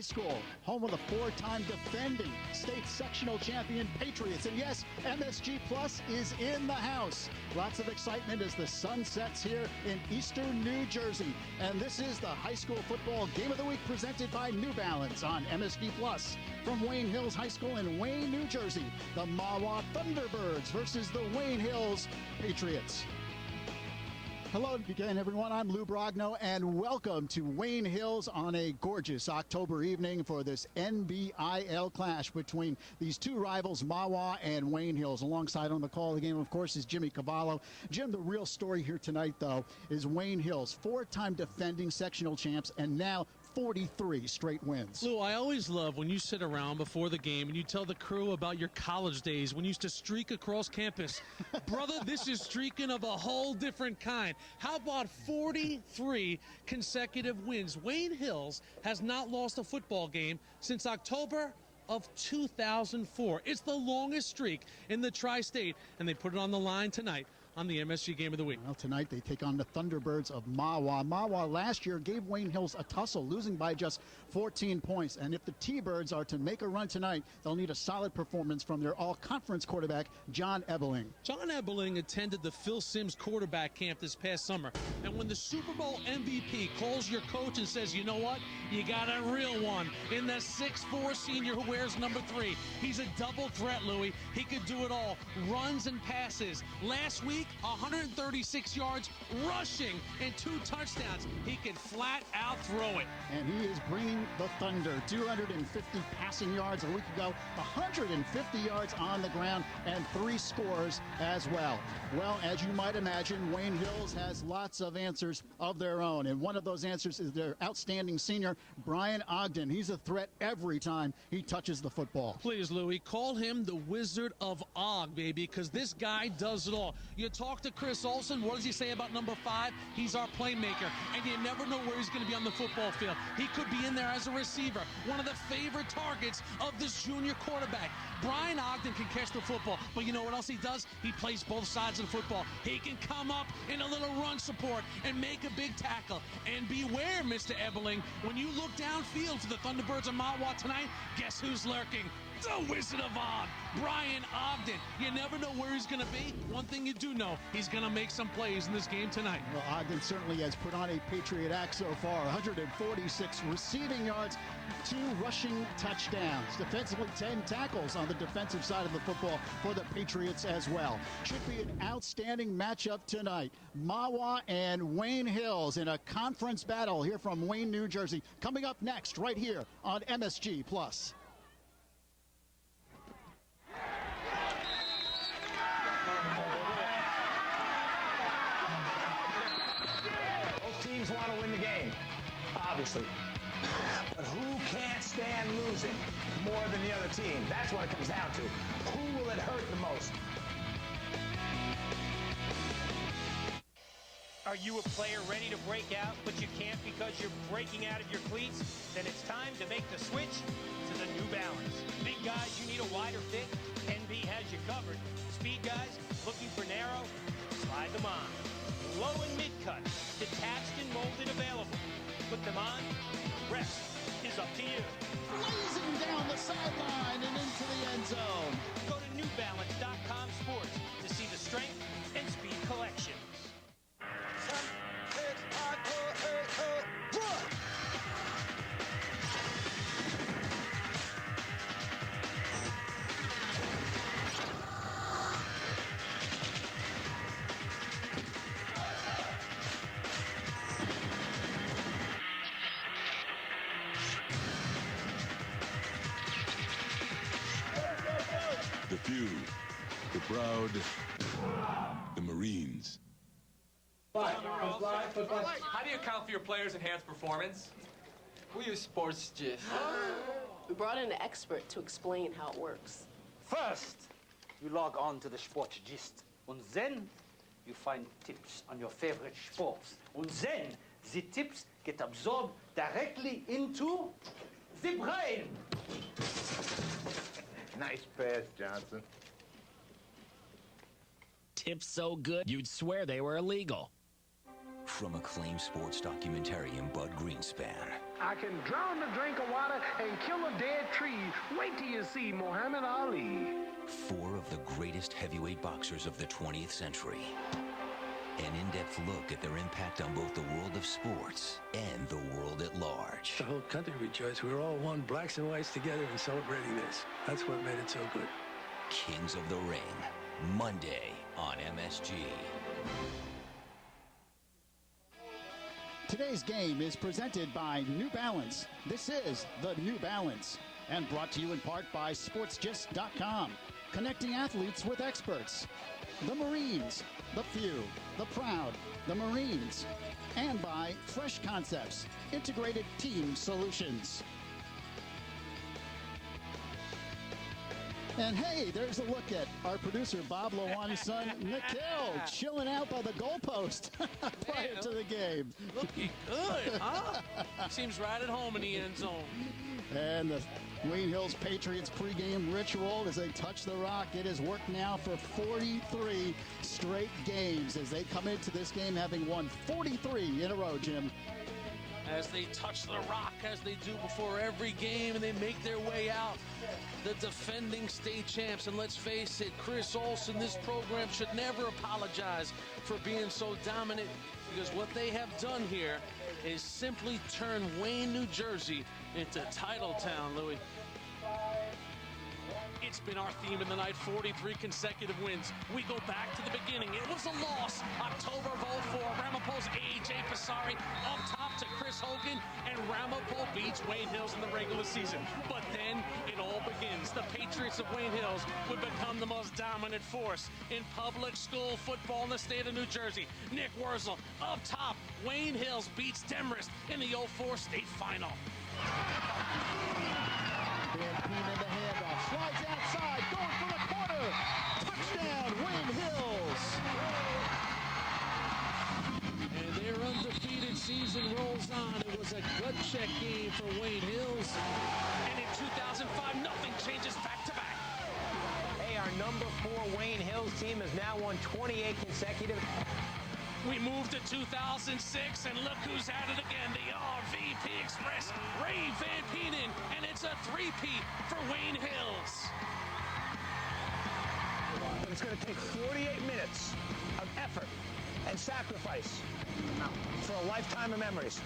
School, home of the four-time defending state sectional champion Patriots. And yes, MSG Plus is in the house. Lots of excitement as the sun sets here in eastern New Jersey. And this is the high school football game of the week presented by New Balance on MSG Plus. From Wayne Hills High School in Wayne, New Jersey, the Mahwah Thunderbirds versus the Wayne Hills Patriots. Hello again, everyone. I'm Lou Brogno, and welcome to Wayne Hills on a gorgeous October evening for this NBIL clash between these two rivals, Mahwah and Wayne Hills. Alongside on the call of the game, of course, is Jimmy Cavallo. Jim, the real story here tonight, though, is Wayne Hills, four-time defending sectional champs, and now 43 straight wins. Lou, I always love when you sit around before the game and you tell the crew about your college days when you used to streak across campus. Brother, this is streaking of a whole different kind. How about 43 consecutive wins? Wayne Hills has not lost a football game since October of 2004. It's the longest streak in the tri-state, and they put it on the line tonight on the MSG Game of the Week. Well, tonight they take on the Thunderbirds of Mahwah. Mahwah last year gave Wayne Hills a tussle, losing by just 14 points. And if the T-Birds are to make a run tonight, they'll need a solid performance from their all-conference quarterback, John Ebeling. John Ebeling attended the Phil Simms quarterback camp this past summer. And when the Super Bowl MVP calls your coach and says, you know what, you got a real one in the 6'4 senior who wears number 3. He's a double threat, Louie. He could do it all. Runs and passes. Last week, 136 yards rushing and 2 touchdowns. He can flat out throw it. And he is bringing the Thunder 250 passing yards a week ago, 150 yards on the ground, and 3 scores as well. Well, as you might imagine, Wayne Hills has lots of answers of their own, and one of those answers is their outstanding senior, Brian Ogden. He's a threat every time he touches the football. Please, Louie, call him the Wizard of Og, baby, because this guy does it all. You talk to Chris Olsen, what does he say about number 5? He's our playmaker, and you never know where he's going to be on the football field. He could be in there as a receiver, one of the favorite targets of this junior quarterback. Brian Ogden can catch the football, but you know what else he does? He plays both sides of the football. He can come up in a little run support and make a big tackle. And beware, Mr. Ebeling, when you look downfield to the Thunderbirds of Mahwah tonight, guess who's lurking? The Wizard of Og, Brian Ogden. You never know where he's going to be. One thing you do know, he's going to make some plays in this game tonight. Well, Ogden certainly has put on a Patriot act so far. 146 receiving yards, 2 rushing touchdowns. Defensively, 10 tackles on the defensive side of the football for the Patriots as well. Should be an outstanding matchup tonight. Mahwah and Wayne Hills in a conference battle here from Wayne, New Jersey. Coming up next, right here on MSG Plus. Want to win the game, obviously. But who can't stand losing more than the other team? That's what it comes down to. Who will it hurt the most? Are you a player ready to break out, but you can't because you're breaking out of your cleats? Then it's time to make the switch to the New Balance. Big guys, you need a wider fit? NB has you covered. Speed guys, looking for narrow? Slide them on. Low and mid-cut, detached and molded available. Put them on, the rest is up to you. Blazing down the sideline and into the end zone. Go to NewBalance.com Sports to see the strength and speed collections. The few, the proud, the Marines. How do you account for your players' enhanced performance? We use sports gist. We brought in an expert to explain how it works. First, you log on to the Sports Gist. And then, you find tips on your favorite sports. And then, the tips get absorbed directly into the brain. Nice pass, Johnson. Tips so good, you'd swear they were illegal. from acclaimed sports documentarian Bud Greenspan. I can drown a drink of water and kill a dead tree. Wait till you see Muhammad Ali. 4 of the greatest heavyweight boxers of the 20th century. An in-depth look at their impact on both the world of sports and the world at large. The whole country rejoiced. We were all one, blacks and whites together and celebrating this. That's what made it so good. Kings of the Ring, Monday on MSG. Today's game is presented by New Balance. This is the New Balance. And brought to you in part by SportsGist.com. Connecting athletes with experts. The Marines, the few, the proud, the Marines. And by Fresh Concepts, integrated team solutions. And hey, there's a look at our producer, Bob Llawani's son, Nikhil, chilling out by the goalpost prior to the game. Looking good, huh? Seems right at home in the end zone. And the Wayne Hills Patriots pregame ritual as they touch the rock. It has worked now for 43 straight games as they come into this game having won 43 in a row, Jim. As they touch the rock, as they do before every game, and they make their way out, the defending state champs. And let's face it, Chris Olsen, this program should never apologize for being so dominant, because what they have done here is simply turn Wayne, New Jersey into title town, Louis. It's been our theme in the night, 43 consecutive wins. We go back to the beginning. It was a loss, October of 04. Ramapo's A.J. Passari up top to Chris Hogan, and Ramapo beats Wayne Hills in the regular season. But then it all begins. The Patriots of Wayne Hills would become the most dominant force in public school football in the state of New Jersey. Nick Wurzel up top. Wayne Hills beats Demarest in the 04 state final. Van Peen in the handoff, slides outside, going for the corner. Touchdown, Wayne Hills. And their undefeated season rolls on. It was a gut check game for Wayne Hills. And in 2005, nothing changes back to back. Hey, our number 4 Wayne Hills team has now won 28 consecutive. We moved to 2006, and look who's at it again. The RVP Express, Ray Van Penen, and it's a 3-peat for Wayne Hills. It's going to take 48 minutes of effort and sacrifice for a lifetime of memories.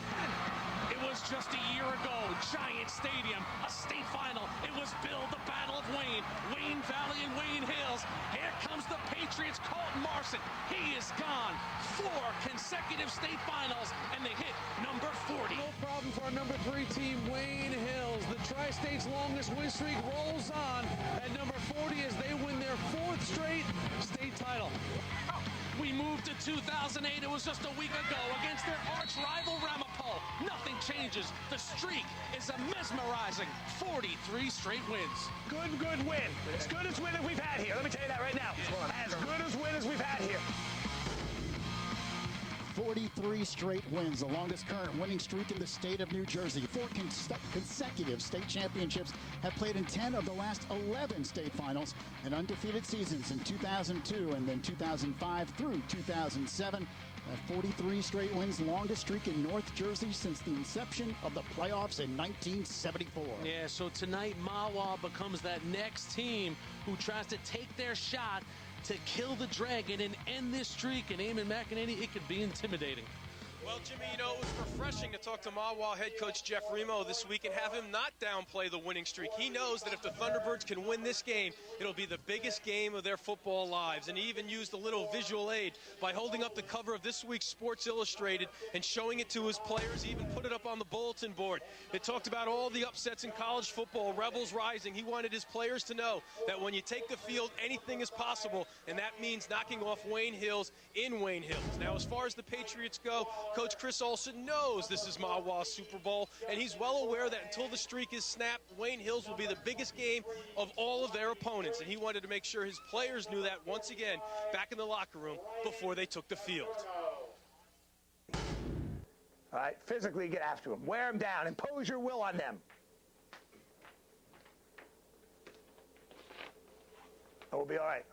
It was just a year ago, Giant Stadium, a state final. It was billed the Battle of Wayne, Wayne Valley and Wayne Hills. Here comes the Patriots, Colton Marson. He is gone. 4 consecutive state finals, and they hit number 40. No problem for our number 3 team, Wayne Hills. The Tri-State's longest win streak rolls on at number 40 as they win their 4th straight state title. We moved to 2008. It was just a week ago against their arch rival Ramapo. Nothing changes. The streak is a mesmerizing 43 straight wins. Good win. As good as win as we've had here. Let me tell you that right now. As good as win as we've had here. 43 straight wins, the longest current winning streak in the state of New Jersey. 4 consecutive state championships, have played in 10 of the last 11 state finals, and undefeated seasons in 2002 and then 2005 through 2007. 43 straight wins, longest streak in North Jersey since the inception of the playoffs in 1974. Yeah, so tonight Mahwah becomes that next team who tries to take their shot to kill the dragon and end this streak. And Eamon, McEnaney, it could be intimidating. Well, Jimmy, you know, it was refreshing to talk to Mahwah head coach Jeff Remo this week and have him not downplay the winning streak. He knows that if the Thunderbirds can win this game, it'll be the biggest game of their football lives. And he even used a little visual aid by holding up the cover of this week's Sports Illustrated and showing it to his players. He even put it up on the bulletin board. It talked about all the upsets in college football, Rebels rising. He wanted his players to know that when you take the field, anything is possible, and that means knocking off Wayne Hills in Wayne Hills. Now, as far as the Patriots go, Coach Chris Olsen knows this is Mahwah's Super Bowl, and he's well aware that until the streak is snapped, Wayne Hills will be the biggest game of all of their opponents, and he wanted to make sure his players knew that once again back in the locker room before they took the field. All right, physically get after them. Wear them down. Impose your will on them. And we'll be all right.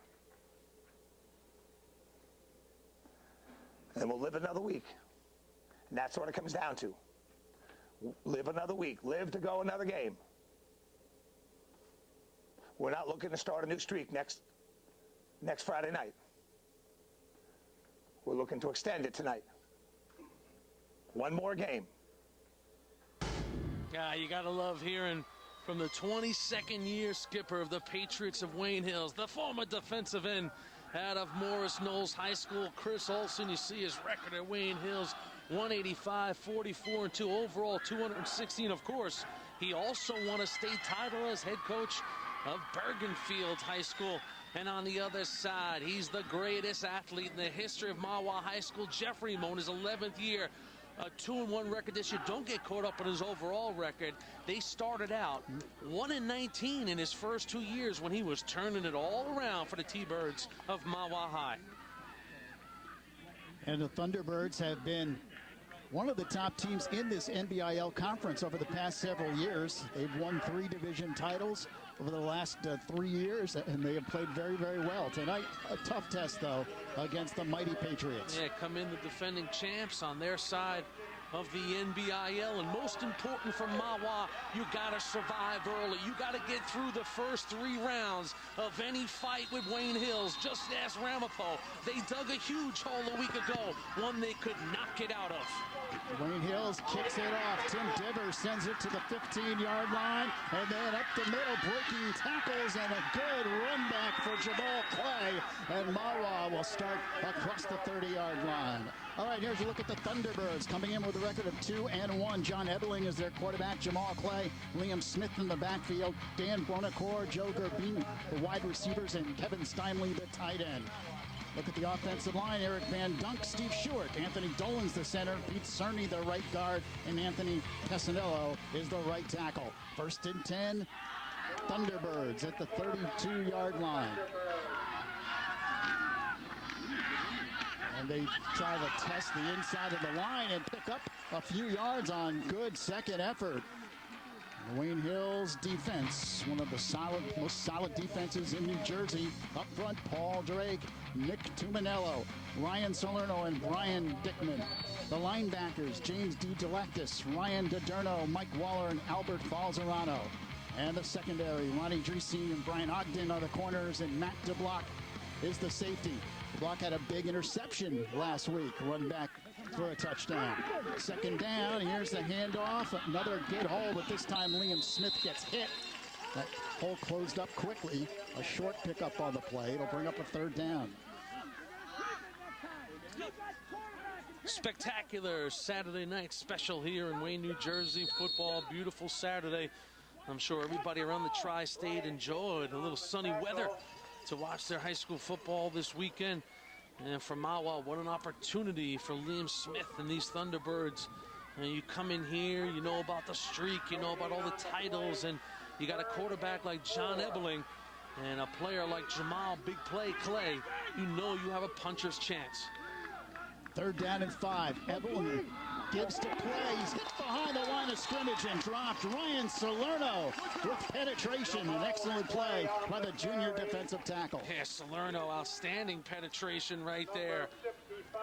And we'll live another week. And that's what it comes down to. Live another week. Live to go another game. We're not looking to start a new streak next Friday night. We're looking to extend it tonight. One more game. Yeah, you got to love hearing from the 22nd year skipper of the Patriots of Wayne Hills, the former defensive end out of Morris Knolls High School, Chris Olson. You see his record at Wayne Hills, 185, 44, and 2 overall, 216. Of course, he also won a state title as head coach of Bergenfield High School. And on the other side, he's the greatest athlete in the history of Mahwah High School, Jeff Remo, in his 11th year. A 2-1 record this year. Don't get caught up in his overall record. They started out 1-19 in his first 2 years when he was turning it all around for the T-Birds of Mahwah High. And the Thunderbirds have been one of the top teams in this NBIL conference over the past several years. They've won 3 division titles over the last 3 years, and they have played very, very well. Tonight, a tough test, though, against the mighty Patriots. Yeah, come in the defending champs on their side of the NBIL, and most important for Mahwah, you gotta survive early. You gotta get through the first 3 rounds of any fight with Wayne Hills. Just ask Ramapo. They dug a huge hole a week ago, one they could not get out of. Wayne Hills kicks it off. Tim Diver sends it to the 15-yard line, and then up the middle, breaking tackles, and a good run back for Jamal Clay, and Mahwah will start across the 30-yard line. All right, here's a look at the Thunderbirds coming in with a record of 2-1. John Ebeling is their quarterback. Jamal Clay, Liam Smith in the backfield. Dan Bronicore, Joe Gerbine, the wide receivers, and Kevin Steinley, the tight end. Look at the offensive line. Eric Van Dunk, Steve Short, Anthony Dolan's the center, Pete Cerny the right guard, and Anthony Pesanello is the right tackle. 1st and 10, Thunderbirds at the 32-yard line. And they try to test the inside of the line and pick up a few yards on good second effort. The Wayne Hills defense, one of the most solid defenses in New Jersey. Up front, Paul Drake, Nick Tuminello, Ryan Salerno, and Brian Dickman. The linebackers, James D. Delectus, Ryan Dederno, Mike Waller, and Albert Falzerano. And the secondary, Ronnie Dreesen and Brian Ogden are the corners, and Matt DeBlock is the safety. DeBlock had a big interception last week, run back for a touchdown. 2nd down, here's the handoff. Another good hole, but this time Liam Smith gets hit. That hole closed up quickly. A short pickup on the play. It'll bring up a 3rd down. Spectacular Saturday night special here in Wayne, New Jersey. Football, beautiful Saturday. I'm sure everybody around the tri-state enjoyed a little sunny weather to watch their high school football this weekend. And for Mahwah, what an opportunity for Liam Smith and these Thunderbirds. And you come in here, you know about the streak, you know about all the titles, and you got a quarterback like John Ebeling and a player like Jamal Big Play Clay. You know you have a puncher's chance. 3rd down and 5. Ebeling gives to play. He's hit behind the line of scrimmage and dropped. Ryan Salerno with penetration. An excellent play by the junior defensive tackle. Yeah, Salerno, outstanding penetration right there.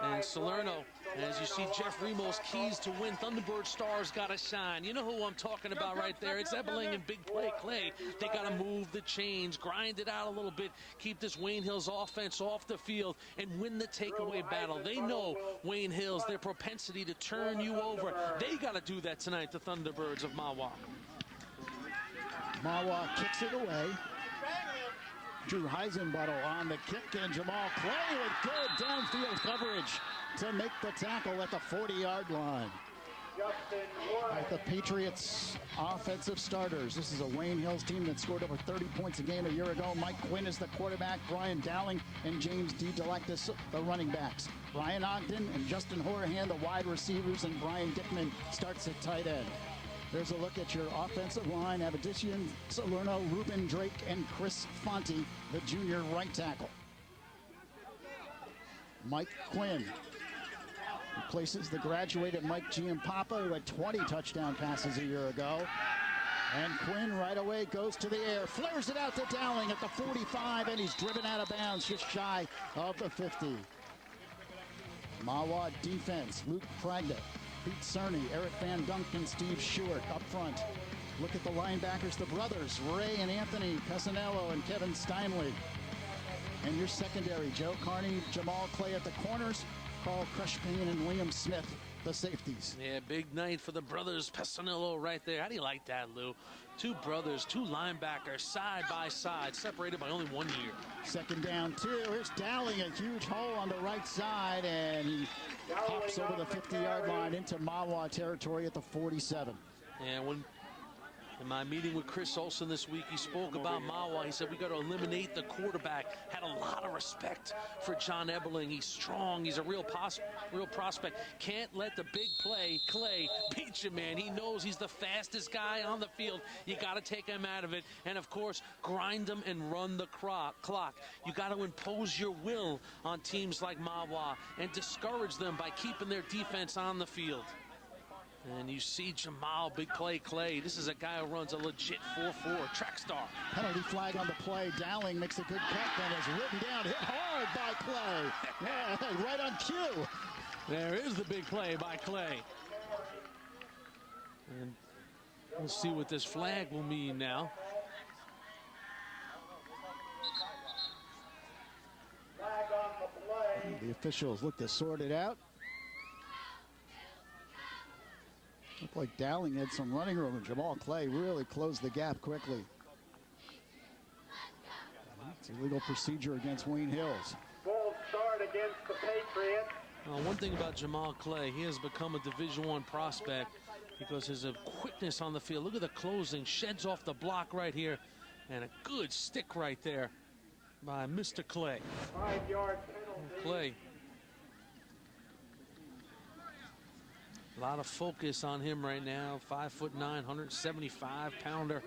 And Salerno, as you see Jeff Remo's keys to win, Thunderbird stars gotta shine. You know who I'm talking about right there. It's Ebeling and Big Play Clay. They gotta move the chains, grind it out a little bit, keep this Wayne Hills offense off the field, and win the takeaway battle. They know Wayne Hills, their propensity to turn you over. They gotta do that tonight, the Thunderbirds of Mahwah. Mahwah kicks it away. Drew Heisenbuttle on the kick, and Jamal Clay with good downfield coverage to make the tackle at the 40-yard line. At the Patriots offensive starters. This is a Wayne Hills team that scored over 30 points a game a year ago. Mike Quinn is the quarterback, Brian Dowling and James D. Delectus the running backs. Brian Ogden and Justin Horahan the wide receivers, and Brian Dickman starts at tight end. There's a look at your offensive line. Avedition, Salerno, Ruben Drake, and Chris Fonte, the junior right tackle. Mike Quinn replaces the graduated Mike Giampapa, who had 20 touchdown passes a year ago. And Quinn right away goes to the air, flares it out to Dowling at the 45, and he's driven out of bounds just shy of the 50. Mahwah defense, Luke Pragda Pete Cerny, Eric Van Dunk, and Steve Stewart up front. Look at the linebackers, the brothers, Ray and Anthony Pesanello and Kevin Steinle. And your secondary, Joe Carney, Jamal Clay at the corners, Carl Crushpane and Liam Smith, the safeties. Yeah, big night for the brothers Pesanello right there. How do you like that, Lou? Two brothers, two linebackers, side by side, separated by only 1 year. Second down, 2. Here's Dowling, a huge hole on the right side, and he hops over the 50-yard line into Mahwah territory at the 47. And in my meeting with Chris Olsen this week, he spoke about Mahwah. He said, we got to eliminate the quarterback. Had a lot of respect for John Eberling. He's strong. He's a real prospect. Can't let the big play, Clay, beat you, man. He knows he's the fastest guy on the field. You got to take him out of it. And, of course, grind him and run the clock. You got to impose your will on teams like Mahwah and discourage them by keeping their defense on the field. And you see Jamal, big play, Clay. This is a guy who runs a legit 4-4 track star. Penalty flag on the play. Dowling makes a good cut, then is written down, hit hard by Clay. Yeah, right on cue. There is the big play by Clay. And we'll see what this flag will mean now. The officials look to sort it out. Looked like Dowling had some running room, and Jamal Clay really closed the gap quickly. It's illegal procedure against Wayne Hills. Full start against the Patriots. Well, one thing about Jamal Clay, he has become a Division I prospect because his quickness on the field. Look at the closing, sheds off the block right here, and a good stick right there by Mr. Clay. 5-yard penalty. Clay. A lot of focus on him right now. 5'9", 175-pounder.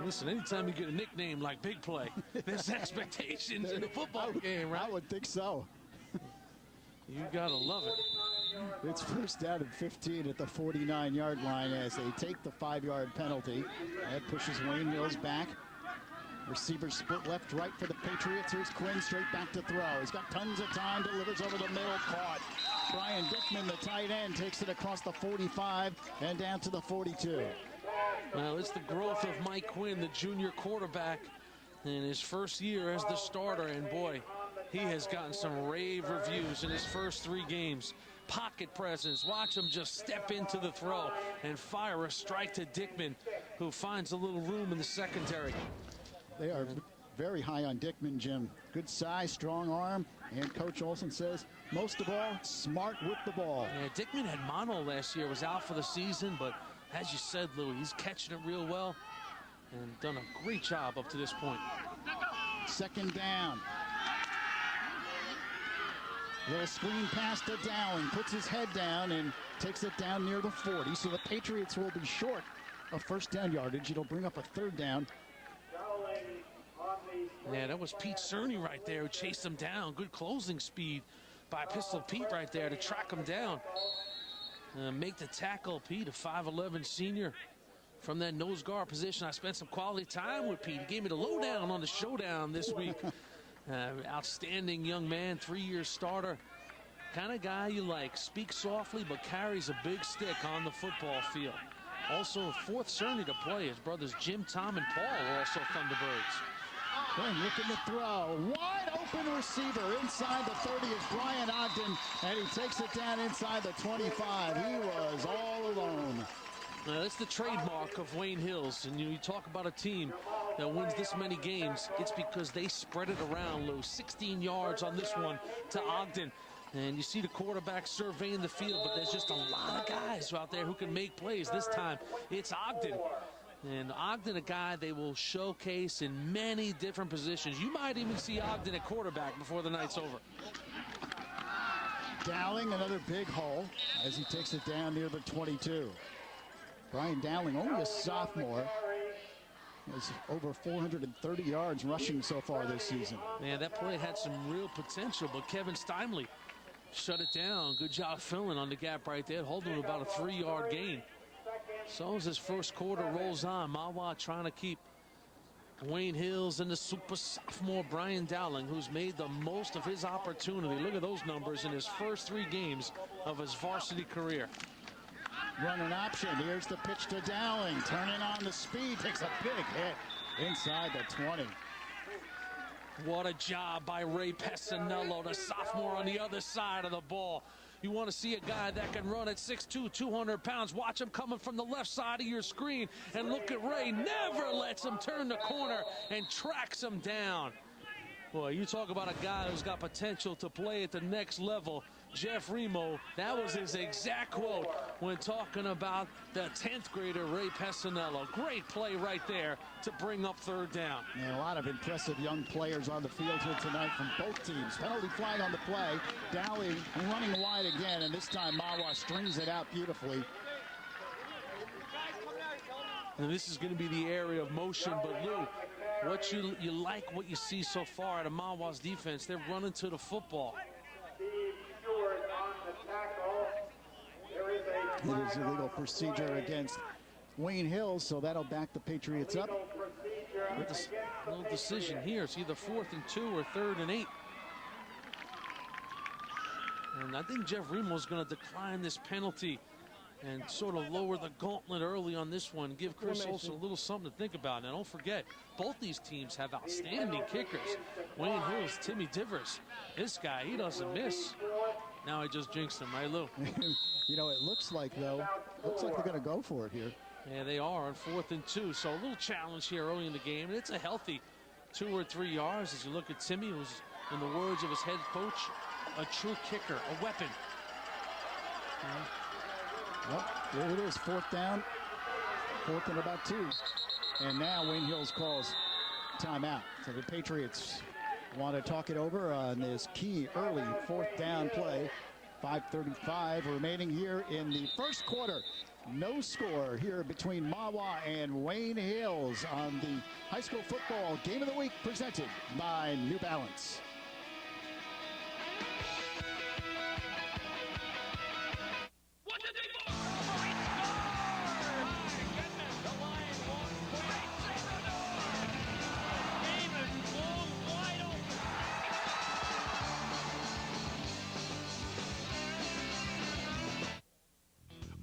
Listen, anytime you get a nickname like Big Play, there's expectations in the football game, right? I would think so. You gotta love it. It's first down and 15 at the 49-yard line as they take the 5-yard penalty. That pushes Wayne Hills back. Receivers split left, right for the Patriots. Here's Quinn straight back to throw. He's got tons of time, delivers over the middle, caught. Brian Dickman, the tight end, takes it across the 45 and down to the 42. Well, it's the growth of Mike Quinn, the junior quarterback, in his first year as the starter. And boy, he has gotten some rave reviews in his first 3 games. Pocket presence. Watch him just step into the throw and fire a strike to Dickman, who finds a little room in the secondary. They are very high on Dickman, Jim. Good size, strong arm, and Coach Olsen says, most of all, smart with the ball. Yeah, Dickman had mono last year, was out for the season, but as you said, Louis, he's catching it real well and done a great job up to this point. Second down. Little screen pass to Dowling, puts his head down and takes it down near the 40. So the Patriots will be short of first down yardage. It'll bring up a third down. Yeah, that was Pete Cerny right there who chased him down. Good closing speed by Pistol Pete right there to track him down. Make the tackle, Pete, a 5'11 senior from that nose guard position. I spent some quality time with Pete. He gave me the lowdown on the showdown this week. Outstanding young man, 3-year starter. Kind of guy you like. Speaks softly but carries a big stick on the football field. Also, fourth Cerny to play. His brothers Jim, Tom, and Paul are also Thunderbirds. Then looking to throw. Wide open receiver inside the 30 is Brian Ogden, and he takes it down inside the 25. He was all alone. That's the trademark of Wayne Hills. And you talk about a team that wins this many games, it's because they spread it around, Lou. 16 yards on this one to Ogden. And you see the quarterback surveying the field, but there's just a lot of guys out there who can make plays. This time, it's Ogden. And Ogden, a guy they will showcase in many different positions. You might even see Ogden at quarterback before the night's over. Dowling, another big hole as he takes it down near the 22. Brian Dowling, only a sophomore, has over 430 yards rushing so far this season. Man, that play had some real potential, but Kevin Steinle shut it down. Good job filling on the gap right there, holding him about a 3-yard gain. So as this first quarter rolls on, Mahwah trying to keep Wayne Hills and the super sophomore Brian Dowling, who's made the most of his opportunity. Look at those numbers in his first 3 games of his varsity career. Running option. Here's the pitch to Dowling. Turning on the speed. Takes a big hit inside the 20. What a job by Ray Pessinello, the sophomore on the other side of the ball. You want to see a guy that can run at 6'2", 200 pounds. Watch him coming from the left side of your screen. And look at Ray. Never lets him turn the corner and tracks him down. Boy, you talk about a guy who's got potential to play at the next level. Jeff Remo, that was his exact quote when talking about the 10th grader Ray Pessinello. Great play right there to bring up 3rd down. And a lot of impressive young players on the field here tonight from both teams. Penalty flag on the play. Dowling running wide again, and this time Mahwah strings it out beautifully. And this is going to be the area of motion, but Lou, what you like what you see so far out of Mahwah's defense. They're running to the football. It is illegal procedure against Wayne Hills, so that'll back the Patriots up. No decision here. It's either 4th and 2 or 3rd and 8. And I think Jeff Remo's going to decline this penalty and sort of lower the gauntlet early on this one. Give Chris Olsen a little something to think about. Now, don't forget, both these teams have outstanding kickers. Wayne Hills, Timmy Divers. This guy, he doesn't miss. Now I just jinxed him, right, Lou? You know, it looks like, though, they're going to go for it here. Yeah, they are on 4th and 2. So a little challenge here early in the game. And it's a healthy 2 or 3 yards as you look at Timmy, who's, in the words of his head coach, a true kicker, a weapon. Well, there it is, 4th down, 4th and about 2. And now Wayne Hills calls timeout. So the Patriots want to talk it over on this key early 4th down play. 5:35 remaining here in the first quarter. No score here between Mahwah and Wayne Hills on the high school football game of the week presented by New Balance.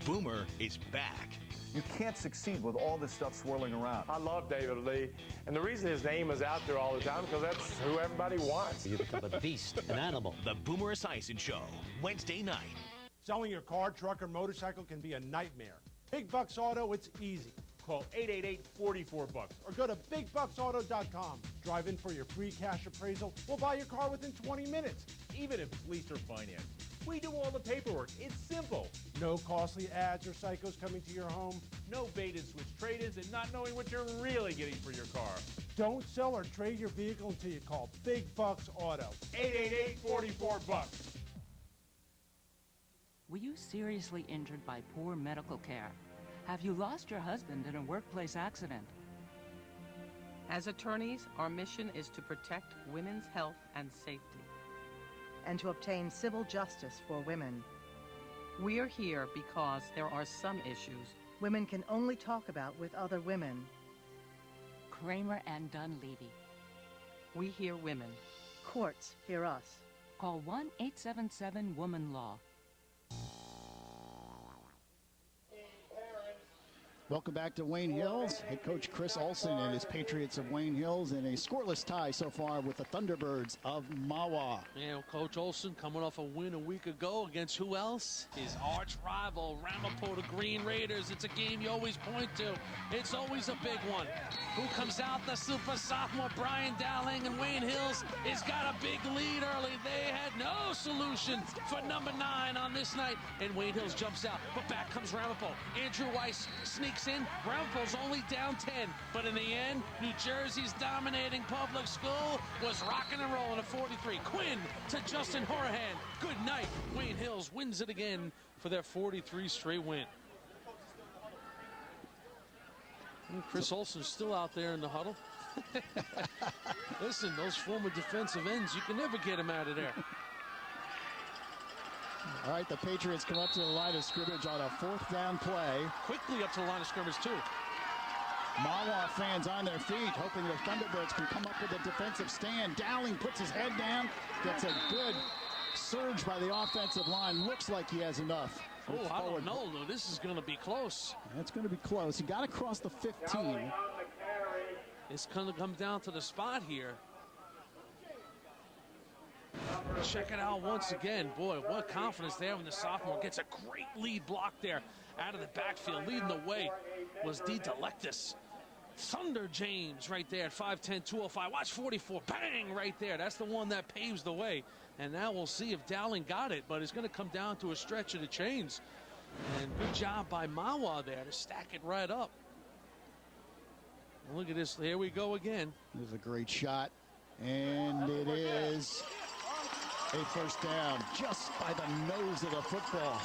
Boomer is back. You can't succeed with all this stuff swirling around. I love David Lee, and the reason his name is out there all the time because that's who everybody wants. You become a beast, an animal. The Boomer Esiason Show, Wednesday night. Selling your car, truck, or motorcycle can be a nightmare. Big Bucks Auto, it's easy. Call 888-44-BUCKS or go to BigBucksAuto.com. Drive in for your free cash appraisal. We'll buy your car within 20 minutes, even if it's leased or financed. We do all the paperwork. It's simple. No costly ads or psychos coming to your home. No bait and switch trade-ins and not knowing what you're really getting for your car. Don't sell or trade your vehicle until you call Big Bucks Auto. 888-44-BUCKS. Were you seriously injured by poor medical care? Have you lost your husband in a workplace accident? As attorneys, our mission is to protect women's health and safety. And to obtain civil justice for women. We are here because there are some issues women can only talk about with other women. Kramer and Dunleavy. We hear women. Courts hear us. Call 1-877-WOMAN-LAW. Welcome back to Wayne Hills. Head coach Chris Olsen and his Patriots of Wayne Hills in a scoreless tie so far with the Thunderbirds of Mahwah. Yeah, Coach Olsen coming off a win a week ago against who else? His arch rival, Ramapo, the Green Raiders. It's a game you always point to. It's always a big one. Who comes out? The super sophomore Brian Dowling, and Wayne Hills has got a big lead early. They had no solution for number 9 on this night, and Wayne Hills jumps out, but back comes Ramapo. Andrew Weiss sneaks in. Ramapo's only down 10, but in the end, New Jersey's dominating public school was rocking and rolling at 43. Quinn to Justin Horahan. Good night. Wayne Hills wins it again for their 43 straight win. Chris Olsen's still out there in the huddle. Listen, those former defensive ends, you can never get them out of there. All right, the Patriots come up to the line of scrimmage on a 4th down play. Quickly up to the line of scrimmage, too. Mahwah fans on their feet, hoping the Thunderbirds can come up with a defensive stand. Dowling puts his head down, gets a good surge by the offensive line. Looks like he has enough. Oh, I don't know, though. This is going to be close. It's going to be close. He got across the 15. It's going to come down to the spot here. Check it out once again. Boy, what confidence there when the sophomore gets a great lead block there out of the backfield. Leading the way was D. Delectus. Thunder James right there at 5'10", 205. Watch 44. Bang! Right there. That's the one that paves the way. And now we'll see if Dowling got it, but it's going to come down to a stretch of the chains. And good job by Mahwah there to stack it right up. Look at this. Here we go again. This is a great shot. And it is a first down just by the nose of the football.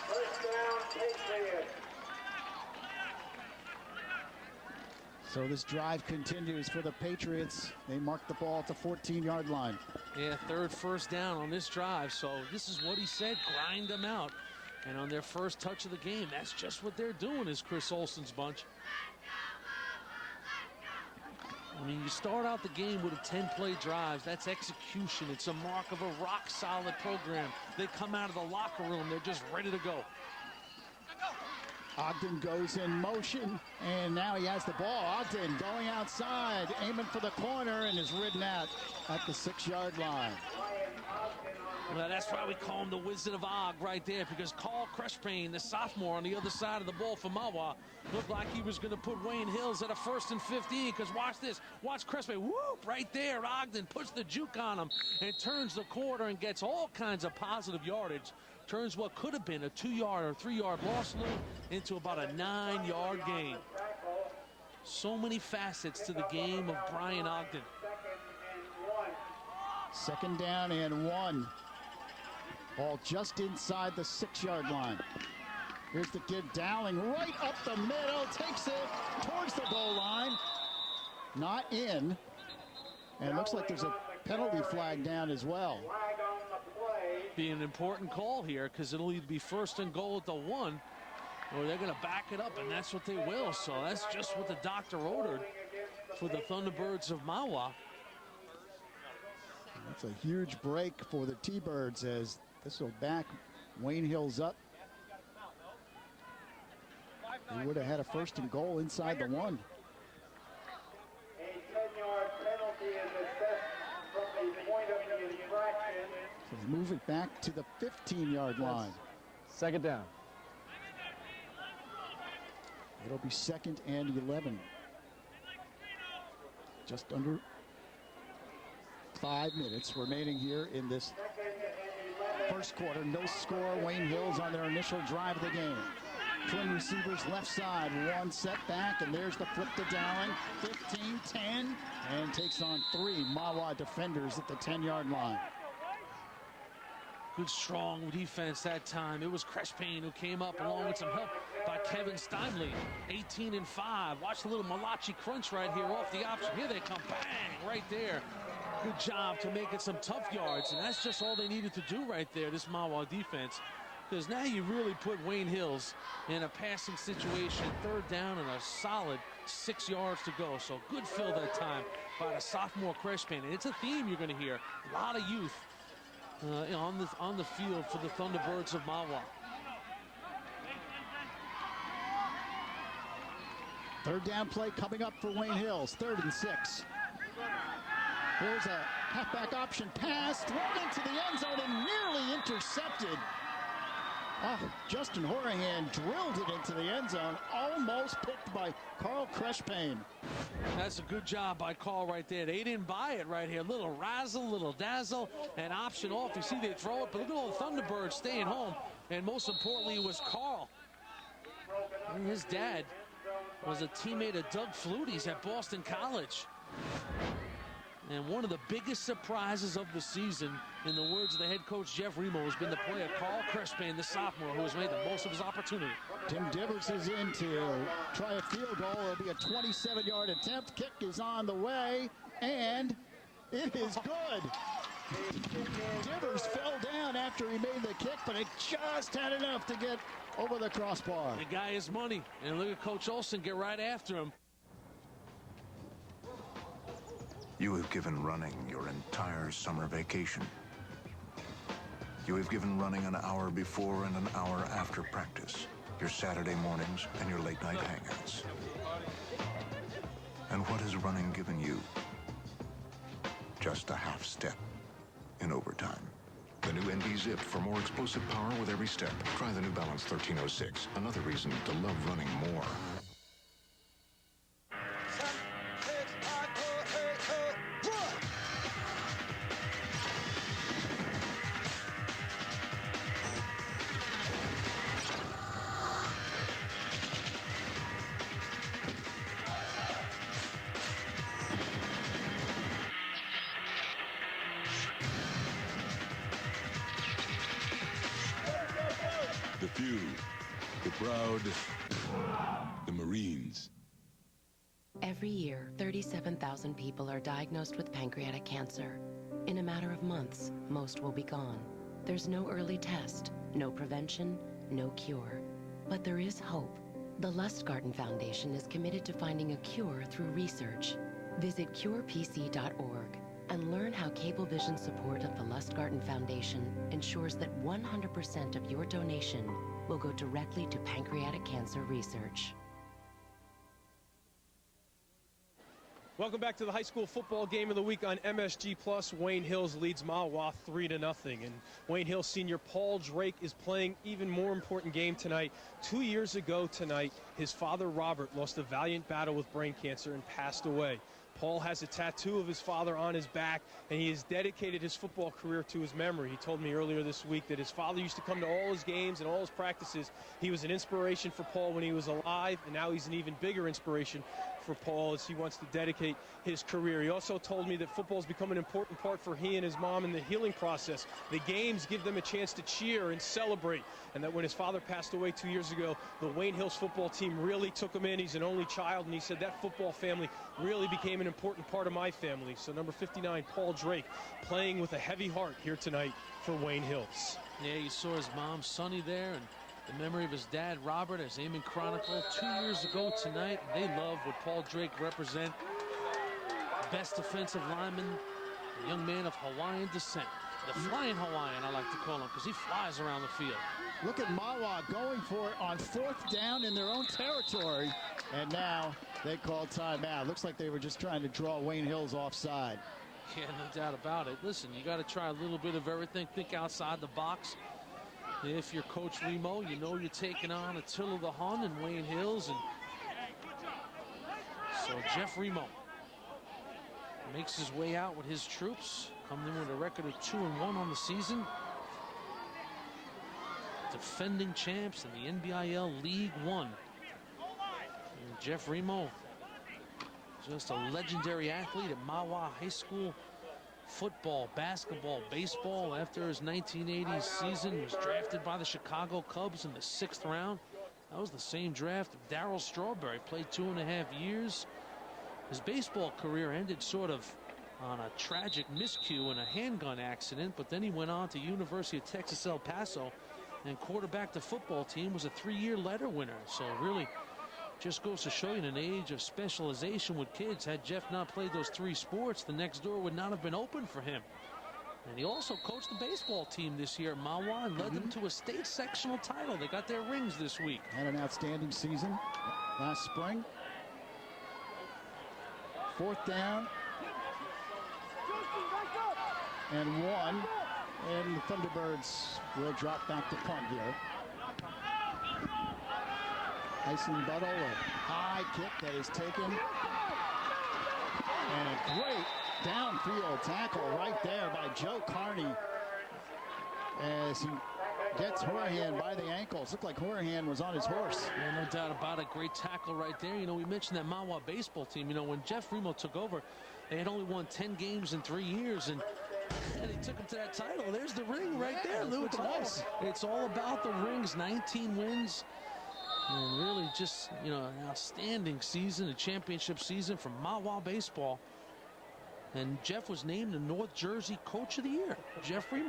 First down, Patriots. So this drive continues for the Patriots. They mark the ball at the 14-yard line. Yeah, third first down on this drive. So this is what he said, grind them out. And on their first touch of the game, that's just what they're doing, is Chris Olsen's bunch. I mean, you start out the game with a 10-play drive. That's execution. It's a mark of a rock-solid program. They come out of the locker room. They're just ready to go. Ogden goes in motion, and now he has the ball. Ogden going outside, aiming for the corner, and is ridden out at the 6-yard line. Well, that's why we call him the Wizard of Og right there, because Carl Crespane, the sophomore on the other side of the ball for Mahwah, looked like he was going to put Wayne Hills at a 1st and 15, because watch this. Watch Crespane. Whoop! Right there. Ogden puts the juke on him and turns the corner and gets all kinds of positive yardage. Turns what could have been a 2-yard or 3-yard loss into about a 9-yard gain. So many facets to the game of Brian Ogden. Second down and 1. Ball just inside the 6-yard line. Here's the kid Dowling right up the middle, takes it towards the goal line. Not in. And looks like there's a penalty flag down as well. Be an important call here, because it'll either be 1st and goal at the 1, or they're going to back it up, and that's what they will. So that's just what the doctor ordered for the Thunderbirds of Mahwah. That's a huge break for the T-Birds as this will back Wayne Hills up. He would have had a 1st and goal inside the 1. A 10-yard penalty is assessed from the point of the infraction. So they move it back to the 15-yard line. Second down. It'll be 2nd and 11. Just under 5 minutes remaining here in this first quarter. No score. Wayne Hills on their initial drive of the game. Twin receivers left side. One set back, and there's the flip to Dowling. 15, 10, and takes on 3 Mahwah defenders at the 10-yard line. Good, strong defense that time. It was Crespane who came up along with some help by Kevin Steinley. 18 and 5. Watch the little Malachi crunch right here off the option. Here they come. Bang! Right there. Good job to make it some tough yards. And that's just all they needed to do right there, this Mahwah defense. Because now you really put Wayne Hills in a passing situation. 3rd down and a solid 6 yards to go. So good fill that time by the sophomore Crespane. And it's a theme you're going to hear. A lot of youth on the field for the Thunderbirds of Mahwah. 3rd down play coming up for Wayne Hills. 3rd and 6. Here's a halfback option pass thrown into the end zone and nearly intercepted. Justin Horahan drilled it into the end zone, almost picked by Carl Crespane. That's a good job by Carl right there. They didn't buy it right here. Little razzle, little dazzle, and option off. You see they throw it, but look at all the Thunderbirds staying home. And most importantly, it was Carl. And his dad was a teammate of Doug Flutie's at Boston College. And one of the biggest surprises of the season, in the words of the head coach Jeff Remo, has been the play of Carl Crespane, the sophomore, who has made the most of his opportunity. Tim Divers is in to try a field goal. It'll be a 27-yard attempt. Kick is on the way, and it is good. Divers fell down after he made the kick, but it just had enough to get over the crossbar. The guy is money. And look at Coach Olsen get right after him. You have given running your entire summer vacation. You have given running an hour before and an hour after practice, your Saturday mornings and your late night hangouts. And what has running given you? Just a half step in overtime. The new NB Zip for more explosive power with every step. Try the New Balance 1306. Another reason to love running more. The few, the proud, the Marines. Every year, 37,000 people are diagnosed with pancreatic cancer. In a matter of months, most will be gone. There's no early test, no prevention, no cure. But there is hope. The Lustgarten Foundation is committed to finding a cure through research. Visit curepc.org and learn how Cablevision's support of the Lustgarten Foundation ensures that 100% of your donation will go directly to pancreatic cancer research. Welcome back to the high school football game of the week on MSG Plus. Wayne Hills leads Mahwah 3-0. And Wayne Hills senior Paul Drake is playing even more important game tonight. 2 years ago tonight, his father Robert lost a valiant battle with brain cancer and passed away. Paul has a tattoo of his father on his back, and he has dedicated his football career to his memory. He told me earlier this week that his father used to come to all his games and all his practices. He was an inspiration for Paul when he was alive, and now he's an even bigger inspiration for Paul as he wants to dedicate his career. He also told me that football has become an important part for he and his mom in the healing process. The games give them a chance to cheer and celebrate, and that when his father passed away 2 years ago, the Wayne Hills football team really took him in. He's an only child, and he said that football family really became an important part of my family. So number 59, Paul Drake, playing with a heavy heart here tonight for Wayne Hills. Yeah, you saw his mom, Sonny, there, and the memory of his dad, Robert, as Eamon chronicled 2 years ago tonight. They love what Paul Drake represent. Best defensive lineman, a young man of Hawaiian descent. The flying Hawaiian, I like to call him, because he flies around the field. Look at Mahwah going for it on 4th down in their own territory. And now they call timeout. Looks like they were just trying to draw Wayne Hills offside. Yeah, no doubt about it. Listen, you got to try a little bit of everything. Think outside the box. If you're Coach Remo, you know you're taking on Attila the Hun and Wayne Hills. And so Jeff Remo makes his way out with his troops. Coming in with a record of 2-1 on the season. Defending champs in the NBIL League One. And Jeff Remo, just a legendary athlete at Mahwah High School. Football, basketball, baseball. After his 1980s season, he was drafted by the Chicago Cubs in the 6th round. That was the same draft of Darryl Strawberry. Played 2.5 years. His baseball career ended sort of on a tragic miscue in a handgun accident, but then he went on to University of Texas El Paso and quarterbacked the football team, was a 3-year letter winner. So really just goes to show you, in an age of specialization with kids, had Jeff not played those 3 sports, the next door would not have been open for him. And he also coached the baseball team this year at Mahwah and led them to a state sectional title. They got their rings this week. Had an outstanding season last spring. 4th down. And 1. And the Thunderbirds will drop back to punt here. Tyson Buttle, a high kick that is taken. And a great downfield tackle right there by Joe Carney as he gets Horahan by the ankles. Looked like Horahan was on his horse. Yeah, no doubt about it. Great tackle right there. You know, we mentioned that Mahwah baseball team. You know, when Jeff Remo took over, they had only won 10 games in 3 years, and he took them to that title. There's the ring right there, Lou. It's all about the rings. 19 wins. And really just, you know, an outstanding season, a championship season for Mahwah baseball. And Jeff was named the North Jersey Coach of the Year. Jeff Remo.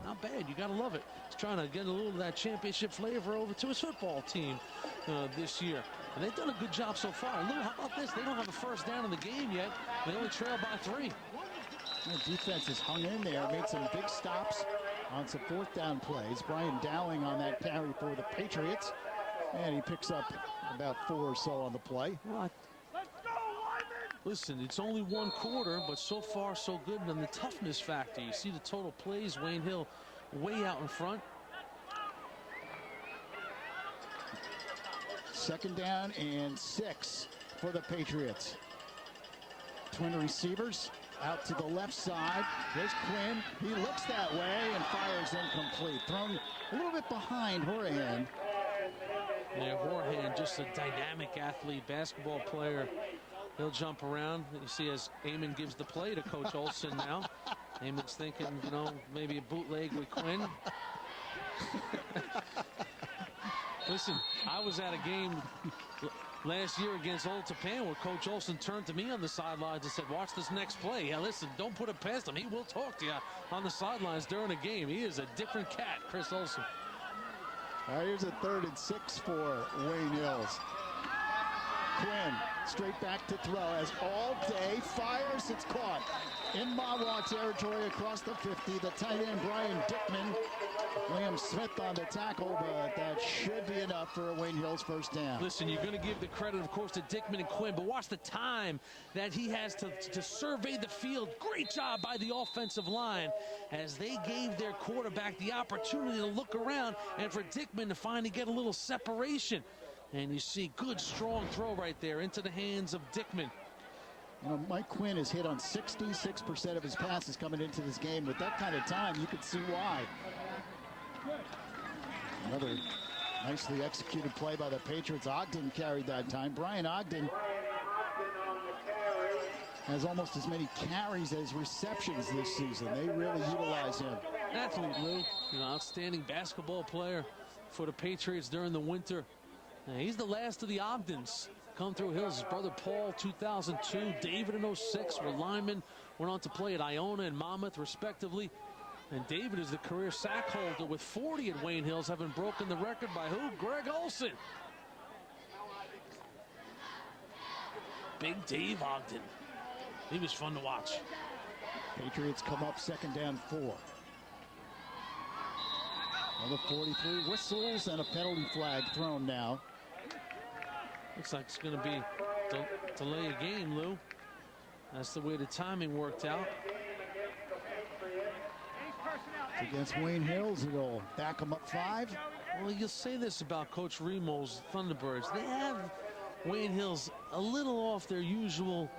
Not bad. You got to love it. He's trying to get a little of that championship flavor over to his football team this year. And they've done a good job so far. Lou, how about this? They don't have a first down in the game yet. They only trail by 3. The defense has hung in there, made some big stops on some fourth down plays. Brian Dowling on that carry for the Patriots. And he picks up about 4 or so on the play. Well, listen, it's only 1 quarter, but so far so good. And on the toughness factor, you see the total plays, Wayne Hill way out in front. Second down and 6 for the Patriots. Twin receivers out to the left side. There's Quinn. He looks that way and fires incomplete. Thrown a little bit behind Horahan. Yeah, Horahan, just a dynamic athlete, basketball player. He'll jump around. You see as Eamon gives the play to Coach Olson now. Eamon's thinking, you know, maybe a bootleg with Quinn. Listen, I was at a game last year against Old Tapan where Coach Olson turned to me on the sidelines and said, watch this next play. Yeah, listen, don't put it past him. He will talk to you on the sidelines during a game. He is a different cat, Chris Olson. All right, here's a 3rd and 6 for Wayne Hills. Quinn straight back to throw as all day fires. It's caught in Mahwah territory across the 50. The tight end Brian Dickman. Liam Smith on the tackle, but that should be enough for a Wayne Hills first down. Listen, you're going to give the credit, of course, to Dickman and Quinn, but watch the time that he has to survey the field. Great job by the offensive line as they gave their quarterback the opportunity to look around and for Dickman to finally get a little separation. And you see good, strong throw right there into the hands of Dickman. You know, Mike Quinn has hit on 66% of his passes coming into this game. With that kind of time, you could see why. Another nicely executed play by the Patriots. Ogden carried that time. Brian Ogden has almost as many carries as receptions this season. They really utilize him. Athlete, Lou. You know, outstanding basketball player for the Patriots during the winter. Now, he's the last of the Ogdens. Come through Hills. His brother Paul, 2002. David in 06 were linemen. Went on to play at Iona and Monmouth, respectively. And David is the career sack holder with 40 at Wayne Hills, having broken the record by who? Greg Olson. Big Dave Ogden. He was fun to watch. Patriots come up 2nd down 4. Another 43 whistles and a penalty flag thrown now. Looks like it's going to be delay a game, Lou. That's the way the timing worked out. Against Wayne Hills, it'll back them up 5. Well, you'll say this about Coach Remo's Thunderbirds. They have Wayne Hills a little off their usual,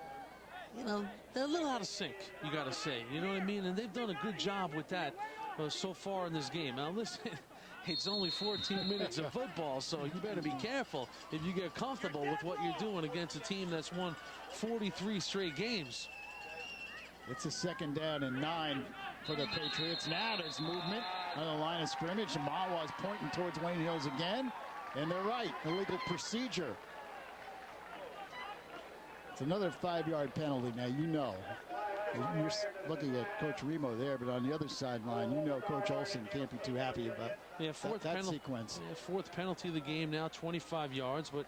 you know, they're a little out of sync, you got to say. You know what I mean? And they've done a good job with that so far in this game. Now, listen, it's only 14 minutes of football, so you better be careful if you get comfortable with what you're doing against a team that's won 43 straight games. It's a 2nd down and 9 for the Patriots. Now there's movement on the line of scrimmage. Mahwah is pointing towards Wayne Hills again. And they're right. Illegal procedure. It's another 5-yard penalty. Now, you know. You're looking at Coach Remo there, but on the other sideline, you know Coach Olson can't be too happy about that sequence. Yeah, 4th penalty of the game now, 25 yards, but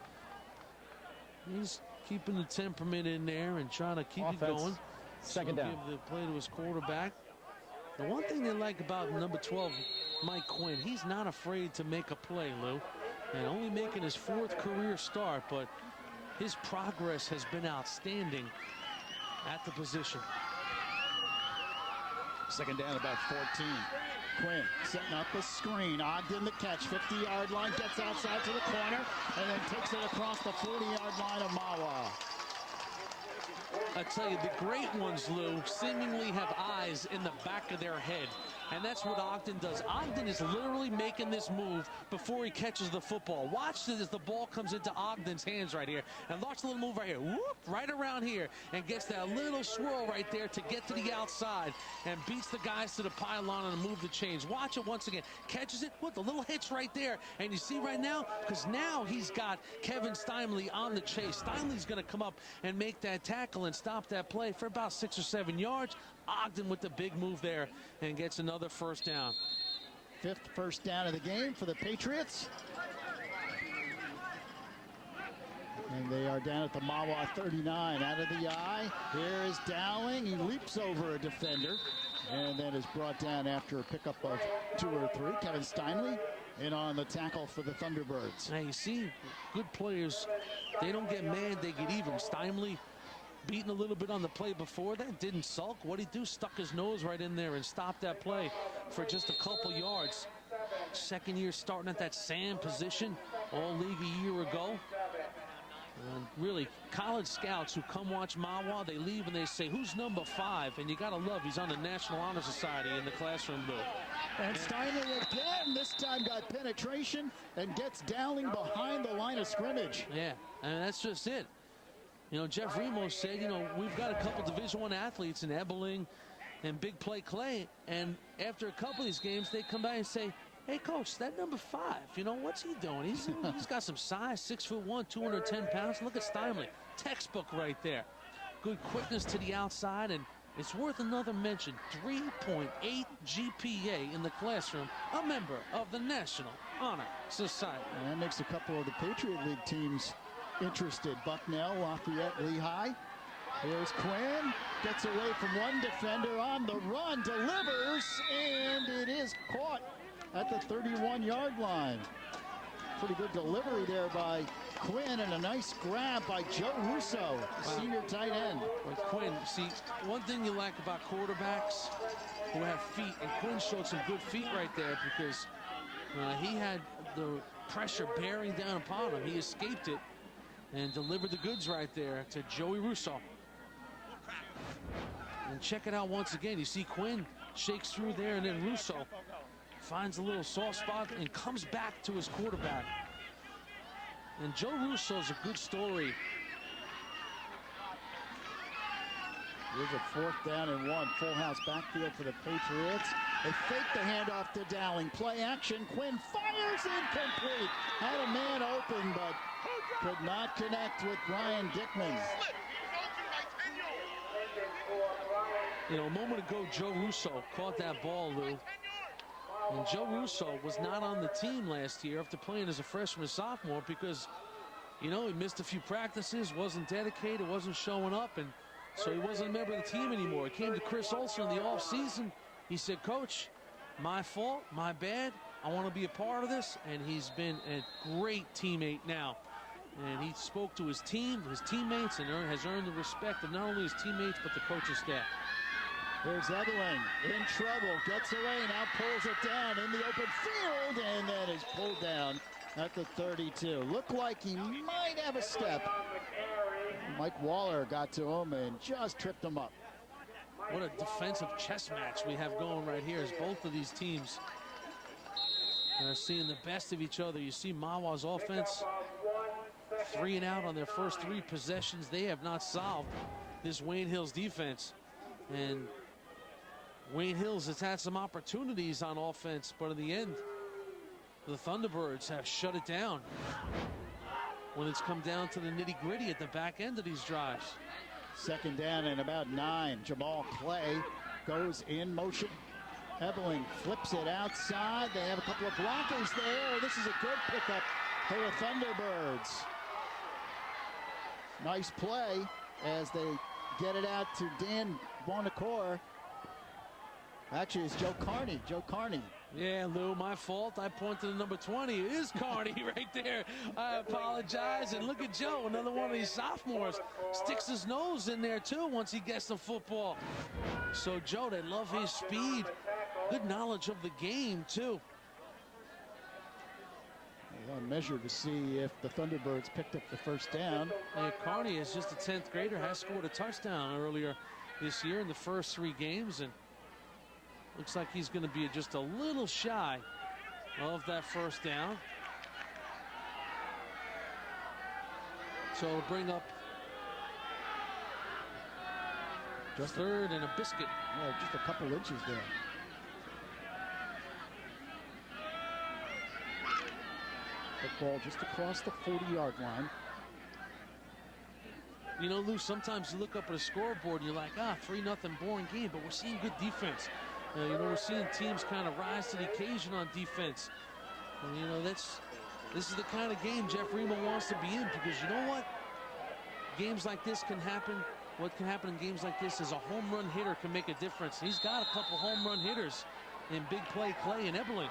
he's keeping the temperament in there and trying to keep it going. 2nd down. Give the play to his quarterback. The one thing they like about number 12, Mike Quinn, he's not afraid to make a play, Lou. And only making his 4th career start, but his progress has been outstanding at the position. 2nd down, about 14. Quinn setting up a screen. Ogden the catch, 50-yard line, gets outside to the corner, and then takes it across the 40-yard line of Mahwah. I tell you, the great ones, Lou, seemingly have eyes in the back of their head. and that's what Ogden does. Ogden is literally making this move before he catches the football. Watch this as the ball comes into Ogden's hands right here, and watch the little move right here. Whoop, right around here, and gets that little swirl right there to get to the outside and beats the guys to the pylon and move the chains. Watch it once again. Catches it with a little hitch right there, and you see right now, because now he's got Kevin Steinle on the chase. Steinle's going to come up and make that tackle and stop that play for about 6 or 7 yards. Ogden with the big move there and gets another first down. 5th first down of the game for the Patriots. And they are down at the Mahwah 39. Out of the eye. Here is Dowling. He leaps over a defender and then is brought down after a pickup of 2 or 3. Kevin Steinle in on the tackle for the Thunderbirds. Now you see, good players, they don't get mad, they get even. Steinle beaten a little bit on the play before that, didn't sulk. What did he do? Stuck his nose right in there and stopped that play for just a couple yards. Second year starting at that Sam position, all league a year ago. And really, college scouts who come watch Mahwah, they leave and they say, who's number 5? And you got to love, he's on the National Honor Society in the classroom booth. And Steinle again, this time got penetration and gets Dowling behind the line of scrimmage. Yeah, and that's just it. You know, Jeff Remo said, you know, we've got a couple Division I athletes in Ebeling and Big Play Clay, and after a couple of these games, they come by and say, hey, Coach, that number 5, you know, what's he doing? He's got some size, 6'1", 210 pounds. Look at Steinle, textbook right there. Good quickness to the outside, and it's worth another mention, 3.8 GPA in the classroom, a member of the National Honor Society. And that makes a couple of the Patriot League teams interested. Bucknell, Lafayette, Lehigh. Here's Quinn, gets away from one defender on the run, delivers, and it is caught at the 31-yard line. Pretty good delivery there by Quinn, and a nice grab by Joe Russo, senior tight end. With Quinn, see, one thing you like about quarterbacks who have feet, and Quinn showed some good feet right there because he had the pressure bearing down upon him. He escaped it and delivered the goods right there to Joey Russo. And check it out once again. You see Quinn shakes through there, and then Russo finds a little soft spot and comes back to his quarterback. And Joe Russo's a good story. Here's a 4th down and 1. Full house backfield for the Patriots. They fake the handoff to Dowling. Play action. Quinn fires incomplete. Had a man open, but could not connect with Ryan Dickman. You know, a moment ago, Joe Russo caught that ball, Lou. And Joe Russo was not on the team last year after playing as a freshman and sophomore because, you know, he missed a few practices, wasn't dedicated, wasn't showing up, and so he wasn't a member of the team anymore. He came to Chris Olson in the offseason. He said, Coach, my fault, my bad. I want to be a part of this, and he's been a great teammate now. And he spoke to his team, his teammates, and has earned the respect of not only his teammates but the coaching staff. There's Ebeling in trouble, gets away, now pulls it down in the open field, and then is pulled down at the 32. Looked like he might have a step. Mike Waller got to him and just tripped him up. What a defensive chess match we have going right here as both of these teams are seeing the best of each other. You see Mahwah's offense 3 and out on their first 3 possessions. They have not solved this Wayne Hills defense. And Wayne Hills has had some opportunities on offense, but in the end, the Thunderbirds have shut it down when it's come down to the nitty-gritty at the back end of these drives. 2nd down and about 9. Jamal Clay goes in motion. Ebeling flips it outside. They have a couple of blockers there. This is a good pickup for the Thunderbirds. Nice play as they get it out to Dan Bonacore. Actually, it's Joe Carney. Joe Carney. Yeah, Lou, my fault. I pointed to number 20. It is Carney right there. I apologize. And look at Joe, another one of these sophomores. Sticks his nose in there, too, once he gets the football. So, Joe, they love his speed. Good knowledge of the game, too. On measure to see if the Thunderbirds picked up the first down. Yeah, Carney is just a 10th grader, has scored a touchdown earlier this year in the first 3 games. And Looks like he's going to be just a little shy of that first down. So it'll bring up just third and a biscuit. Yeah, just a couple inches there. Football just across the 40-yard line. You know, Lou, sometimes you look up at a scoreboard and you're like, 3-0, boring game, but we're seeing good defense. You know, we're seeing teams kind of rise to the occasion on defense. And, you know, this is the kind of game Jeff Remo wants to be in, because you know what? Games like this can happen. What can happen in games like this is a home run hitter can make a difference. He's got a couple home run hitters in big play Clay and Ebeling.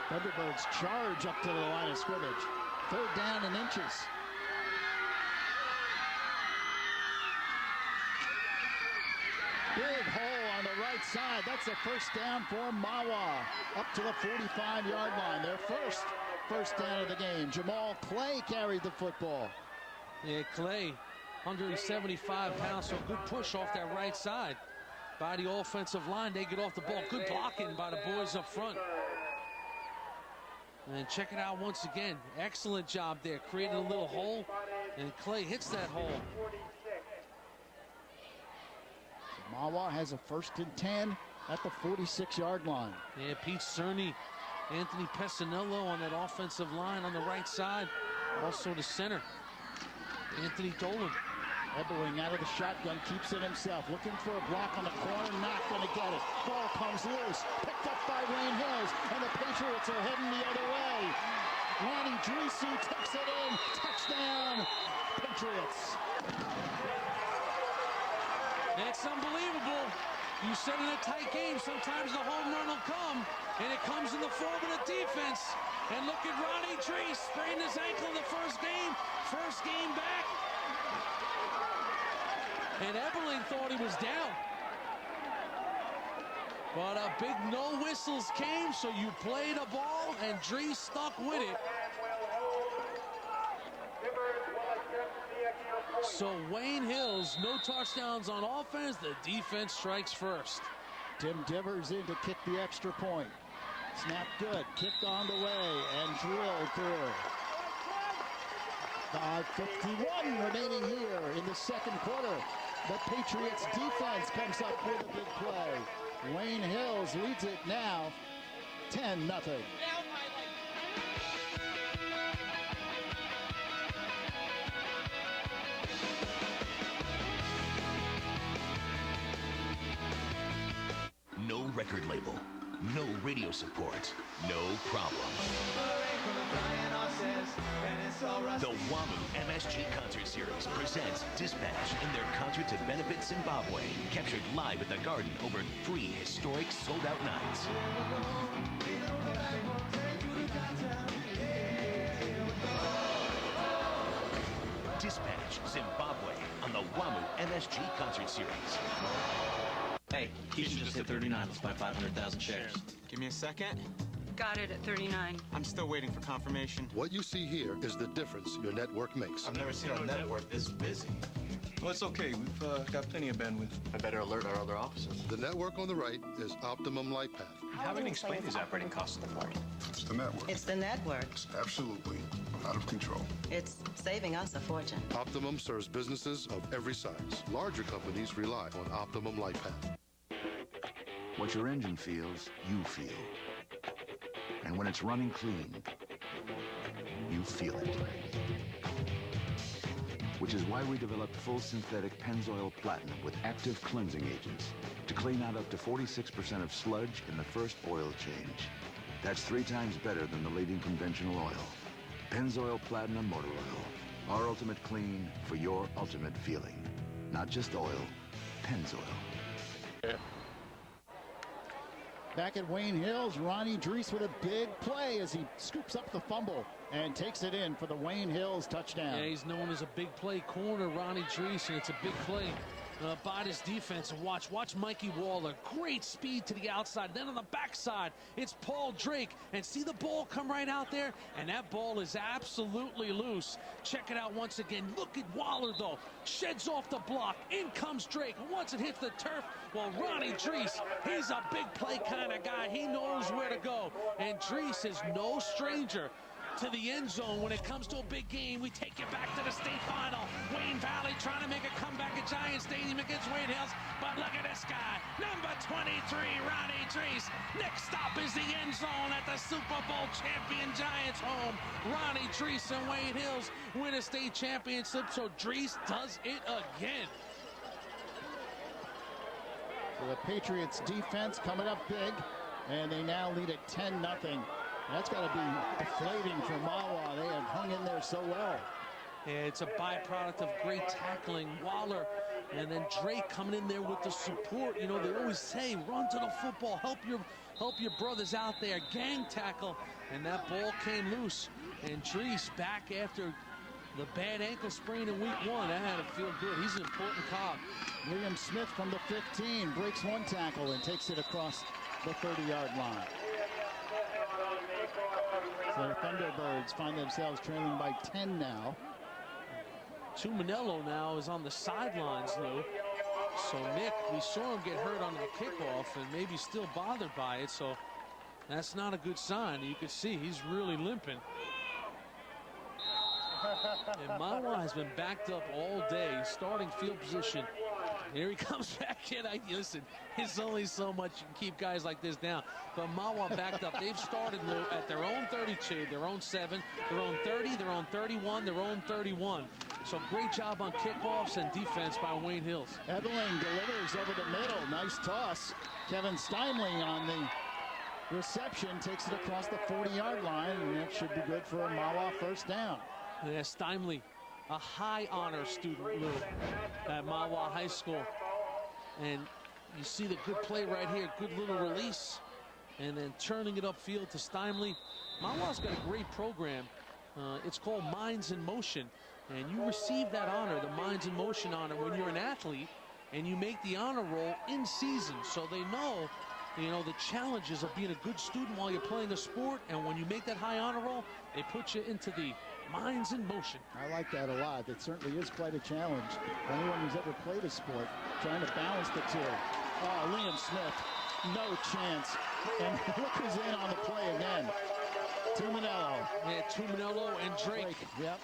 Thunderbirds charge up to the line of scrimmage. Third down and inches. Big hole on the right side. That's a first down for Mahwah. Up to the 45-yard line. Their first down of the game. Jamal Clay carried the football. Yeah, Clay, 175 pounds, so good push off that right side by the offensive line. They get off the ball. Good blocking by the boys up front. And check it out once again. Excellent job there. Created a little hole, and Clay hits that hole. Mahwah has a 1st and 10 at the 46-yard line. Yeah, Pete Cerny, Anthony Pesinello on that offensive line on the right side. Also the center, Anthony Dolan. Ebeling out of the shotgun, keeps it himself. Looking for a block on the corner, not going to get it. Ball comes loose, picked up by Wayne Hills, and the Patriots are heading the other way. Ronnie Dreesy takes it in. Touchdown, Patriots. It's unbelievable. You said in a tight game, sometimes the home run will come, and it comes in the form of the defense. And look at Ronnie Drees, sprained his ankle in the first game back. And Ebeling thought he was down. But a big no whistles came, so you play the ball, and Drees stuck with it. So Wayne Hills, no touchdowns on offense. The defense strikes first. Tim Divers in to kick the extra point. Snap good, kick on the way, and drilled through. 5:51 remaining here in the second quarter. The Patriots defense comes up with a big play. Wayne Hills leads it now 10-0. No record label, no radio support, no problem. The WAMU MSG Concert Series presents Dispatch in their concert to benefit Zimbabwe, captured live at the Garden over 3 historic sold-out nights. Dispatch Zimbabwe on the WAMU MSG Concert Series. Hey, Keisha just hit 39. Let's buy 500,000 shares. Give me a second. Got it at 39. I'm still waiting for confirmation. What you see here is the difference your network makes. I've never seen our network this busy. Well, it's okay. We've got plenty of bandwidth. I better alert our other offices. The network on the right is Optimum Lightpath. How can you explain these operating costs to the board? It's the network. It's the network. It's absolutely out of control. It's saving us a fortune. Optimum serves businesses of every size. Larger companies rely on Optimum Lightpath. What your engine feels, you feel. And when it's running clean, you feel it. Which is why we developed full synthetic Pennzoil Platinum with active cleansing agents to clean out up to 46% of sludge in the first oil change. That's 3 times better than the leading conventional oil. Pennzoil Platinum Motor Oil. Our ultimate clean for your ultimate feeling. Not just oil, Pennzoil. Back at Wayne Hills, Ronnie Drees with a big play as he scoops up the fumble and takes it in for the Wayne Hills touchdown. Yeah, he's known as a big play corner, Ronnie Drees, and it's a big play by this defense. And watch Mikey Waller. Great speed to the outside. Then on the backside, it's Paul Drake. And see the ball come right out there? And that ball is absolutely loose. Check it out once again. Look at Waller, though. Sheds off the block. In comes Drake. And once it hits the turf, well, Ronnie Drees, he's a big play kind of guy. He knows where to go. And Drees is no stranger to the end zone when it comes to a big game. We take you back to the state final. Wayne Valley trying to make a comeback at Giant Stadium against Wade Hills. But look at this guy, number 23, Ronnie Drees. Next stop is the end zone at the Super Bowl champion Giants home. Ronnie Drees and Wade Hills win a state championship, so Drees does it again. So the Patriots defense coming up big, and they now lead at 10-0. That's got to be deflating for Mahwah. They have hung in there so well. Yeah, it's a byproduct of great tackling. Waller and then Drake coming in there with the support. You know, they always say, run to the football, help your brothers out there, gang tackle. And that ball came loose. And Drees back after the bad ankle sprain in week 1. That had to feel good. He's an important cog. Liam Smith from the 15 breaks one tackle and takes it across the 30-yard line. So the Thunderbirds find themselves trailing by 10 now. Tuminello now is on the sidelines, Lou. So Nick, we saw him get hurt on that kickoff and maybe still bothered by it. So that's not a good sign. You can see he's really limping. And Mahwah has been backed up all day, starting field position. Here he comes back in. Listen, it's only so much you can keep guys like this down. But Mahwah backed up. They've started, Lou, at their own 32, their own 7, their own 30, their own 31, their own 31. So great job on kickoffs and defense by Wayne Hills. Ebeling delivers over the middle. Nice toss. Kevin Steinley on the reception takes it across the 40-yard line, and that should be good for a Mahwah first down. Yeah, Steinley, a high honor student, Lou, at Mahwah High School. And you see the good play right here, good little release, and then turning it upfield to Steinley. Mahwah's got a great program. It's called Minds in Motion, and you receive that honor, the Minds in Motion honor, when you're an athlete and you make the honor roll in season. So they know, you know, the challenges of being a good student while you're playing a sport, and when you make that high honor roll, they put you into the Minds in Motion. I like that a lot. It certainly is quite a challenge for anyone who's ever played a sport, trying to balance the two. Oh, Liam Smith, no chance. And look who's in on the play again. Tuminello. Yeah, Tuminello and Drake. Yep.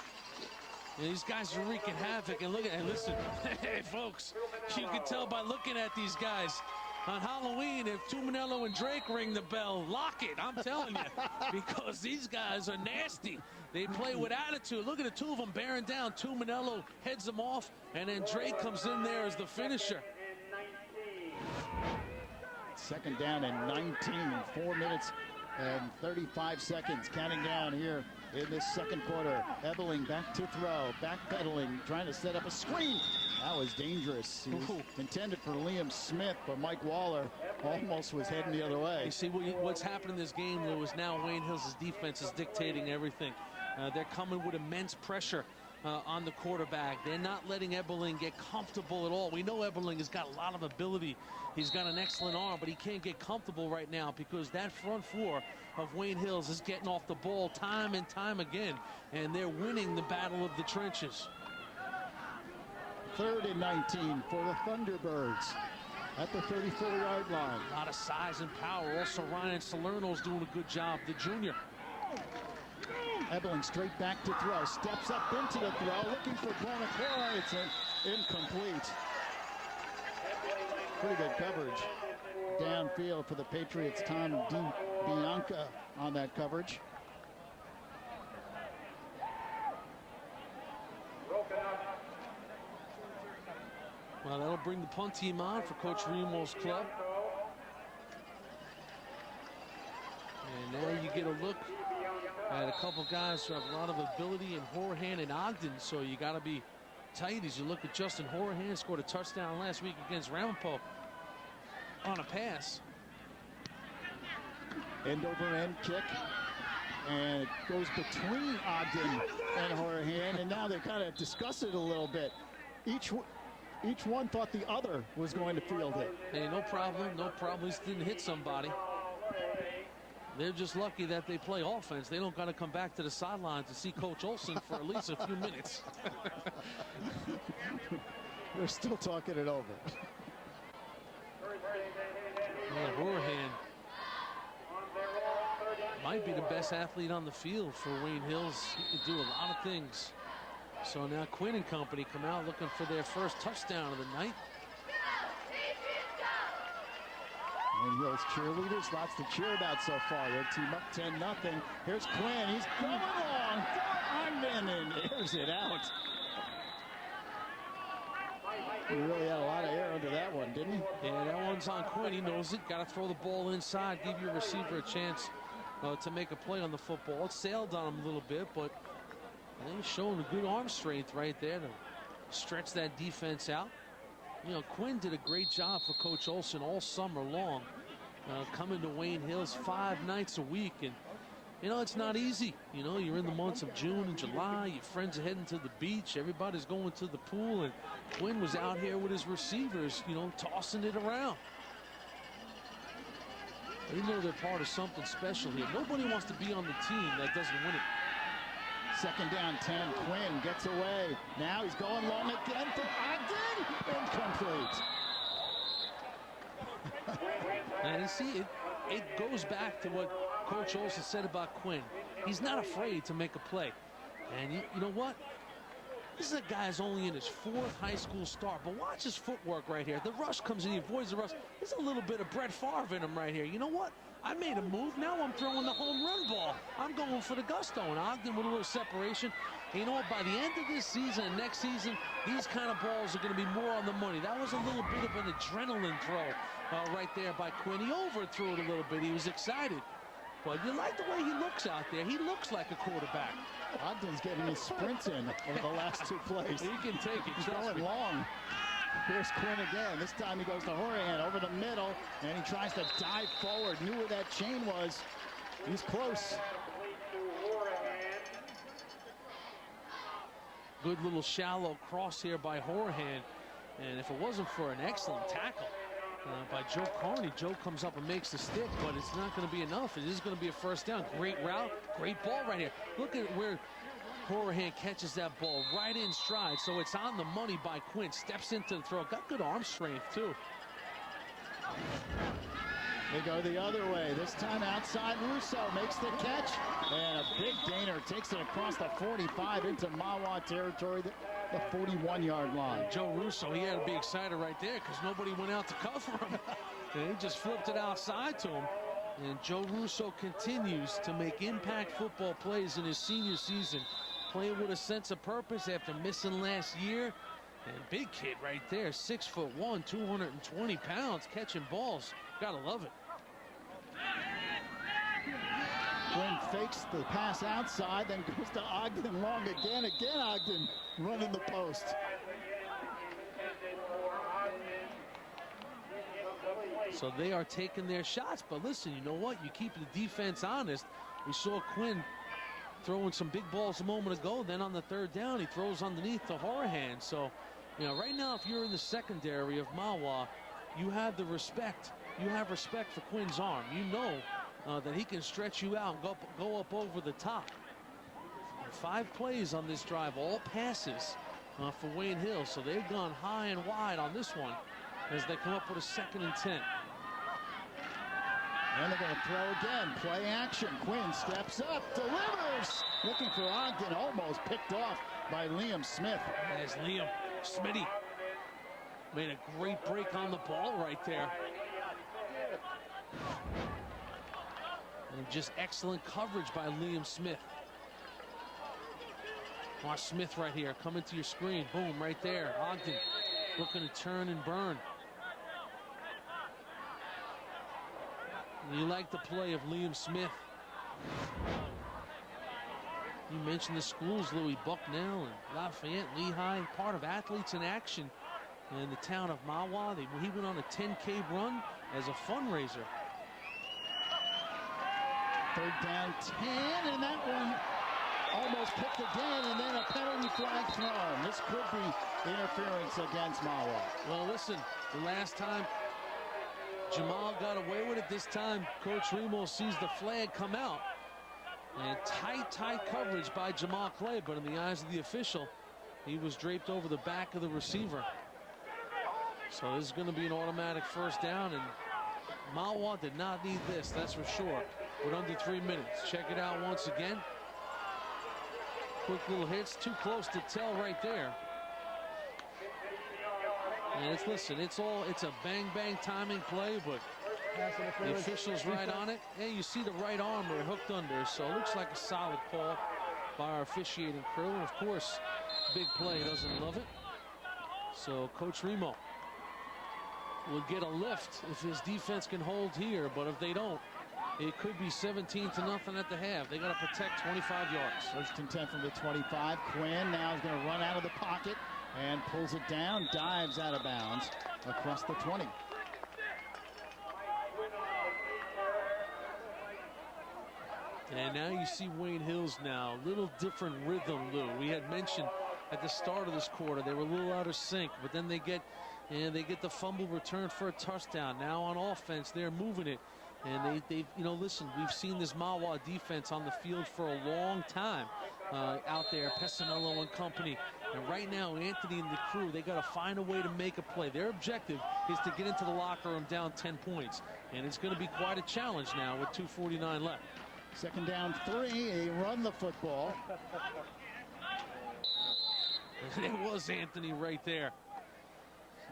And these guys are wreaking havoc. And look at, and listen, hey folks, you can tell by looking at these guys. On Halloween, if Tuminello and Drake ring the bell, lock it, I'm telling you, because these guys are nasty. They play with attitude. Look at the two of them bearing down. Tuminello heads them off, and then Drake comes in there as the finisher. Second down and 19, 4 minutes and 35 seconds, counting down here in this second quarter. Ebeling back to throw, backpedaling, trying to set up a screen. That was dangerous. He was intended for Liam Smith, but Mike Waller almost was heading the other way. You see what's happened in this game, Lou, is now Wayne Hills' defense is dictating everything. They're coming with immense pressure on the quarterback. They're not letting Ebeling get comfortable at all. We know Ebeling has got a lot of ability. He's got an excellent arm, but he can't get comfortable right now because that front four of Wayne Hills is getting off the ball time and time again, and they're winning the battle of the trenches. 3rd and 19 for the Thunderbirds at the 34-yard line. A lot of size and power. Also, Ryan Salerno's doing a good job, the junior. Ebeling straight back to throw. Steps up into the throw, looking for Bonacora. It's incomplete. Pretty good coverage downfield for the Patriots. Tom DiBianca on that coverage. Well, that'll bring the punt team on for Coach Remo's club. And now you get a look at a couple guys who have a lot of ability in Horahan and Ogden, so you got to be tight as you look at Justin Horahan. Scored a touchdown last week against Ramapo on a pass. End over end kick, and it goes between Ogden and Horahan, and now they kind of discuss it a little bit. Each one thought the other was going to field it. Hey, no problem. No problem. He just didn't hit somebody. They're just lucky that they play offense. They don't got to come back to the sidelines to see Coach Olson for at least a few minutes. They're still talking it over. Yeah, Horahan might be the best athlete on the field for Wayne Hills. He can do a lot of things. So now Quinn and company come out looking for their first touchdown of the night. Wayne Hills cheerleaders, lots to cheer about so far. Their team up 10-0. Here's Quinn. He's going long for Ogden, and airs it out. He really had a lot of air under that one, didn't he? Yeah, that one's on Quinn. He knows it. Got to throw the ball inside, give your receiver a chance to make a play on the football. It sailed on him a little bit, but he's showing a good arm strength right there to stretch that defense out. You know, Quinn did a great job for Coach Olson all summer long, coming to Wayne Hills 5 nights a week. And, you know, it's not easy. You know, you're in the months of June and July. Your friends are heading to the beach. Everybody's going to the pool. And Quinn was out here with his receivers, you know, tossing it around. They know they're part of something special here. Nobody wants to be on the team that doesn't win it. Second down, 10. Quinn gets away. Now he's going long again for Ogden. Incomplete. And you see, it goes back to what Coach Olson said about Quinn. He's not afraid to make a play. And you know what? This is a guy who's only in his 4th high school start. But watch his footwork right here. The rush comes in. He avoids the rush. There's a little bit of Brett Favre in him right here. You know what? I made a move. Now I'm throwing the home run ball. I'm going for the gusto. And Ogden with a little separation. And you know what? By the end of this season and next season, these kind of balls are going to be more on the money. That was a little bit of an adrenaline throw right there by Quinn. He overthrew it a little bit. He was excited. But you like the way he looks out there. He looks like a quarterback. Ogden's getting his sprints in over the last 2 plays. He can take it. He's going long. Here's Quinn again. This time he goes to Horahan over the middle, and he tries to dive forward. Knew where that chain was. He's close. Good little shallow cross here by Horahan. And if it wasn't for an excellent tackle by Joe Carney, Joe comes up and makes the stick, but it's not going to be enough. It is going to be a first down. Great route, great ball right here. Look at where Horahan catches that ball right in stride, so it's on the money by Quinn. Steps into the throw. Got good arm strength, too. They go the other way. This time outside, Russo makes the catch. And a big gainer takes it across the 45 into Mahwah territory, the 41-yard line. Joe Russo, he had to be excited right there because nobody went out to cover him. And he just flipped it outside to him. And Joe Russo continues to make impact football plays in his senior season. Playing with a sense of purpose after missing last year. And big kid right there, 6'1", 220 pounds, catching balls. Gotta love it. Quinn fakes the pass outside, then goes to Ogden long again. Again, Ogden running the post. So they are taking their shots, but listen, you know what? You keep the defense honest. We saw Quinn throwing some big balls a moment ago. Then on the 3rd down, he throws underneath to Horahan. So, you know, right now, if you're in the secondary of Mahwah, you have the respect. You have respect for Quinn's arm. You know that he can stretch you out and go up over the top. 5 plays on this drive, all passes for Wayne Hill. So they've gone high and wide on this one as they come up with a 2nd and 10. And they're going to throw again. Play action. Quinn steps up, delivers. Looking for Ogden, almost picked off by Liam Smith. As Liam Smitty made a great break on the ball right there. And just excellent coverage by Liam Smith. Watch Smith right here, coming to your screen. Boom, right there. Ogden looking to turn and burn. You like the play of Liam Smith. You mentioned the schools, Louis, Bucknell and Lafayette, Lehigh, part of Athletes in Action in the town of Mahwah. He went on a 10K run as a fundraiser. 3rd down, 10, and that one almost picked again, and then a penalty flag thrown. This could be interference against Mahwah. Well, listen, the last time Jamal got away with it, this time Coach Remo sees the flag come out. And tight coverage by Jamal Clay, but in the eyes of the official, he was draped over the back of the receiver. So this is going to be an automatic first down, and Mahwah did not need this, that's for sure. With under 3 minutes. Check it out once again. Quick little hits, too close to tell right there. And it's a bang timing play, but the official's right on it. And you see the right arm there hooked under, so it looks like a solid call by our officiating crew. And of course, big play doesn't love it. So Coach Remo will get a lift if his defense can hold here, but if they don't, it could be 17-0 at the half. They got to protect 25 yards. First and 10 from the 25. Quinn now is going to run out of the pocket and pulls it down, dives out of bounds across the 20. And now you see Wayne Hills now, a little different rhythm, Lou. We had mentioned at the start of this quarter they were a little out of sync, but then they get the fumble returned for a touchdown. Now on offense, they're moving it. And they listen, we've seen this Mahwah defense on the field for a long time out there, Pesanello and company. And right now, Anthony and the crew, they got to find a way to make a play. Their objective is to get into the locker room down 10 points. And it's going to be quite a challenge now with 2:49 left. Second down 3, they run the football. It was Anthony right there.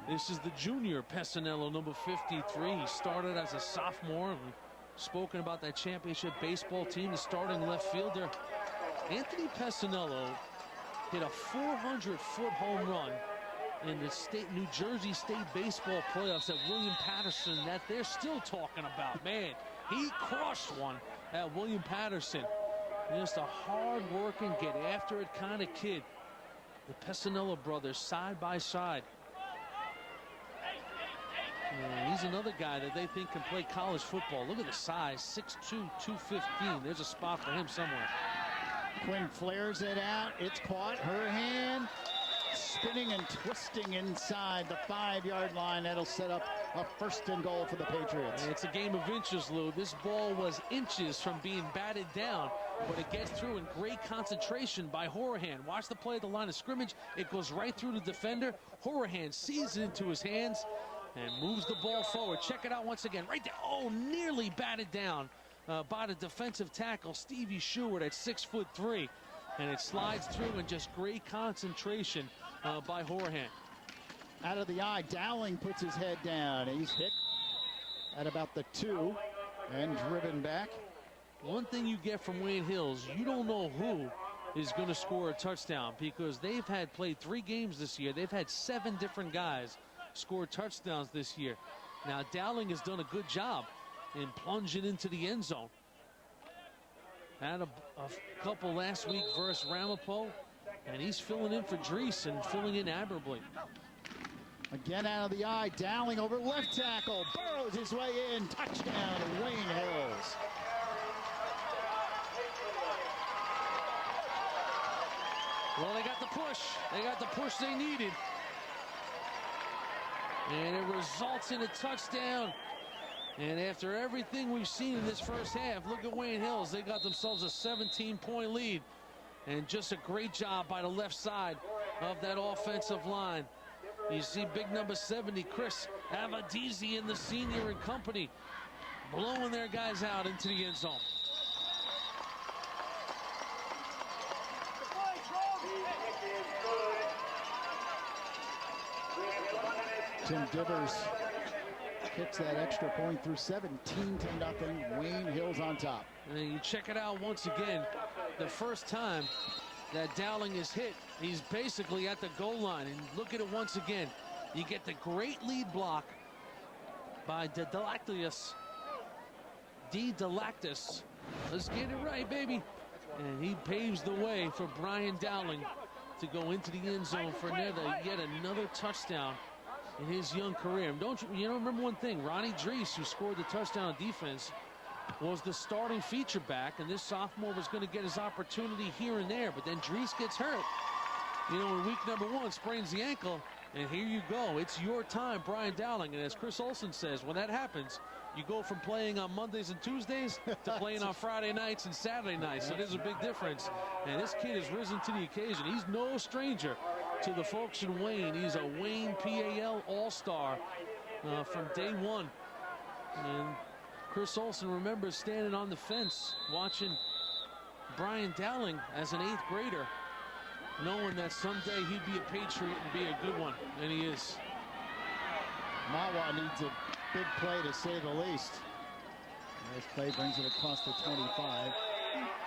This is the junior Pesanello, number 53. He started as a sophomore. We've spoken about that championship baseball team, the starting left fielder. Anthony Pesanello hit a 400-foot home run in the New Jersey State baseball playoffs at William Patterson that they're still talking about. Man, he crushed one at William Patterson. Just a hard-working, get-after-it kind of kid. The Pesanello brothers side by side. Yeah, he's another guy that they think can play college football. Look at the size, 6'2", 215. There's a spot for him somewhere. Quinn flares it out. It's caught. Her hand spinning and twisting inside the 5-yard line. That'll set up a first and goal for the Patriots. It's a game of inches, Lou. This ball was inches from being batted down, but it gets through in great concentration by Horahan. Watch the play at the line of scrimmage. It goes right through the defender. Horahan sees it into his hands and moves the ball forward. Check it out once again. Right there. Oh, nearly batted down by the defensive tackle, Stevie Sheward, at 6'3". And it slides through in just great concentration by Horahan. Out of the eye, Dowling puts his head down. He's hit at about the 2 and driven back. One thing you get from Wayne Hills, you don't know who is going to score a touchdown, because they've played 3 games this year. They've had 7 different guys score touchdowns this year. Now Dowling has done a good job in plunging into the end zone. Had a couple last week versus Ramapo, and he's filling in for Drees and filling in admirably. Again out of the eye, Dowling over left tackle, burrows his way in, touchdown Wayne Hills. Well, they got the push. They got the push they needed. And it results in a touchdown. And after everything we've seen in this first half, look at Wayne Hills. They got themselves a 17-point lead. And just a great job by the left side of that offensive line. You see big number 70, Chris Avadizi, and the senior and company blowing their guys out into the end zone. Tim Divers kicks that extra point through 17-0. Wayne Hills on top. And you check it out once again. The first time that Dowling is hit, he's basically at the goal line. And look at it once again. You get the great lead block by D. Delactus. Let's get it right, baby. And he paves the way for Brian Dowling to go into the end zone for yet another touchdown in his young career. Don't you remember one thing? Ronnie Drees, who scored the touchdown on defense, was the starting feature back, and this sophomore was going to get his opportunity here and there, but then Dries gets hurt. You know, in week number 1, sprains the ankle, and here you go. It's your time, Brian Dowling. And as Chris Olsen says, when that happens, you go from playing on Mondays and Tuesdays to playing on Friday nights and Saturday nights. So there's a big difference. And this kid has risen to the occasion. He's no stranger to the folks in Wayne. He's a Wayne PAL All-Star from day one. And Chris Olsen remembers standing on the fence watching Brian Dowling as an 8th grader, knowing that someday he'd be a Patriot and be a good one, and he is. Mahwah needs a big play to say the least. This play brings it across the 25.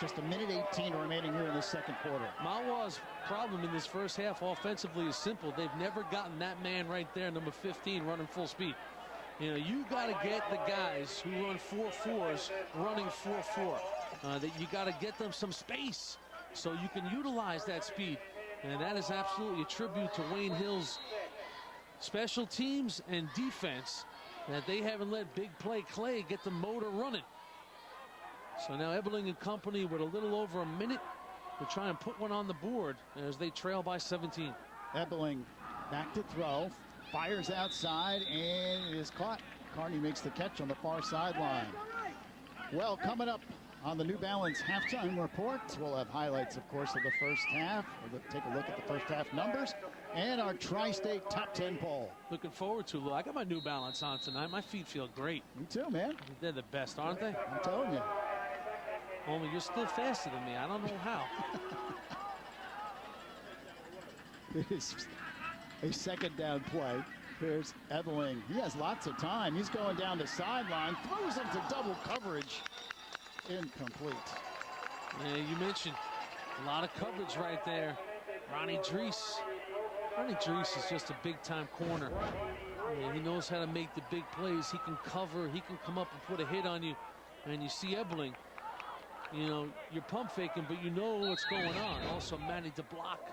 Just a minute 18 remaining here in the second quarter. Mahwah's problem in this first half offensively is simple. They've never gotten that man right there, number 15, running full speed. You know, you got to get the guys who run 4.4s running 4.4. That you got to get them some space so you can utilize that speed. And that is absolutely a tribute to Wayne Hill's special teams and defense, that they haven't let Big Play Clay get the motor running. So now Ebeling and company with a little over a minute to try and put one on the board as they trail by 17. Ebeling back to throw, fires outside, and it is caught. Carney makes the catch on the far sideline. Well, coming up on the New Balance halftime report, we'll have highlights, of course, of the first half. We'll take a look at the first half numbers and our Tri-State Top 10 poll. Looking forward to it. I got my New Balance on tonight. My feet feel great. Me too, man. They're the best, aren't they? I'm telling you. Only you're still faster than me. I don't know how. It is a second down play. Here's Ebeling. He has lots of time. He's going down the sideline, throws into double coverage. Incomplete. Yeah, you mentioned a lot of coverage right there. Ronnie Dries. Ronnie Dries is just a big-time corner. Yeah, he knows how to make the big plays. He can cover. He can come up and put a hit on you. And you see Ebeling, you know, you're pump faking, but you know what's going on. Also, Manny to block.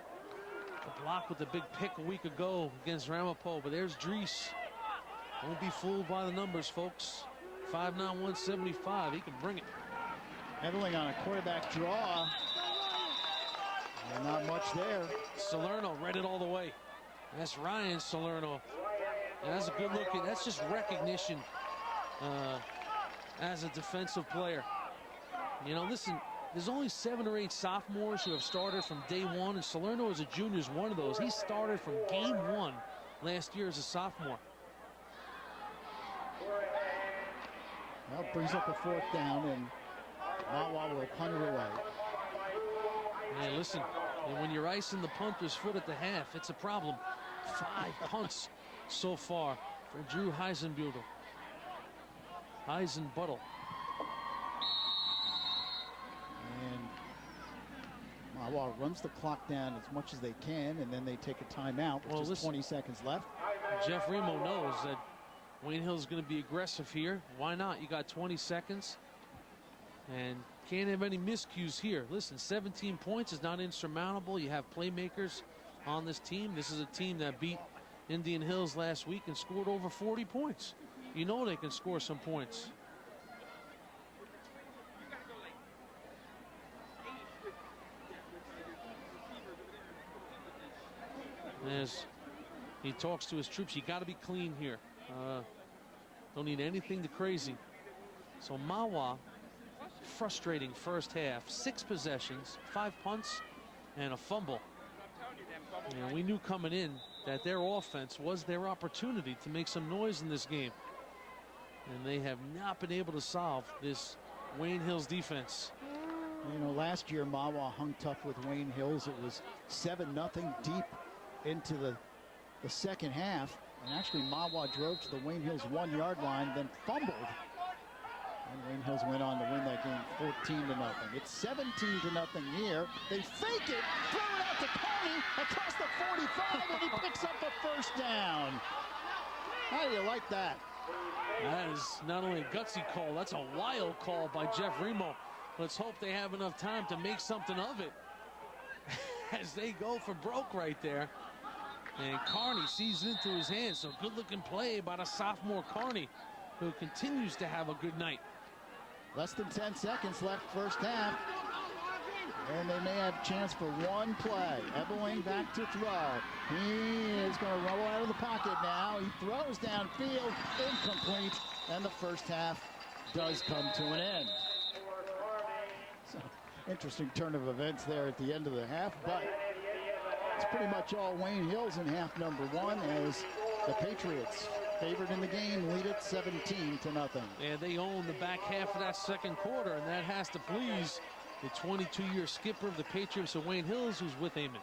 The block with the big pick a week ago against Ramapo. But there's Dries. Don't be fooled by the numbers, folks. 5'9", 175. He can bring it. Ebeling on a quarterback draw. And not much there. Salerno read it all the way. That's Ryan Salerno. And that's a good look at. That's just recognition as a defensive player. You know, listen, there's only 7 or 8 sophomores who have started from day one, and Salerno as a junior is one of those. He started from game 1 last year as a sophomore. Well, brings up a 4th down, and Mahwah will punt it away. Hey, listen, when you're icing the punter's foot at the half, it's a problem. 5 punts so far for Drew Heisenbuttel. Heisenbuttel. And Mahwah runs the clock down as much as they can, and then they take a timeout with just 20 seconds left. Jeff Remo knows that Wayne Hill's going to be aggressive here. Why not? You got 20 seconds. And can't have any miscues here. Listen, 17 points is not insurmountable. You have playmakers on this team. This is a team that beat Indian Hills last week and scored over 40 points. You know they can score some points. As he talks to his troops, you got to be clean here. Don't need anything too crazy. So Mahwah, frustrating first half. 6 possessions, 5 punts, and a fumble. And we knew coming in that their offense was their opportunity to make some noise in this game. And they have not been able to solve this Wayne Hills defense. You know, last year Mahwah hung tough with Wayne Hills. It was 7-0 deep into the second half. And actually Mahwah drove to the Wayne Hills 1-yard line, then fumbled. And Wayne Hills went on to win that game 14-0. It's 17-0 here. They fake it, throw it out to Carney across the 45, and he picks up a first down. How do you like that? That is not only a gutsy call, that's a wild call by Jeff Remo. Let's hope they have enough time to make something of it as they go for broke right there. And Carney sees it into his hands. So good looking play by the sophomore Carney, who continues to have a good night. Less than 10 seconds left first half. And they may have a chance for one play. Ebeling back to throw. He is going to roll out of the pocket now. He throws downfield, incomplete, and the first half does come to an end. So, interesting turn of events there at the end of the half, but it's pretty much all Wayne Hills in half number one as the Patriots, favored in the game, lead it 17-0. And they own the back half of that second quarter, and that has to please the 22-year skipper of the Patriots, Wayne Hills, who's with Eamon.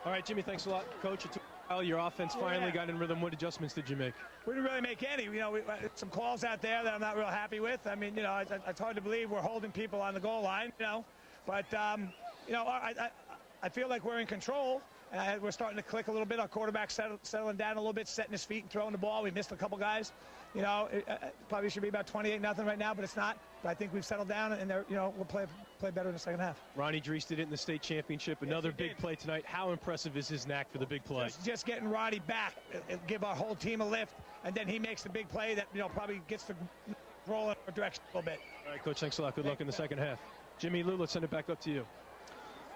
All right, Jimmy, thanks a lot. Coach, it took a while. Your offense finally got in rhythm. What adjustments did you make? We didn't really make any. You know, some calls out there that I'm not real happy with. I mean, you know, it's hard to believe we're holding people on the goal line, you know. But, you know, I feel like we're in control. We're starting to click a little bit. Our quarterback settling down a little bit, setting his feet and throwing the ball. We missed a couple guys. You know, it probably should be about 28-0 right now, but it's not. But I think we've settled down, and you know, we'll play better in the second half. Ronnie Drees did it in the state championship. Another big play tonight. How impressive is his knack for the big play? Just getting Ronnie back, it'll give our whole team a lift, and then he makes the big play that, you know, probably gets the roll in our direction a little bit. All right, Coach, thanks a lot. Good luck in the second half. Jimmy, Lou, let's send it back up to you.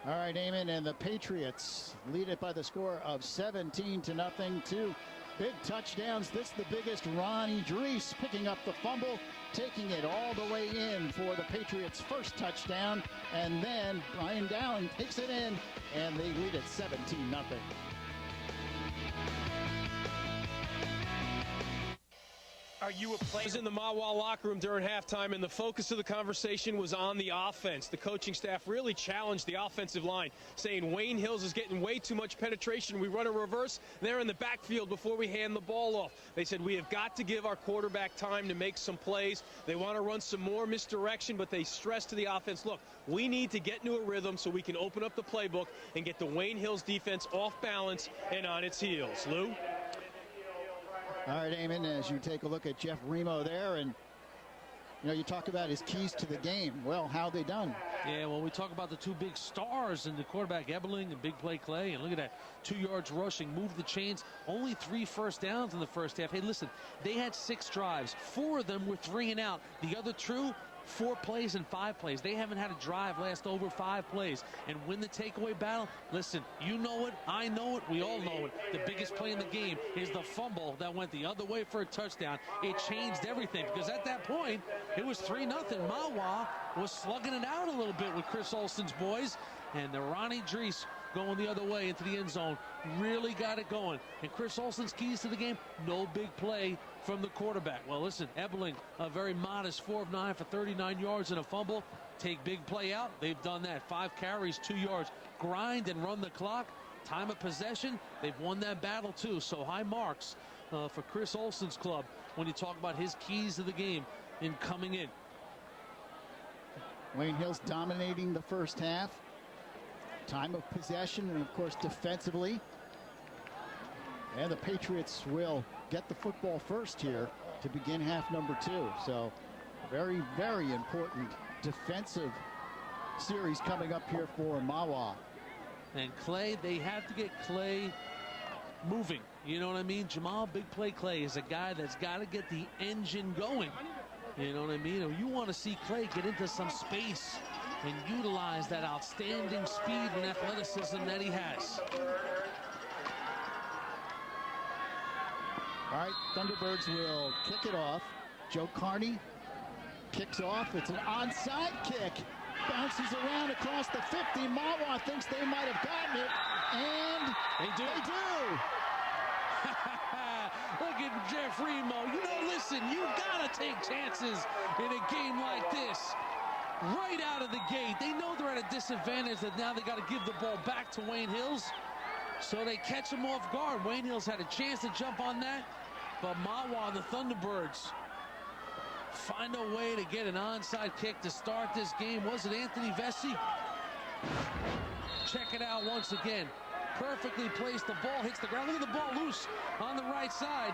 All right, Eamon, and the Patriots lead it by the score of 17-0. Two big touchdowns. This is the biggest. Ronnie Drees picking up the fumble, taking it all the way in for the Patriots' first touchdown. And then Brian Dowling takes it in, and they lead it 17-0. Are you a player? I was in the Mahwah locker room during halftime, and the focus of the conversation was on the offense. The coaching staff really challenged the offensive line, saying Wayne Hills is getting way too much penetration. We run a reverse. They're in the backfield before we hand the ball off. They said we have got to give our quarterback time to make some plays. They want to run some more misdirection, but they stress to the offense, look, we need to get into a rhythm so we can open up the playbook and get the Wayne Hills defense off balance and on its heels. Lou? All right, Eamon, as you take a look at Jeff Remo there, and you know, you talk about his keys to the game. Well, how they done? Yeah, well, we talk about the two big stars in the quarterback, Ebeling and big play Clay, and look at that, 2 yards rushing, moved the chains, only 3 first downs in the first half. Hey, listen, they had 6 drives. 4 of them were 3 and out. The other 2, 4 plays and 5 plays. They haven't had a drive last over 5 plays and win the takeaway battle. Listen, you know it, I know it, we all know it. The biggest play in the game is the fumble that went the other way for a touchdown. It changed everything because at that point, it was 3-0. Mahwah was slugging it out a little bit with Chris Olsen's boys, and the Ronnie Drees going the other way into the end zone really got it going. And Chris Olsen's keys to the game, no big play from the quarterback. Well, listen, Ebeling, a very modest 4 of 9 for 39 yards and a fumble. Take big play out. They've done that. 5 carries, 2 yards. Grind and run the clock. Time of possession, they've won that battle too. So high marks for Chris Olsen's club when you talk about his keys to the game in coming in. Wayne Hills dominating the first half. Time of possession, and of course defensively. And the Patriots will get the football first here to begin half number 2. So very, very important defensive series coming up here for Mahwah. And Clay, they have to get Clay moving. You know what I mean? Jamal Big Play Clay is a guy that's got to get the engine going. You know what I mean? You want to see Clay get into some space and utilize that outstanding speed and athleticism that he has. All right, Thunderbirds will kick it off. Joe Carney kicks off. It's an onside kick. Bounces around across the 50. Mahwah thinks they might have gotten it, and they do. Look at Jeff Remo. You know, listen, you got to take chances in a game like this. Right out of the gate, they know they're at a disadvantage, that now they got to give the ball back to Wayne Hills. So they catch him off guard. Wayne Hills had a chance to jump on that, but Mahwah, the Thunderbirds, find a way to get an onside kick to start this game. Was it Anthony Vesey? Check it out once again. Perfectly placed. The ball hits the ground. Look at the ball loose on the right side.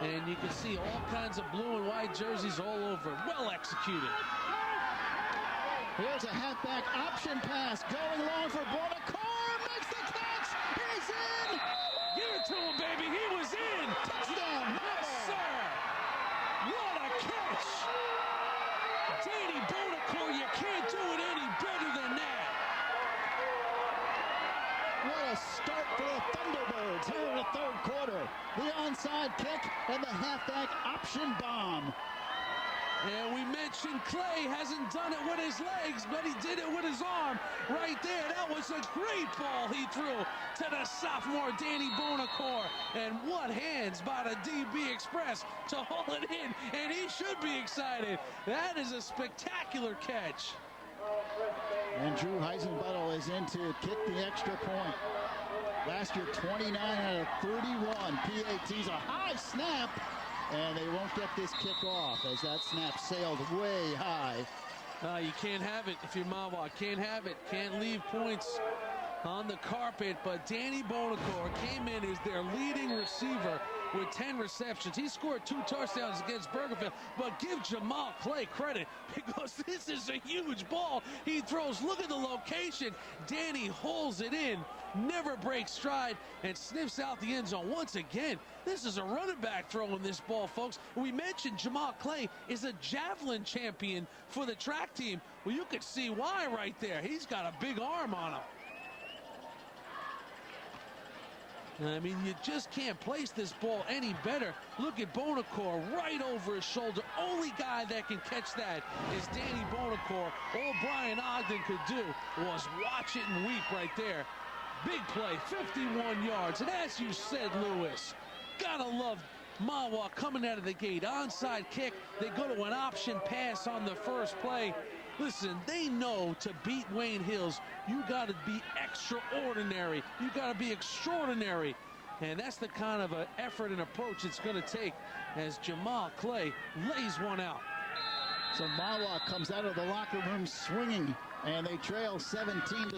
And you can see all kinds of blue and white jerseys all over. Well executed. Here's a halfback option pass going long for Brogno. Carr makes the catch. He's in. Give it to him, baby. He was in. Touchdown. Yes, sir. What a catch. onside kick and the halfback option bomb. And we mentioned Clay hasn't done it with his legs, but he did it with his arm right there. That was a great ball he threw to the sophomore Danny Bonacore. And what hands by the DB Express to haul it in, and he should be excited. That is a spectacular catch. And Drew Heisenbuttel is in to kick the extra point. Last year, 29 out of 31 PATs, a high snap. And they won't get this kick off as that snap sailed way high. You can't have it if you're Mahwah. Can't have it. Can't leave points on the carpet. But Danny Bonacore came in as their leading receiver with 10 receptions. He scored 2 touchdowns against Bergerfield. But give Jamal Clay credit because this is a huge ball he throws. Look at the location. Danny holds it in, never breaks stride, and sniffs out the end zone. Once again, this is a running back throwing this ball, folks. We mentioned Jamal Clay is a javelin champion for the track team. Well, you could see why right there. He's got a big arm on him. I mean, you just can't place this ball any better. Look at Bonacore right over his shoulder. Only guy that can catch that is Danny Bonacore. All Brian Ogden could do was watch it and weep right there. Big play, 51 yards. And as you said, Lewis, gotta love Mahwah coming out of the gate. Onside kick. They go to an option pass on the first play. Listen, they know to beat Wayne Hills, you got to be extraordinary. You got to be extraordinary. And that's the kind of effort and approach it's going to take as Jamal Clay lays one out. So Mahwah comes out of the locker room swinging, and they trail 17-6.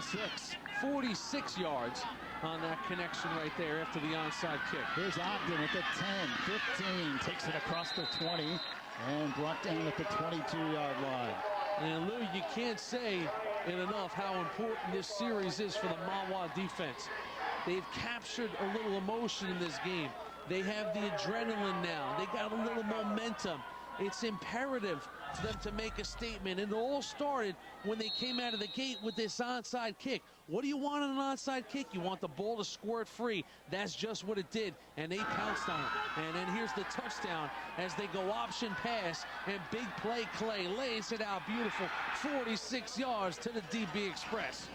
46 yards on that connection right there after the onside kick. Here's Ogden at the 10, 15, takes it across the 20, and brought down at the 22-yard line. And Lou, you can't say it enough how important this series is for the Mahwah defense. They've captured a little emotion in this game. They have the adrenaline now. They got a little momentum. It's imperative for them to make a statement. And it all started when they came out of the gate with this onside kick. What do you want in an onside kick? You want the ball to squirt free. That's just what it did, and they pounced on it. And then here's the touchdown as they go option pass, and big play Clay lays it out beautiful. 46 yards to the DB Express.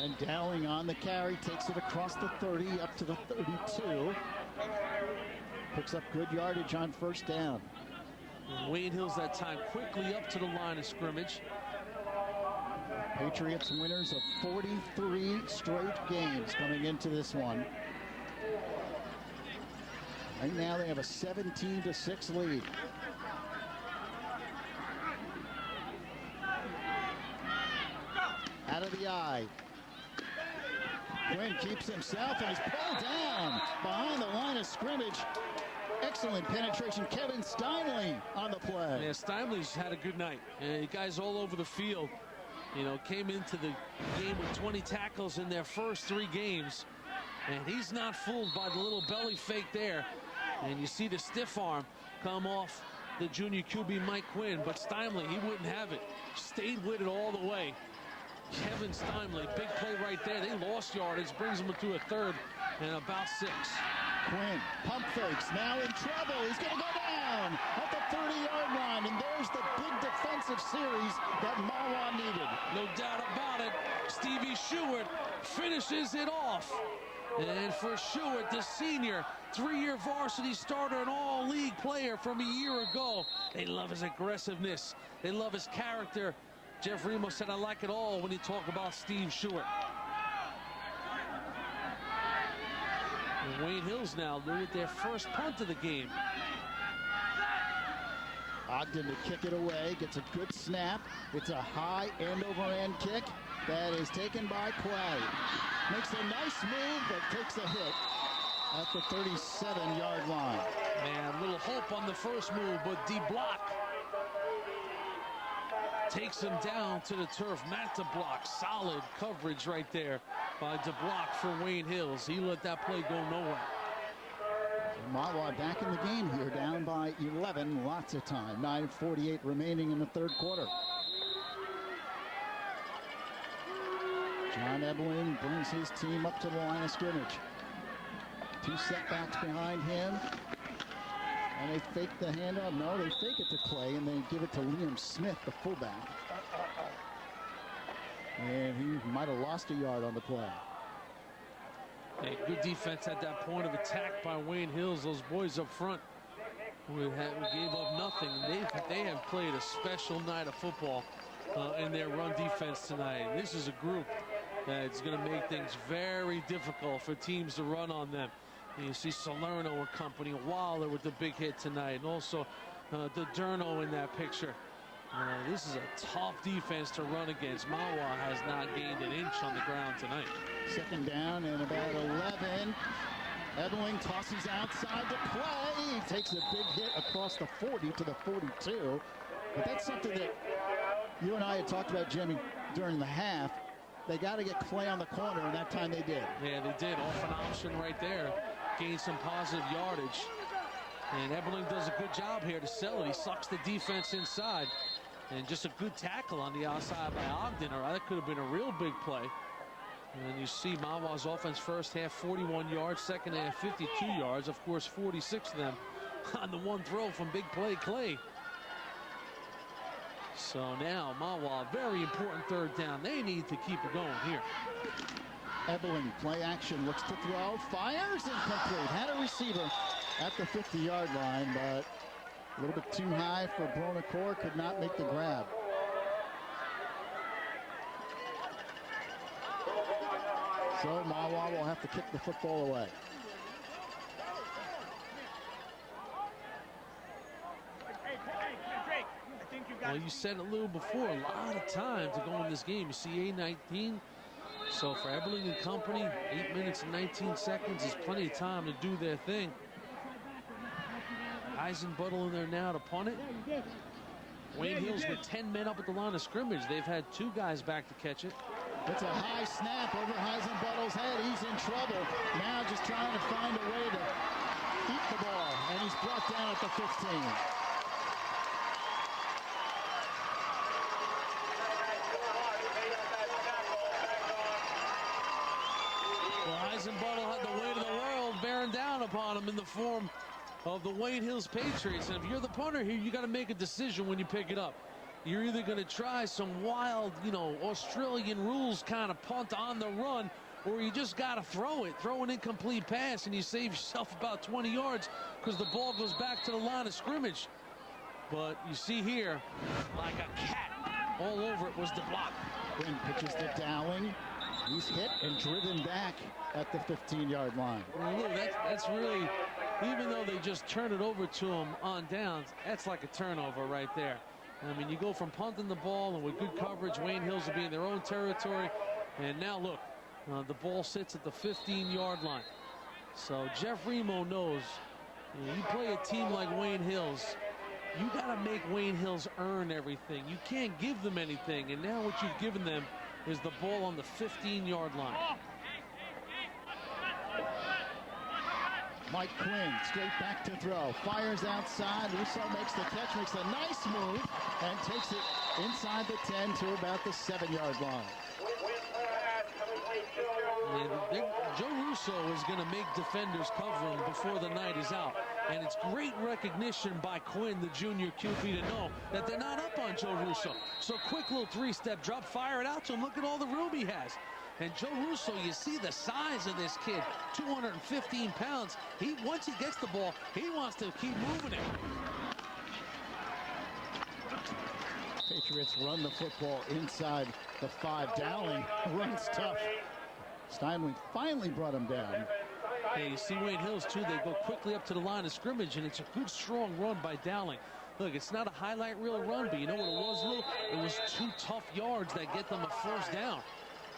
And Dowling on the carry, takes it across the 30 up to the 32. Picks up good yardage on first down. And Wayne Hills that time quickly up to the line of scrimmage. Patriots winners of 43 straight games coming into this one. Right now they have a 17-6 lead. Out of the eye. Quinn keeps himself and is pulled down behind the line of scrimmage. Excellent penetration. Kevin Steinley on the play. Yeah, Steinley's had a good night. Guys all over the field. You know, came into the game with 20 tackles in their first 3 games. And he's not fooled by the little belly fake there. And you see the stiff arm come off the junior QB Mike Quinn. But Steinley, he wouldn't have it. Stayed with it all the way. Kevin Steinley, big play right there. They lost yardage, brings them to a 3rd and about 6. Quinn, pump fakes, now in trouble. He's going to go down at the 30-yard line, and there's the big defensive series that Mahwah needed. No doubt about it. Stevie Shewart finishes it off. And for Shewart, the senior, 3-year varsity starter, an all-league player from a year ago, they love his aggressiveness. They love his character. Jeff Remo said, I like it all when you talk about Steve Shewart. And Wayne Hills now with their first punt of the game. Ogden to kick it away, gets a good snap. It's a high end-over-end kick that is taken by Clay. Makes a nice move, but takes a hit at the 37-yard line. Man, a little hope on the first move, but DeBlock takes him down to the turf. Matt DeBlock, solid coverage right there by DeBlock for Wayne Hills. He let that play go nowhere. Mahwah back in the game here, down by 11, lots of time. 9:48 remaining in the 3rd quarter. John Ebling brings his team up to the line of scrimmage. 2 setbacks behind him. And they fake the handoff. No, they fake it to Clay, and they give it to Liam Smith, the fullback. And he might have lost a yard on the play. Hey, good defense at that point of attack by Wayne Hills. Those boys up front who gave up nothing. They have played a special night of football in their run defense tonight. And this is a group that's going to make things very difficult for teams to run on them. And you see Salerno and company, Waller with the big hit tonight, and also Durno in that picture. This is a tough defense to run against. Mahwah has not gained an inch on the ground tonight. 2nd down and about 11. Ebeling tosses outside to Clay. He takes a big hit across the 40 to the 42. But that's something that you and I had talked about, Jimmy, during the half. They got to get Clay on the corner, and that time they did. Yeah, they did. Off an option right there. Gained some positive yardage. And Ebeling does a good job here to sell it. He sucks the defense inside. And just a good tackle on the outside by Ogden, or that could have been a real big play. And then you see Mahwah's offense first half 41 yards, second half 52 yards. Of course, 46 of them on the one throw from big play Clay. So now Mahwah, very important 3rd down. They need to keep it going here. Ebeling, play action, looks to throw, fires, incomplete. Had a receiver at the 50-yard line, but a little bit too high for Brogno. Could not make the grab. So Mahwah will have to kick the football away. Well, you said it a little before, a lot of time to go in this game. You see A19. So for Ebeling and company, 8 minutes and 19 seconds is plenty of time to do their thing. Eisenbuttle in there now to punt it. Wayne Hills with 10 men up at the line of scrimmage. They've had 2 guys back to catch it. It's a high snap over Eisenbuttle's head. He's in trouble. Now just trying to find a way to eat the ball. And he's brought down at the 15. Well, Eisenbuttle had the weight of the world bearing down upon him in the form of the Wayne Hills Patriots. And if you're the punter here, you got to make a decision when you pick it up. You're either going to try some wild, Australian rules kind of punt on the run, or you just got to throw an incomplete pass, and you save yourself about 20 yards because the ball goes back to the line of scrimmage. But you see here, like a cat all over it was the block. Quinn pitches to Dowling. He's hit and driven back at the 15-yard line. Well, that's really, even though they just turn it over to him on downs, that's like a turnover right there. I mean, you go from punting the ball, and with good coverage, Wayne Hills will be in their own territory. And now look, the ball sits at the 15-yard line. So Jeff Remo knows, you play a team like Wayne Hills, you got to make Wayne Hills earn everything. You can't give them anything. And now what you've given them is the ball on the 15-yard line. Mike Quinn straight back to throw. Fires outside. Russo makes the catch, makes a nice move, and takes it inside the 10 to about the 7-yard line. Yeah, Joe Russo is going to make defenders cover him before the night is out. And it's great recognition by Quinn, the junior QB, to know that they're not up on Joe Russo. So quick little 3-step drop, fire it out to him. Look at all the room he has. And Joe Russo, you see the size of this kid, 215 pounds. Once he gets the ball, he wants to keep moving it. Patriots run the football inside the 5. Dowling runs tough. Steinway finally brought him down. Hey, you see Wayne Hills, too. They go quickly up to the line of scrimmage, and it's a good, strong run by Dowling. Look, it's not a highlight reel run, but you know what it was, Lou? It was 2 tough yards that get them a first down.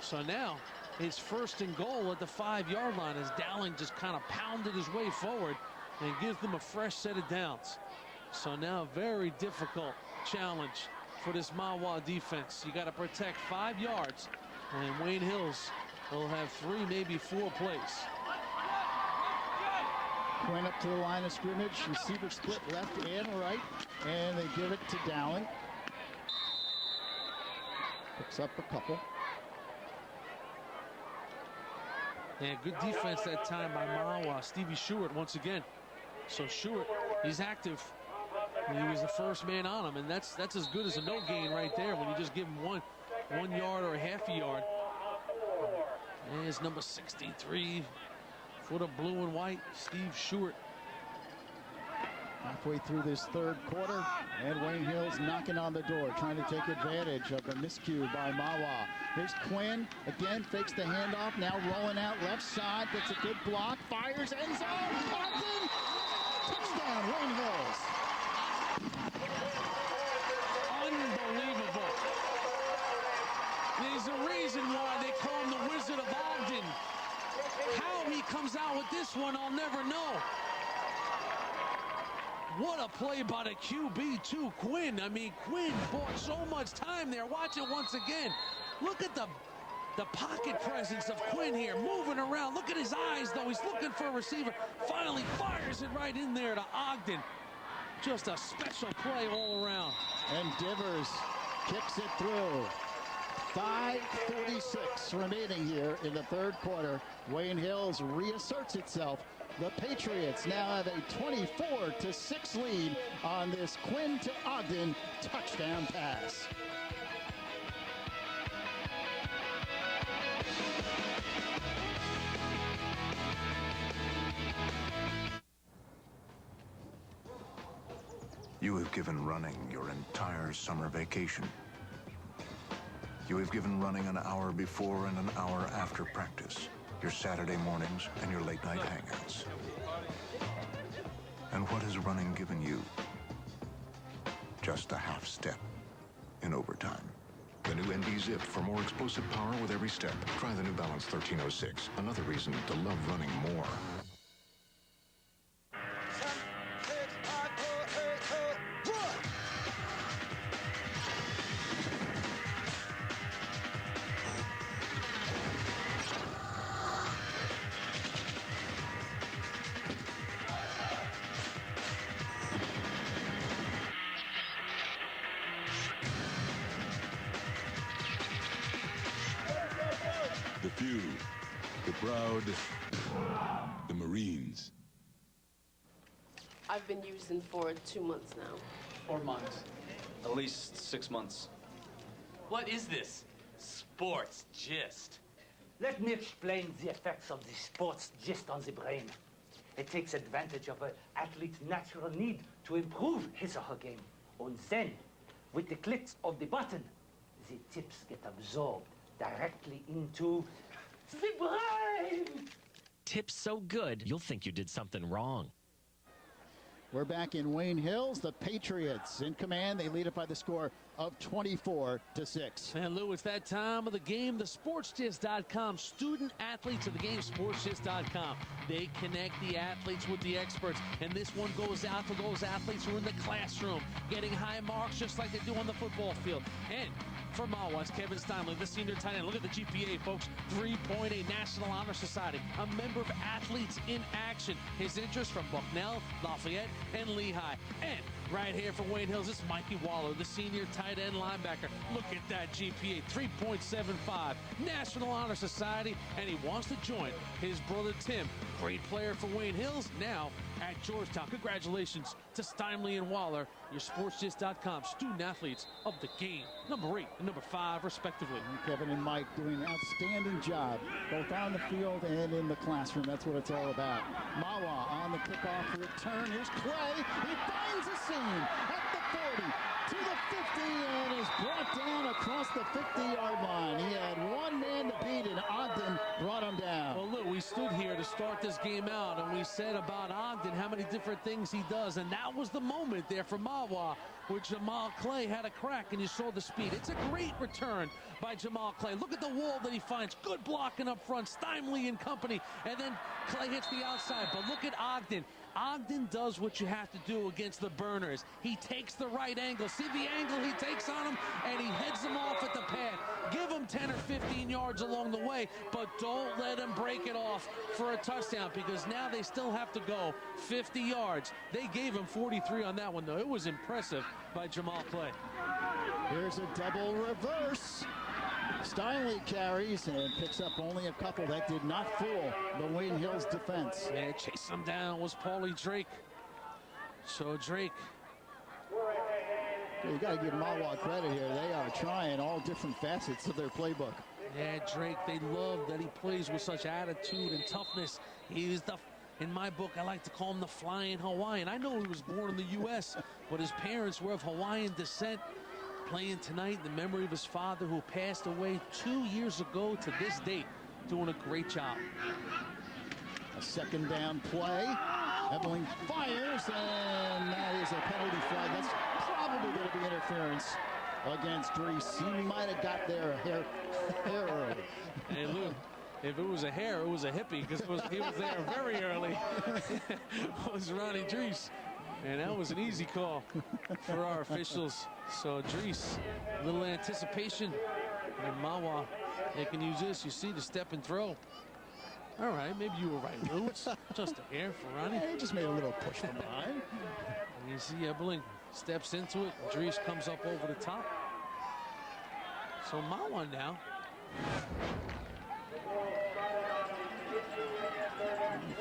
So now it's 1st and goal at the 5-yard line as Dowling just kind of pounded his way forward and gives them a fresh set of downs. So now very difficult challenge for this Mahwah defense. You got to protect 5 yards, and Wayne Hills will have 3, maybe 4 plays. Quinn up to the line of scrimmage. Receiver split left and right, and they give it to Dowling. Picks up a couple. Yeah, good defense that time by Mahwah. Stevie Stewart once again. So Stewart, he's active. He was the first man on him, and that's as good as a no gain right there when you just give him one yard or a half a yard. There's number 63, foot of blue and white, Steve Stewart. Halfway through this third quarter, and Wayne Hills knocking on the door, trying to take advantage of the miscue by Mahwah. Here's Quinn, again, fakes the handoff, now rolling out left side, gets a good block, fires, end zone, Ogden! Touchdown, Wayne Hills. Unbelievable. There's a reason why they call him the Wizard of Ogden. How he comes out with this one, I'll never know. What a play by the QB, too, Quinn. I mean, Quinn bought so much time there. Watch it once again. Look at the pocket presence of Quinn here, moving around. Look at his eyes, though. He's looking for a receiver. Finally fires it right in there to Ogden. Just a special play all around. And Divers kicks it through. 5:46 remaining here in the third quarter. Wayne Hills reasserts itself. The Patriots now have a 24-6 lead on this Quinn to Ogden touchdown pass. You have given running your entire summer vacation. You have given running an hour before and an hour after practice, your Saturday mornings and your late night hangouts. And what has running given you? Just a half step in overtime. The new NB Zip for more explosive power with every step. Try the New Balance 1306. Another reason to love running more. The few, the proud, the Marines. I've been using for 2 months now. 4 months. At least 6 months. What is this? Sports gist. Let me explain the effects of the sports gist on the brain. It takes advantage of an athlete's natural need to improve his or her game. And then, with the clicks of the button, the tips get absorbed directly into the brain. Tips so good, you'll think you did something wrong. We're back in Wayne Hills. The Patriots in command. They lead it by the score of 24-6. And Lou, it's that time of the game. The SportsGist.com student athletes of the game, SportsGist.com. They connect the athletes with the experts. And this one goes out to those athletes who are in the classroom, getting high marks just like they do on the football field. And for Mahwah, Kevin Steinley, the senior tight end. Look at the GPA, folks. 3.8, National Honor Society. A member of Athletes in Action. His interest from Bucknell, Lafayette, and Lehigh. And right here for Wayne Hills, it's Mikey Waller, the senior tight end linebacker. Look at that GPA, 3.75. National Honor Society, and he wants to join his brother Tim. Great player for Wayne Hills, now at Georgetown. Congratulations to Steinley and Waller, your SportsGist.com student athletes of the game. Number 8 and number 5, respectively. And Kevin and Mike doing an outstanding job, both on the field and in the classroom. That's what it's all about. Mahwah on the kickoff return. Here's Clay. He finds a seam at the 40 to the 50 and is brought down across the 50-yard line. He had one man to beat, and Ogden brought him down. Well, look, we stood here to start this game out, and we said about Ogden how many different things he does, and that was the moment there for Mahwah, where Jamal Clay had a crack, and you saw the speed. It's a great return by Jamal Clay. Look at the wall that he finds. Good blocking up front, Steinley and company, and then Clay hits the outside. But look at Ogden. Ogden does what you have to do against the burners. He takes the right angle. See the angle he takes on him, and he heads them off at the pad. Give him 10 or 15 yards along the way, but don't let him break it off for a touchdown, because now they still have to go 50 yards. They gave him 43 on that one, though. It was impressive by Jamal Clay. Here's a double reverse. Steinley carries and picks up only a couple. That did not fool the Wayne Hills defense. Yeah, chasing him down was Paulie Drake. So Drake. You got to give Mahwah credit here. They are trying all different facets of their playbook. Yeah, Drake, they love that he plays with such attitude and toughness. He is the, in my book, I like to call him the Flying Hawaiian. I know he was born in the U.S., but his parents were of Hawaiian descent. Playing tonight in the memory of his father, who passed away 2 years ago to this date. Doing a great job. A second down play. Ebeling fires, and that is a penalty flag. That's probably going to be interference against Reese. He might have got there a hair early. Hey, Lou, if it was a hair, it was a hippie, because he was there very early. It was Ronnie Drees. And that was an easy call for our officials. So Drees, a little anticipation. And Mahwah, they can use this. You see the step and throw. All right, maybe you were right, Lou. It's just a hair for Ronnie. Yeah, he just made a little push from behind. And you see Ebeling steps into it. Drees comes up over the top. So Mahwah now.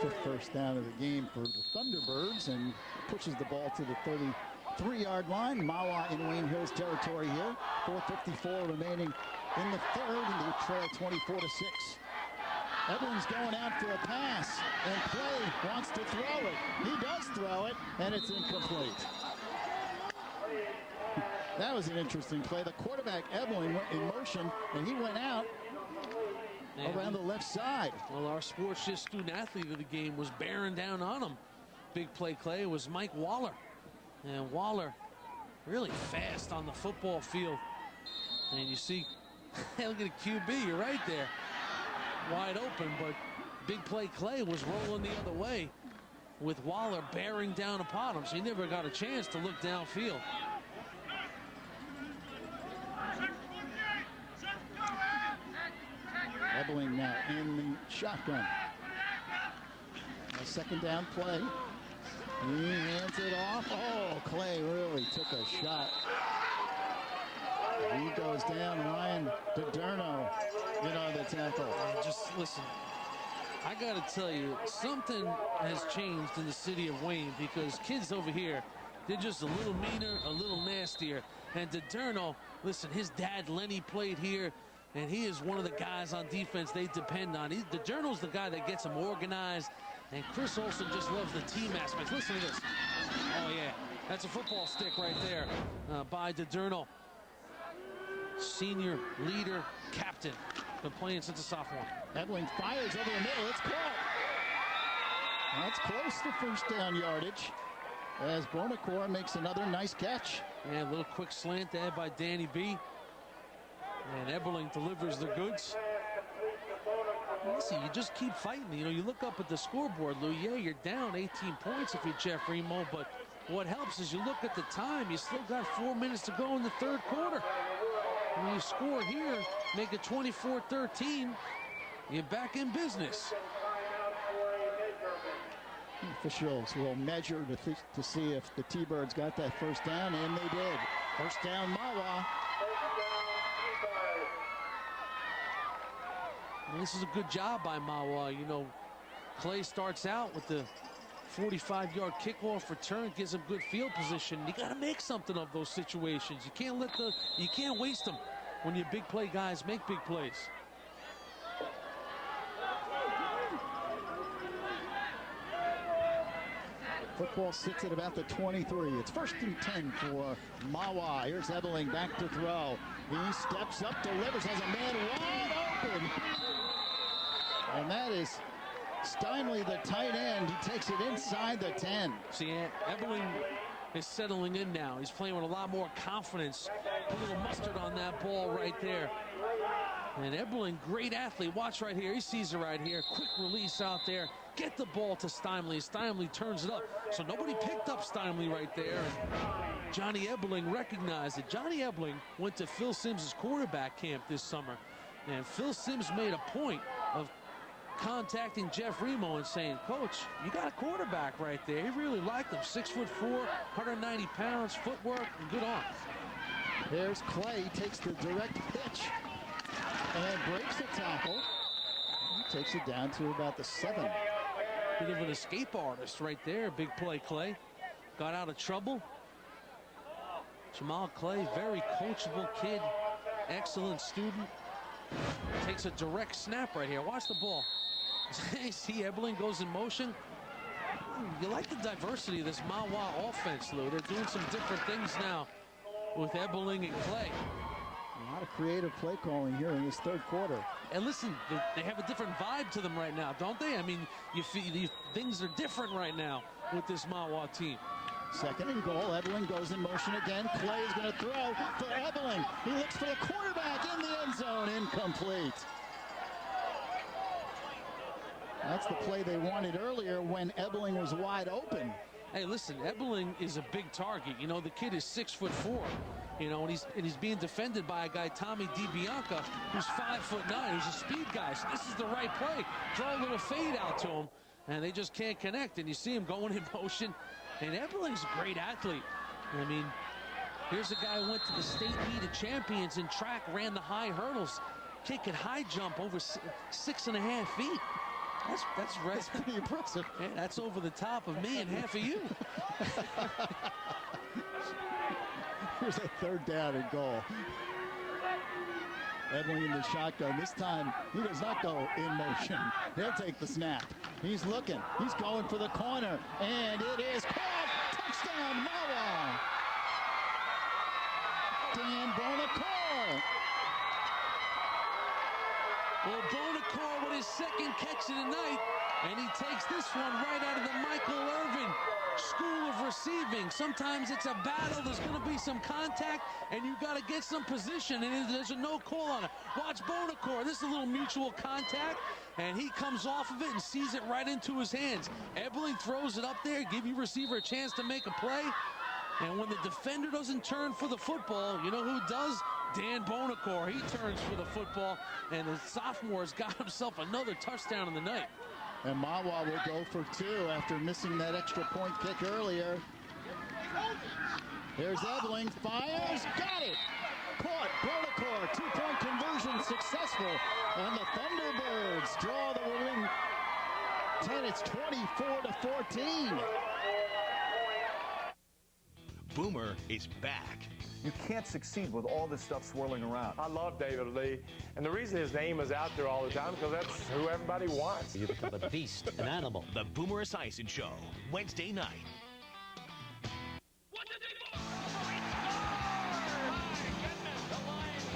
Fifth first down of the game for the Thunderbirds, and pushes the ball to the 33-yard line. Mahwah in Wayne Hills territory here. 4:54 remaining in the third, and they trail 24-6. Ebeling's going out for a pass, and Clay wants to throw it. He does throw it, and it's incomplete. That was an interesting play. The quarterback, Ebeling, went in motion, and he went out around the left side. Well, our sports just student athlete of the game was bearing down on him. Big play Clay was Mike Waller. And Waller really fast on the football field. And you see, look at the QB, you're right there. Wide open, but big play Clay was rolling the other way with Waller bearing down upon him. So he never got a chance to look downfield. Ebeling now in the shotgun. A second down play. He hands it off. Oh, Clay really took a shot. He goes down. Ryan DiDerno in on the tackle. Just listen, I got to tell you, something has changed in the city of Wayne, because kids over here, they're just a little meaner, a little nastier. And DiDerno, listen, his dad Lenny played here, and he is one of the guys on defense they depend on. DiDerno's the guy that gets them organized, and Chris Olsen just loves the team aspects. Listen to this. Oh, yeah, that's a football stick right there by DiDerno. Senior leader, captain, been playing since a sophomore. Ebeling fires over the middle. It's caught. That's close to first down yardage, as Bonacor makes another nice catch. And a little quick slant there by Danny B. And Ebeling delivers the goods. Listen, you just keep fighting. You know, you look up at the scoreboard, Lou. Yeah, you're down 18 points if you're Jeff Remo, but what helps is you look at the time. You still got 4 minutes to go in the third quarter. When you score here, make it 24-13, you're back in business. Officials will measure to see if the T-Birds got that first down, and they did. First down, Mahwah. And this is a good job by Mahwah. You know, Clay starts out with the 45-yard kickoff return, gives him good field position. You got to make something of those situations. You can't waste them when your big play guys make big plays. Football sits at about the 23. It's 1st and 10 for Mahwah. Here's Ebeling back to throw. He steps up, delivers, has a man wide open. And that is Steinley, the tight end. He takes it inside the 10. See, Ebeling is settling in now. He's playing with a lot more confidence. A little mustard on that ball right there. And Ebeling, great athlete. Watch right here. He sees it right here. Quick release out there. Get the ball to Steinley. Steinley turns it up. So nobody picked up Steinley right there. And Johnny Ebeling recognized it. Johnny Ebeling went to Phil Simms' quarterback camp this summer. And Phil Simms made a point of contacting Jeff Remo and saying, Coach, you got a quarterback right there. He really liked him. 6'4", 190 pounds, footwork, and good arm. There's Clay, takes the direct pitch. and breaks the tackle. He takes it down to about the 7. Bit of an escape artist right there. Big play, Clay. Got out of trouble. Jamal Clay, very coachable kid. Excellent student. Takes a direct snap right here. Watch the ball. See, Ebeling goes in motion. You like the diversity of this Mahwah offense, Lou. They're doing some different things now with Ebeling and Clay. A lot of creative play calling here in this third quarter. And listen, they have a different vibe to them right now, don't they? I mean, you feel things are different right now with this Mahwah team. 2nd and goal. Ebeling goes in motion again. Clay is going to throw for Ebeling. He looks for the quarterback in the end zone. Incomplete. That's the play they wanted earlier when Ebeling was wide open. Hey, listen, Ebeling is a big target. You know, the kid is 6'4". You know, and he's being defended by a guy, Tommy DiBianca, who's 5'9". He's a speed guy. So this is the right play. Throw a little fade out to him, and they just can't connect. And you see him going in motion. And Ebeling's a great athlete. I mean, here's a guy who went to the state meet of champions in track, ran the high hurdles. Kid could high jump over 6.5 feet. That's right. That's pretty impressive. Yeah, that's over the top of me and half of you. Here's a 3rd down and goal. Ebeling in the shotgun. This time, he does not go in motion. He'll take the snap. He's looking. He's going for the corner. And it is caught. Touchdown, Mahwah. Dan Bonacore. Well, Bonacore with his 2nd catch of the night. And he takes this one right out of the Michael Irvin School of Receiving. Sometimes it's a battle. There's going to be some contact, and you've got to get some position, and there's a no call on it. Watch Bonacore. This is a little mutual contact, and he comes off of it and sees it right into his hands. Ebeling throws it up there, give your receiver a chance to make a play. And when the defender doesn't turn for the football, you know who does? Dan Bonacore. He turns for the football, and the sophomore's got himself another touchdown in the night. And Mahwah will go for 2 after missing that extra point kick earlier. Here's Ebeling, fires, got it! Caught, Bonacore, 2-point conversion successful. And the Thunderbirds draw the winning 10. It's 24-14. Boomer is back. You can't succeed with all this stuff swirling around. I love David Lee, and the reason his name is out there all the time because that's who everybody wants. You become a beast, an animal. The Boomer Esiason Show, Wednesday night.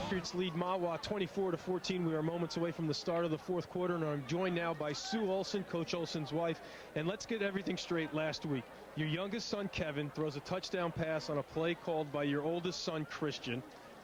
Patriots lead Mahwah 24-14. We are moments away from the start of the 4th quarter, and I'm joined now by Sue Olson, Coach Olson's wife. And let's get everything straight. Last week, your youngest son, Kevin, throws a touchdown pass on a play called by your oldest son, Christian.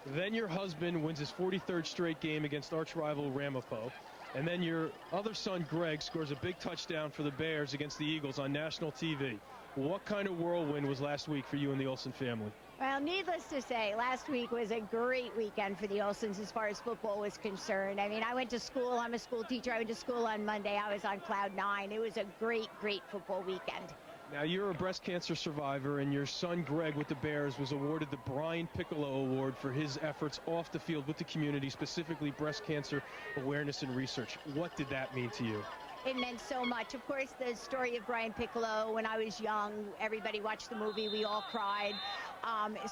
Then your husband wins his 43rd straight game against arch rival Ramapo. And then your other son, Greg, scores a big touchdown for the Bears against the Eagles on national TV. What kind of whirlwind was last week for you and the Olson family? Well, needless to say, last week was a great weekend for the Olsons as far as football was concerned. I mean, I went to school. I'm a school teacher. I went to school on Monday. I was on cloud 9. It was a great, great football weekend. Now, you're a breast cancer survivor, and your son, Greg, with the Bears, was awarded the Brian Piccolo Award for his efforts off the field with the community, specifically breast cancer awareness and research. What did that mean to you? It meant so much. Of course, the story of Brian Piccolo, when I was young, everybody watched the movie. We all cried.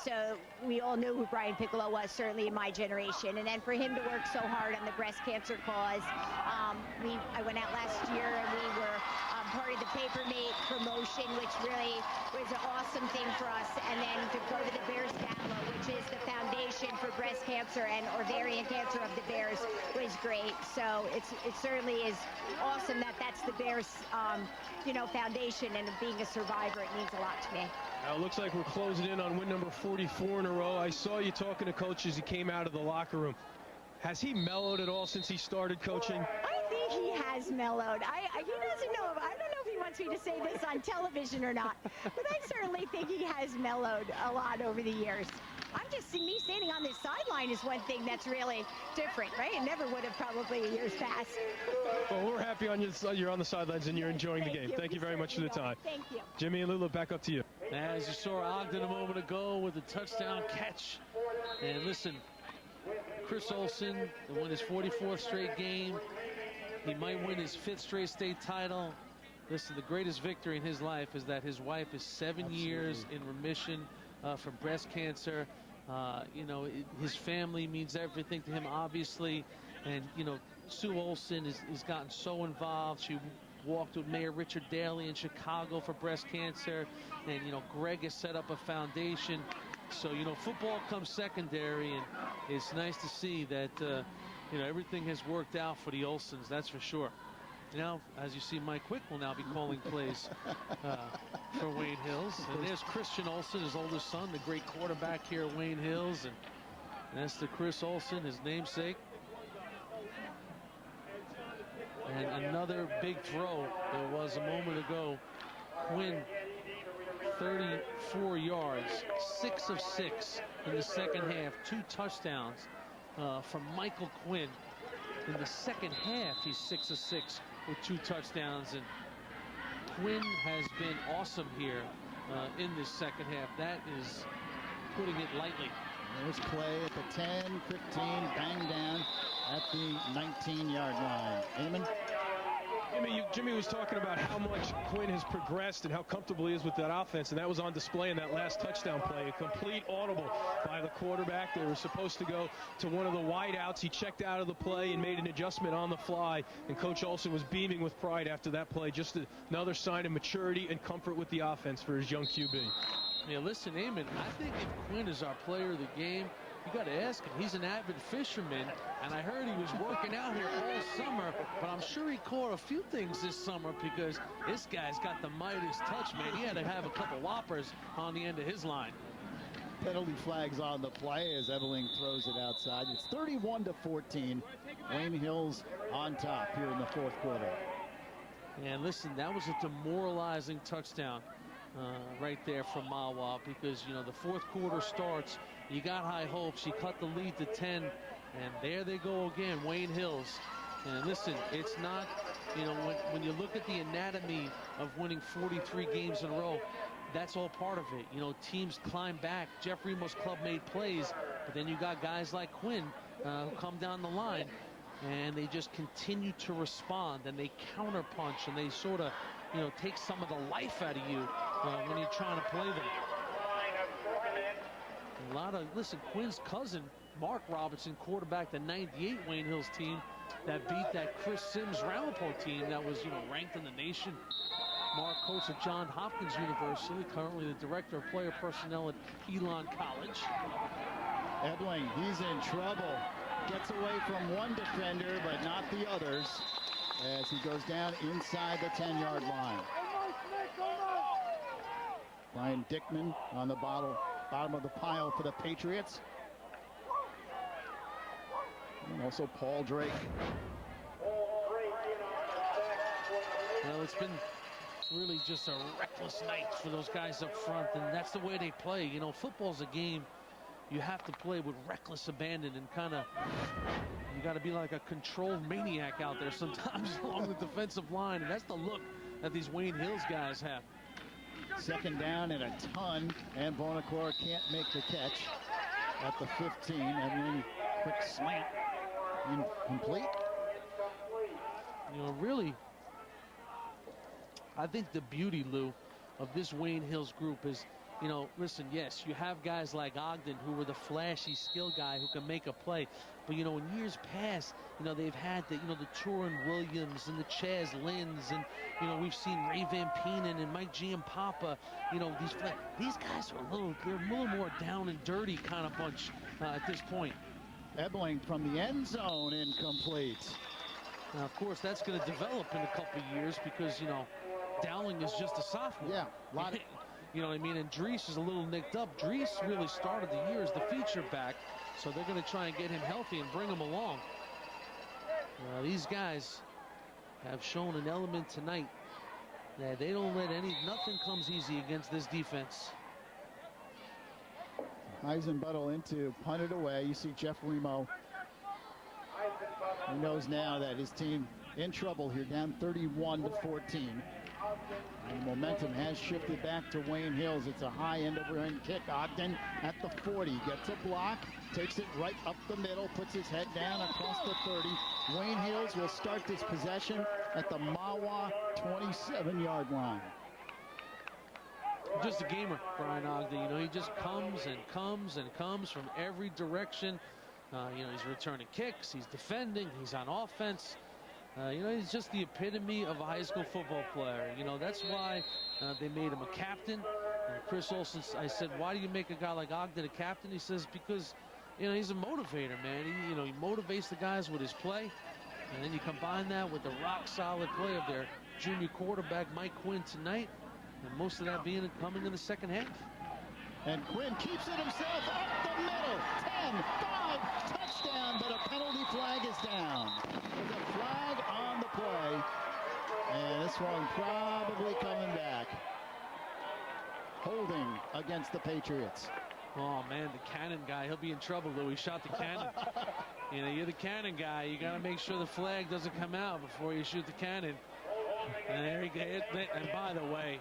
So we all knew who Brian Piccolo was, certainly in my generation. And then for him to work so hard on the breast cancer cause, I went out last year and we were part of the Paper Mate promotion, which really was an awesome thing for us. And then to go to the Bears Gala, which is the foundation for breast cancer and ovarian cancer of the Bears, was great. So it certainly is awesome that that's the Bears, foundation, and being a survivor, it means a lot to me. Now it looks like we're closing in on win number 44 in a row. I saw you talking to Coach as he came out of the locker room. Has he mellowed at all since he started coaching? I think he has mellowed. He doesn't know. I don't know if he wants me to say this on television or not, but I certainly think he has mellowed a lot over the years. Me standing on this sideline is one thing that's really different, right? It never would have probably in years past. Well, we're happy you're on the sidelines and you're enjoying the game. Thank you very much for the time. Thank you. Jimmy and Lula, back up to you. As you saw Ogden a moment ago with a touchdown catch. And listen, Chris Olsen to win his 44th straight game. He might win his 5th straight state title. Listen, the greatest victory in his life is that his wife is 7 years in remission from breast cancer. You know, his family means everything to him, obviously. And, you know, Sue Olsen has gotten so involved. She walked with Mayor Richard Daley in Chicago for breast cancer. And, you know, Greg has set up a foundation. So, you know, football comes secondary. And it's nice to see that, you know, everything has worked out for the Olsens, that's for sure. Now, as you see, Mike Quick will now be calling plays for Wayne Hills. And there's Christian Olsen, his oldest son, the great quarterback here at Wayne Hills. And that's the Chris Olsen, his namesake. And another big throw there was a moment ago. Quinn, 34 yards, 6 of 6 in the second half, 2 touchdowns from Michael Quinn. In the second half, he's 6 of 6 with 2 touchdowns. And Quinn has been awesome here in this second half. That is putting it lightly. There's play at the 10, 15, bang down at the 19-yard line. Eamon? Jimmy was talking about how much Quinn has progressed and how comfortable he is with that offense, and that was on display in that last touchdown play. A complete audible by the quarterback. They were supposed to go to one of the wideouts. He checked out of the play and made an adjustment on the fly, and Coach Olsen was beaming with pride after that play. Just another sign of maturity and comfort with the offense for his young QB. Yeah, listen, Eamon, I think if Quinn is our player of the game, you got to ask him. He's an avid fisherman, and I heard he was working out here all summer, but I'm sure he caught a few things this summer because this guy's got the Midas touch, man. He had to have a couple whoppers on the end of his line. Penalty flags on the play as Ebeling throws it outside. It's 31-14. Wayne Hills on top here in the fourth quarter. And listen, that was a demoralizing touchdown right there from Mahwah because, you know, the fourth quarter starts. You got high hopes. You cut the lead to 10, and there they go again, Wayne Hills. And listen, it's not, you know, when you look at the anatomy of winning 43 games in a row, that's all part of it. You know, teams climb back. Jeff Remo's club made plays, but then you got guys like Quinn who come down the line, and they just continue to respond, and they counterpunch, and they sort of, you know, take some of the life out of you when you're trying to play them. A lot of, listen, Quinn's cousin, Mark Robinson, quarterback the 98 Wayne Hills team that beat that Chris Sims Ramapo team that was, you know, ranked in the nation. Mark coached at Johns Hopkins University, currently the director of player personnel at Elon College. Ebeling, he's in trouble. Gets away from one defender, but not the others, as he goes down inside the 10-yard line. Brian Dickman on the bottom of the pile for the Patriots. And also Paul Drake. Well, it's been really just a reckless night for those guys up front, and that's the way they play. You know, football's a game you have to play with reckless abandon and kind of, you got to be like a controlled maniac out there sometimes along the defensive line, and that's the look that these Wayne Hills guys have. Second down and a ton, and Bonacore can't make the catch at the 15. And then quick slant, incomplete. You know, really, I think the beauty, Lou, of this Wayne Hills group is, you know, listen, yes, you have guys like Ogden who were the flashy skill guy who can make a play. But, you know, in years past, you know, they've had the, you know, the Turin Williams and the Chaz Linds, and, you know, we've seen Ray Van Peenan and Mike Giampapa. You know, these guys are they're a little more down and dirty kind of bunch at this point. Ebeling from the end zone, incomplete. Now, of course, that's going to develop in a couple of years because, you know, Dowling is just a sophomore. Yeah, a lot of... You know what I mean? And Dries is a little nicked up. Dries really started the year as the feature back, so they're going to try and get him healthy and bring him along. These guys have shown an element tonight that they don't let nothing comes easy against this defense. Eisenbuttle into punt it away. You see Jeff Remo. He knows now that his team in trouble here, down 31-14. And the momentum has shifted back to Wayne Hills. It's a high end over end kick. Ogden at the 40, gets a block, takes it right up the middle, puts his head down across the 30. Wayne Hills will start this possession at the Mahwah 27-yard line. Just a gamer, Brian Ogden. You know, he just comes and comes and comes from every direction. You know, he's returning kicks, he's defending, he's on offense. You know, he's just the epitome of a high school football player. You know, that's why they made him a captain. And Chris Olsen, I said, why do you make a guy like Ogden a captain? He says, because, you know, he's a motivator, man. He, you know, he motivates the guys with his play. And then you combine that with the rock-solid play of their junior quarterback, Mike Quinn, tonight. And most of that coming in the second half. And Quinn keeps it himself up the middle. 10, 5, touchdown, but a penalty flag is down. There's a flag on the play. And this one probably coming back. Holding against the Patriots. Oh, man, the cannon guy, he'll be in trouble, though. He shot the cannon. You know, you're the cannon guy. You got to make sure the flag doesn't come out before you shoot the cannon. And there he goes. And by the way,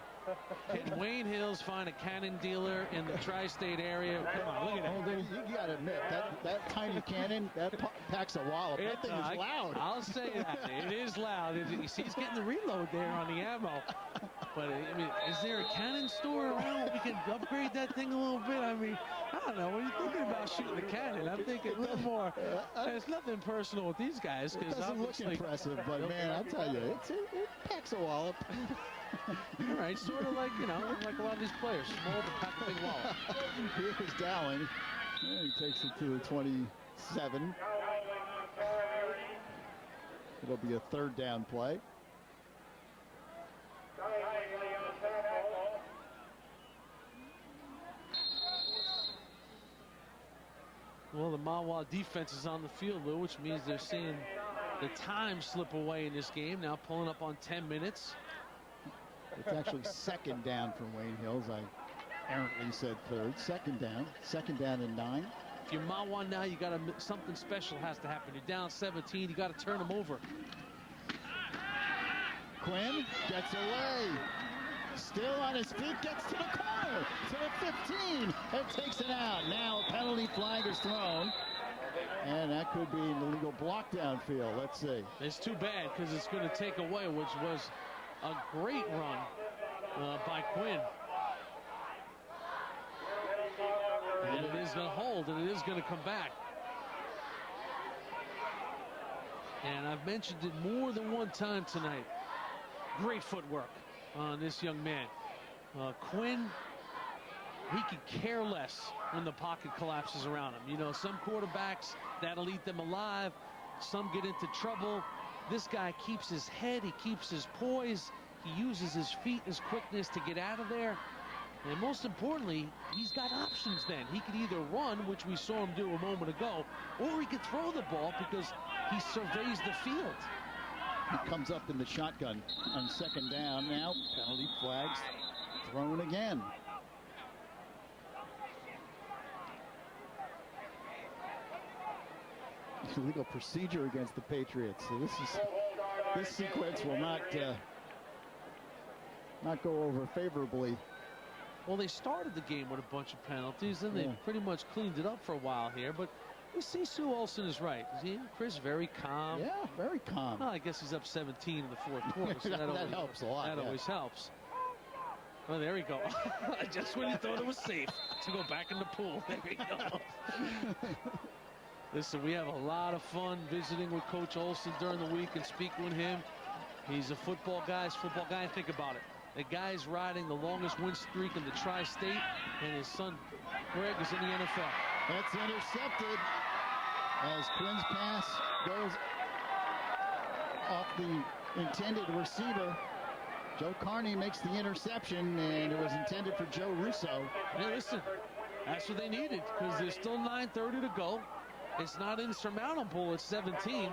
can Wayne Hills find a cannon dealer in the tri-state area? Come on, look at that. You got to admit, that tiny cannon, that packs a wallop. That thing is loud. I'll say that. It is loud. You see, he's getting the reload there on the ammo. But, I mean, is there a cannon store around where we can upgrade that thing a little bit? I mean, I don't know. When you're thinking about shooting the cannon, I'm thinking a little more. There's nothing personal with these guys. It doesn't look impressive, but, man, I'll tell you, it packs a wallop. All right, sort of like, you know, like a lot of these players. Small but pack a big wallet. Here's Dowling. Yeah, he takes it to the 27. It'll be a third down play. Well, the Mahwah defense is on the field, Lou, which means they're seeing the time slip away in this game. Now pulling up on 10 minutes. It's actually second down for Wayne Hills. I errantly said third. Second down and 9. If you're Mahwah now, you got to, something special has to happen. You're down 17. You got to turn them over. Quinn gets away. Still on his feet, gets to the corner, to the 15, and takes it out. Now a penalty flag is thrown, and that could be an illegal block downfield. Let's see. It's too bad because it's going to take away, which was a great run by Quinn. And it is going to hold, and it is going to come back. And I've mentioned it more than one time tonight. Great footwork on this young man. Quinn, he could care less when the pocket collapses around him. You know, some quarterbacks, that'll eat them alive. Some get into trouble. This guy keeps his head, he keeps his poise, he uses his feet, his quickness to get out of there. And most importantly, he's got options then. He could either run, which we saw him do a moment ago, or he could throw the ball because he surveys the field. He comes up in the shotgun on second down. Now penalty flags thrown again. Illegal procedure against the Patriots. So this sequence will not go over favorably. Well, they started the game with a bunch of penalties, and they pretty much cleaned it up for a while here. But you see, Sue Olsen is right. See, Chris, very calm. Yeah, very calm. Well, I guess he's up 17 in the fourth quarter, so that always helps a lot. That always helps. Well, there we go. Just when you thought it was safe to go back in the pool. There we go. Listen, we have a lot of fun visiting with Coach Olsen during the week and speaking with him. He's a football guy. Think about it. The guy's riding the longest win streak in the tri-state, and his son Greg is in the NFL. That's intercepted as Quinn's pass goes off the intended receiver. Joe Carney makes the interception, and it was intended for Joe Russo. Hey, listen, that's what they needed because there's still 9:30 to go. It's not insurmountable at 17,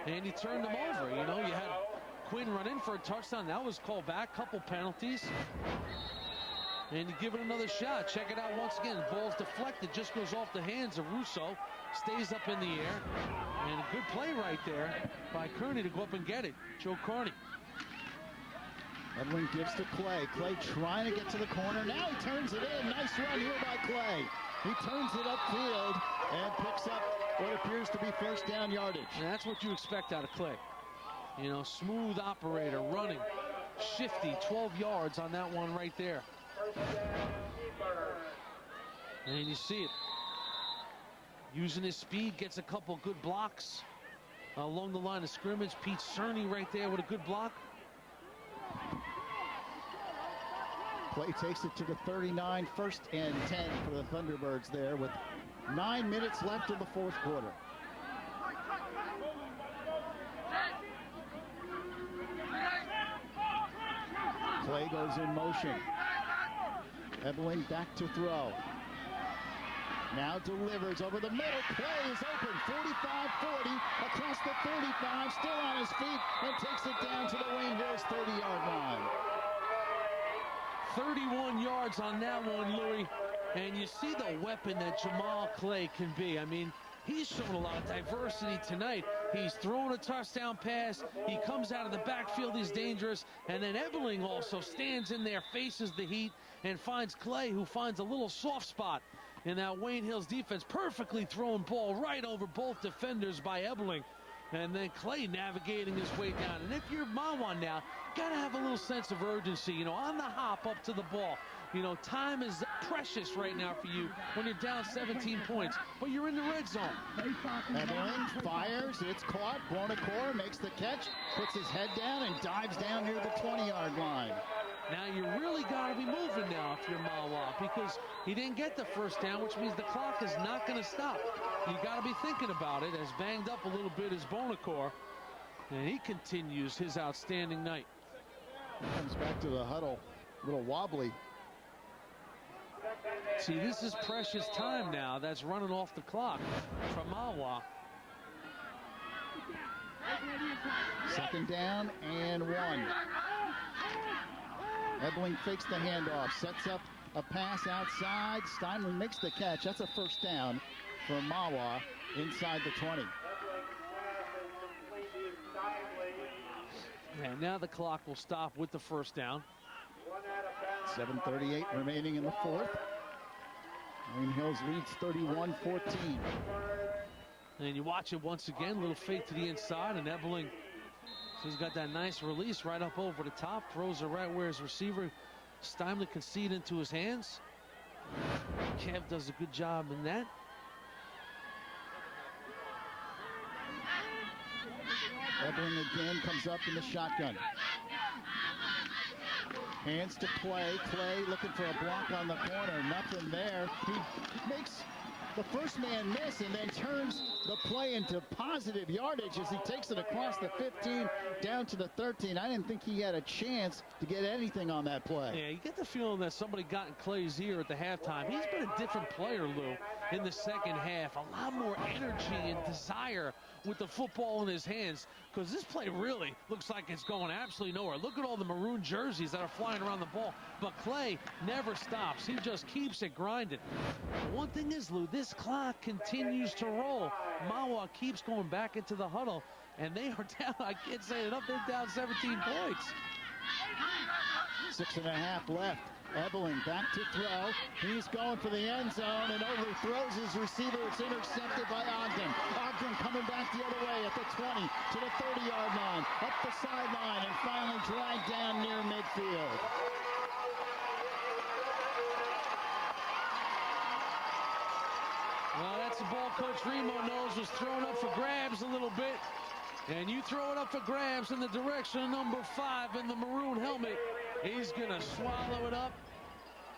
and he turned them over. You know, you had Quinn run in for a touchdown. That was called back. Couple penalties. And you give it another shot. Check it out once again. The ball's deflected. Just goes off the hands of Russo. Stays up in the air. And a good play right there by Kearney to go up and get it. Joe Carney. Ebeling gives to Clay. Clay trying to get to the corner. Now he turns it in. Nice run here by Clay. He turns it upfield and picks up what appears to be first down yardage. And that's what you expect out of Clay. You know, smooth operator, running, shifty, 12 yards on that one right there. And you see it. Using his speed, gets a couple good blocks along the line of scrimmage. Pete Cerny right there with a good block. Clay takes it to the 39, 1st and 10 for the Thunderbirds there with 9 minutes left in the fourth quarter. Clay goes in motion. Ebeling back to throw. Now delivers over the middle. Clay is open. 45-40 across the 35. Still on his feet and takes it down to the Wayne Hills 30-yard line. 31 yards on that one, Louis. And you see the weapon that Jamal Clay can be. I mean, he's shown a lot of diversity tonight. He's thrown a touchdown pass. He comes out of the backfield. He's dangerous. And then Ebeling also stands in there, faces the heat, and finds Clay, who finds a little soft spot in that Wayne Hills defense. Perfectly thrown ball right over both defenders by Ebeling. And then Clay navigating his way down. And if you're Mahwah now, got to have a little sense of urgency, you know, on the hop up to the ball. You know, time is precious right now for you when you're down 17 points, but you're in the red zone. Ebeling fires, it's caught. Brogno makes the catch, puts his head down, and dives down near the 20-yard line. Now you really got to be moving now if you're Mahwah, because he didn't get the first down, which means the clock is not going to stop. You got to be thinking about it. As banged up a little bit as Brogno, and he continues his outstanding night. Comes back to the huddle, a little wobbly. See, this is precious time now that's running off the clock from Mahwah. 2nd down and 1. Ebeling fakes the handoff, sets up a pass outside. Steinle makes the catch. That's a first down for Mahwah inside the 20. And now the clock will stop with the first down. 7:38 remaining in the fourth. Wayne Hills leads 31-14. And you watch it once again, little fake to the inside, and Ebeling, so he's got that nice release right up over the top, throws it right where his receiver Steinle can see it into his hands. Kev does a good job in that. Ebeling again comes up in the shotgun. Hands to Clay. Clay looking for a block on the corner. Nothing there. He makes the first man miss and then turns the play into positive yardage as he takes it across the 15 down to the 13. I didn't think he had a chance to get anything on that play. Yeah, you get the feeling that somebody got in Clay's ear at the halftime. He's been a different player, Lou, in the second half. A lot more energy and desire with the football in his hands, because this play really looks like it's going absolutely nowhere. Look at all the maroon jerseys that are flying around the ball, but Clay never stops. He just keeps it grinding. One thing is, Lou, this clock continues to roll. Mahwah keeps going back into the huddle, and they are down, I can't say enough, they're down 17 points. 6.5 left. Ebeling back to throw. He's going for the end zone and overthrows his receiver. It's intercepted by Ogden. Ogden coming back the other way at the 20 to the 30-yard line, up the sideline, and finally dragged down near midfield. Well, that's the ball Coach Remo knows was thrown up for grabs a little bit. And you throw it up for grabs in the direction of number 5 in the maroon helmet. He's going to swallow it up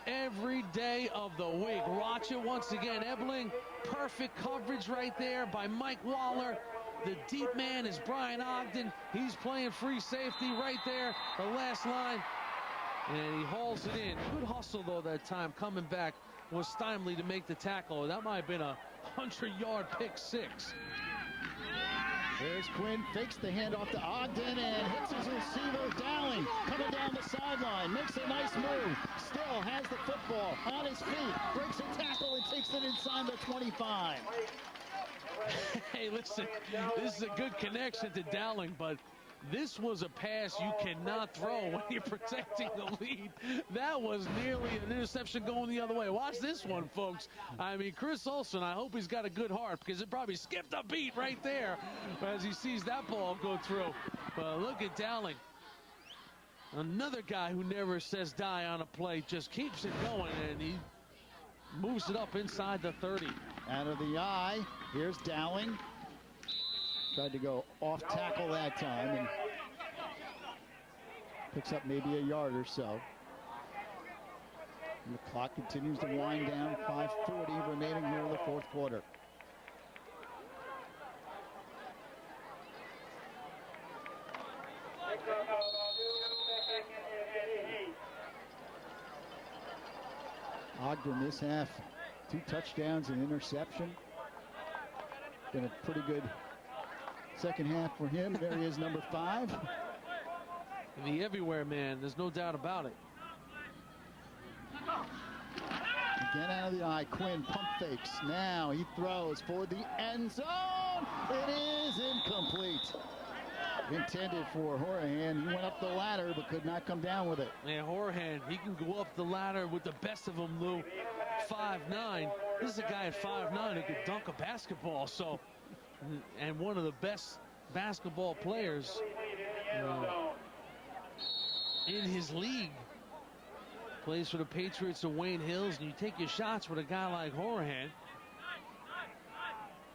every day of the week. Watch it once again. Ebeling, perfect coverage right there by Mike Waller. The deep man is Brian Ogden. He's playing free safety right there, the last line. And he hauls it in. Good hustle, though, that time coming back was Steinle to make the tackle. That might have been a 100-yard pick 6. There's Quinn, fakes the handoff to Ogden and hits his receiver, Dowling, coming down the sideline, makes a nice move, still has the football on his feet, breaks a tackle and takes it inside the 25. Hey, listen, this is a good connection to Dowling, but This was a pass you cannot throw when you're protecting the lead. That was nearly an interception going the other way. Watch this one, folks. I mean, Chris Olsen, I hope he's got a good heart because it probably skipped a beat right there as he sees that ball go through. But look at Dowling. Another guy who never says die on a play, just keeps it going, and he moves it up inside the 30. Out of the eye. Here's Dowling. Tried to go off tackle that time and picks up maybe a yard or so. And the clock continues to wind down. 5:40 remaining here in the fourth quarter. Ogden this half, 2 touchdowns and interception. Been a pretty good second half for him. There he is, number 5. The everywhere man, there's no doubt about it. Again out of the eye, Quinn pump fakes. Now he throws for the end zone. It is incomplete. Intended for Horahan. He went up the ladder but could not come down with it. Yeah, Horahan, he can go up the ladder with the best of them, Lou. 5'9". This is a guy at 5'9" who could dunk a basketball. So, and one of the best basketball players in his league. Plays for the Patriots of Wayne Hills, and you take your shots with a guy like Horahan.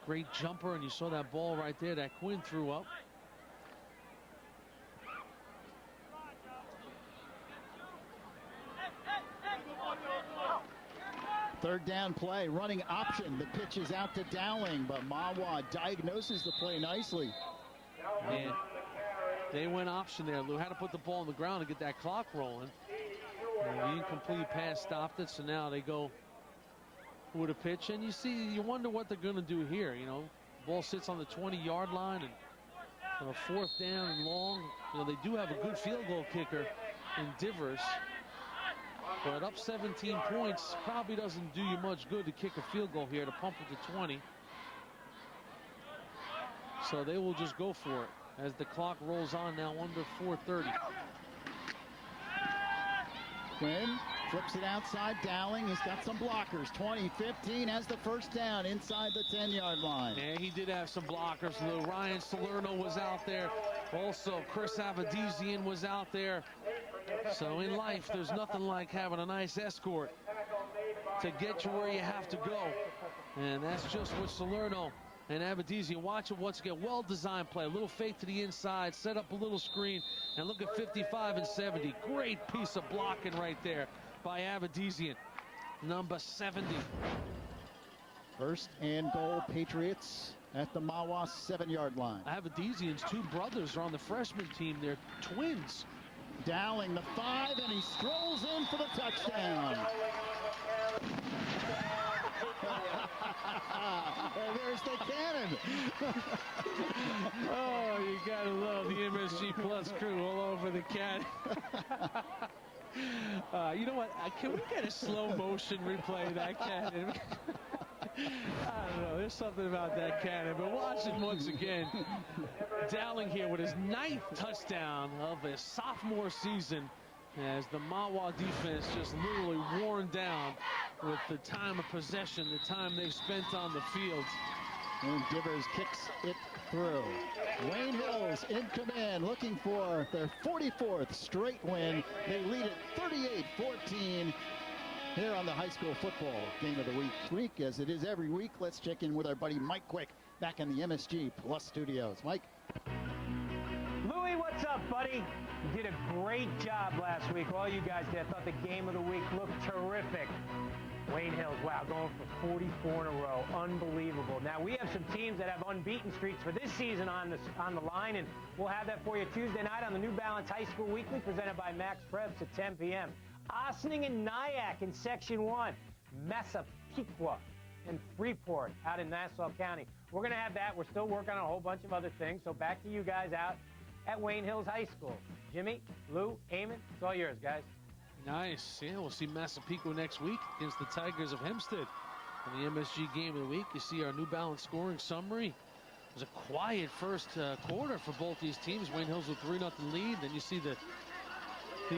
Great jumper, and you saw that ball right there that Quinn threw up. Third down play, running option. The pitch is out to Dowling, but Mahwah diagnoses the play nicely. And they went option there, Lou. Had to put the ball on the ground to get that clock rolling. The incomplete pass stopped it, so now they go with a pitch. And you wonder what they're going to do here. You know, ball sits on the 20-yard line, and on a 4th down and long, they do have a good field goal kicker in Divers. But up 17 points probably doesn't do you much good to kick a field goal here to pump it to 20. So they will just go for it as the clock rolls on now under 4:30. Quinn flips it outside. Dowling has got some blockers. 20-15 has the first down inside the 10-yard line. Yeah, he did have some blockers, Lou. Ryan Salerno was out there. Also, Chris Avedizian was out there. So in life, there's nothing like having a nice escort to get you where you have to go. And that's just what Salerno and Avedizian. Watch it once again. Well-designed play. A little fake to the inside. Set up a little screen. And look at 55 and 70. Great piece of blocking right there by Avedizian. Number 70. First and goal, Patriots at the Mahwah 7-yard line. Avedizian's 2 brothers are on the freshman team. They're twins. Dowling the 5, and he strolls in for the touchdown. And there's the cannon. Oh, you gotta love the MSG Plus crew all over the cannon. You know what? Can we get a slow motion replay of that cannon? I don't know. There's something about that cannon. But watch it once again. Dowling here with his 9th touchdown of his sophomore season as the Mahwah defense just literally worn down with the time of possession, the time they've spent on the field. And Divers kicks it through. Wayne Hills in command, looking for their 44th straight win. They lead it 38-14 here on the high school football game of the week. As it is every week, let's check in with our buddy Mike Quick back in the MSG Plus studios. Mike. Louie, what's up, buddy? You did a great job last week. All you guys did. I thought the game of the week looked terrific. Wayne Hills, wow, going for 44 in a row. Unbelievable. Now, we have some teams that have unbeaten streaks for this season on the line, and we'll have that for you Tuesday night on the New Balance High School Weekly, presented by Max Preps at 10 p.m. Ossining and Nyack in Section 1. Massapequa and Freeport out in Nassau County. We're going to have that. We're still working on a whole bunch of other things, so back to you guys out at Wayne Hills High School. Jimmy, Lou, Eamon, it's all yours, guys. Nice. Yeah, we'll see Massapequa next week against the Tigers of Hempstead. On the MSG Game of the Week, you see our New Balance scoring summary. It was a quiet first quarter for both these teams. Wayne Hills with 3-0 lead. Then you see the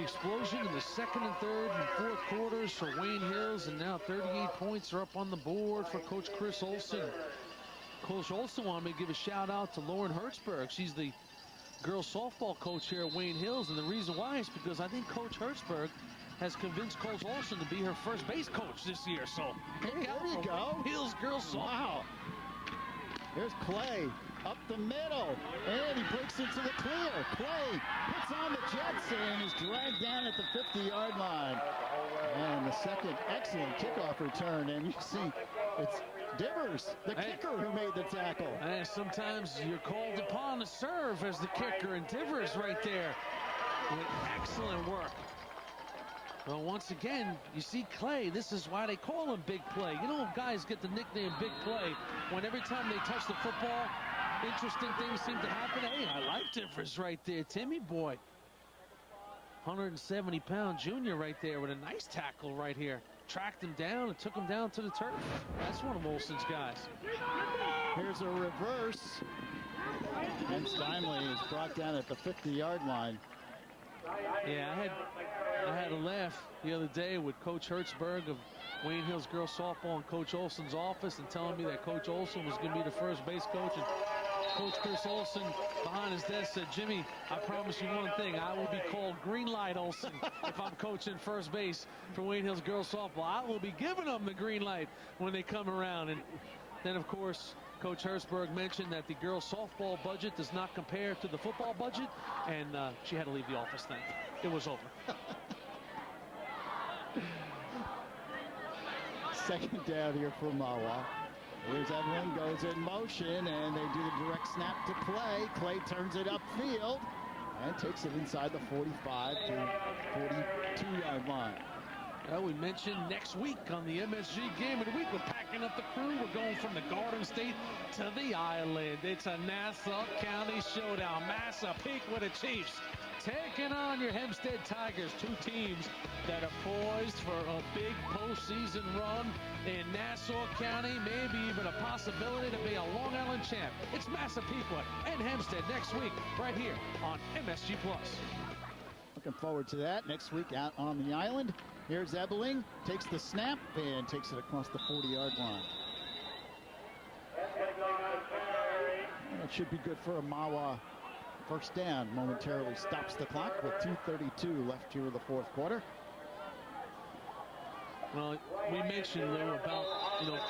explosion in the second and third and fourth quarters for Wayne Hills, and now 38 points are up on the board for Coach Chris Olson. Coach Olson wanted me to give a shout out to Lauren Hertzberg. She's the girls softball coach here at Wayne Hills, and the reason why is because I think Coach Hertzberg has convinced Coach Olson to be her first base coach this year. So hey, there you go. Hills girls softball. Wow. Here's Clay up the middle, and he breaks into the clear. Clay puts on the Jets and is dragged down at the 50-yard line. And the second excellent kickoff return, and you see it's Divers, the kicker, who made the tackle. And sometimes you're called upon to serve as the kicker, and Divers right there with excellent work. Well, once again, you see Clay. This is why they call him Big Play. You know, guys get the nickname Big Play when every time they touch the football, interesting things seem to happen. Hey, I like Divers right there. Timmy boy. 170-pound junior right there with a nice tackle right here. Tracked him down and took him down to the turf. That's one of Olson's guys. Here's a reverse. And Steinley is brought down at the 50-yard line. Yeah, I had a laugh the other day with Coach Hertzberg of Wayne Hills girls softball in Coach Olson's office, and telling me that Coach Olson was going to be the first base coach. And Coach Chris Olson behind his desk said, Jimmy, I promise you one thing. I will be called Green Light Olson if I'm coaching first base for Wayne Hills girls softball. I will be giving them the green light when they come around. And then, of course, Coach Hertzberg mentioned that the girls softball budget does not compare to the football budget, and she had to leave the office then. It was over. Second down here for Mahwah. Here's Evelyn, goes in motion, and they do the direct snap to Clay. Clay turns it upfield and takes it inside the 45 to 42-yard line. Well, we mentioned next week on the MSG Game of the Week, we're packing up the crew. We're going from the Garden State to the Island. It's a Nassau County showdown. Massapequa with the Chiefs taking on your Hempstead Tigers, two teams that are poised for a big postseason run in Nassau County, maybe even a possibility to be a Long Island champ. It's Massapequa and Hempstead next week right here on MSG Plus. Looking forward to that next week out on the island. Here's Ebeling, takes the snap and takes it across the 40-yard line. That should be good for a Mahwah first down. Momentarily stops the clock with 2:32 left here in the fourth quarter. Well, we mentioned, Lou, about,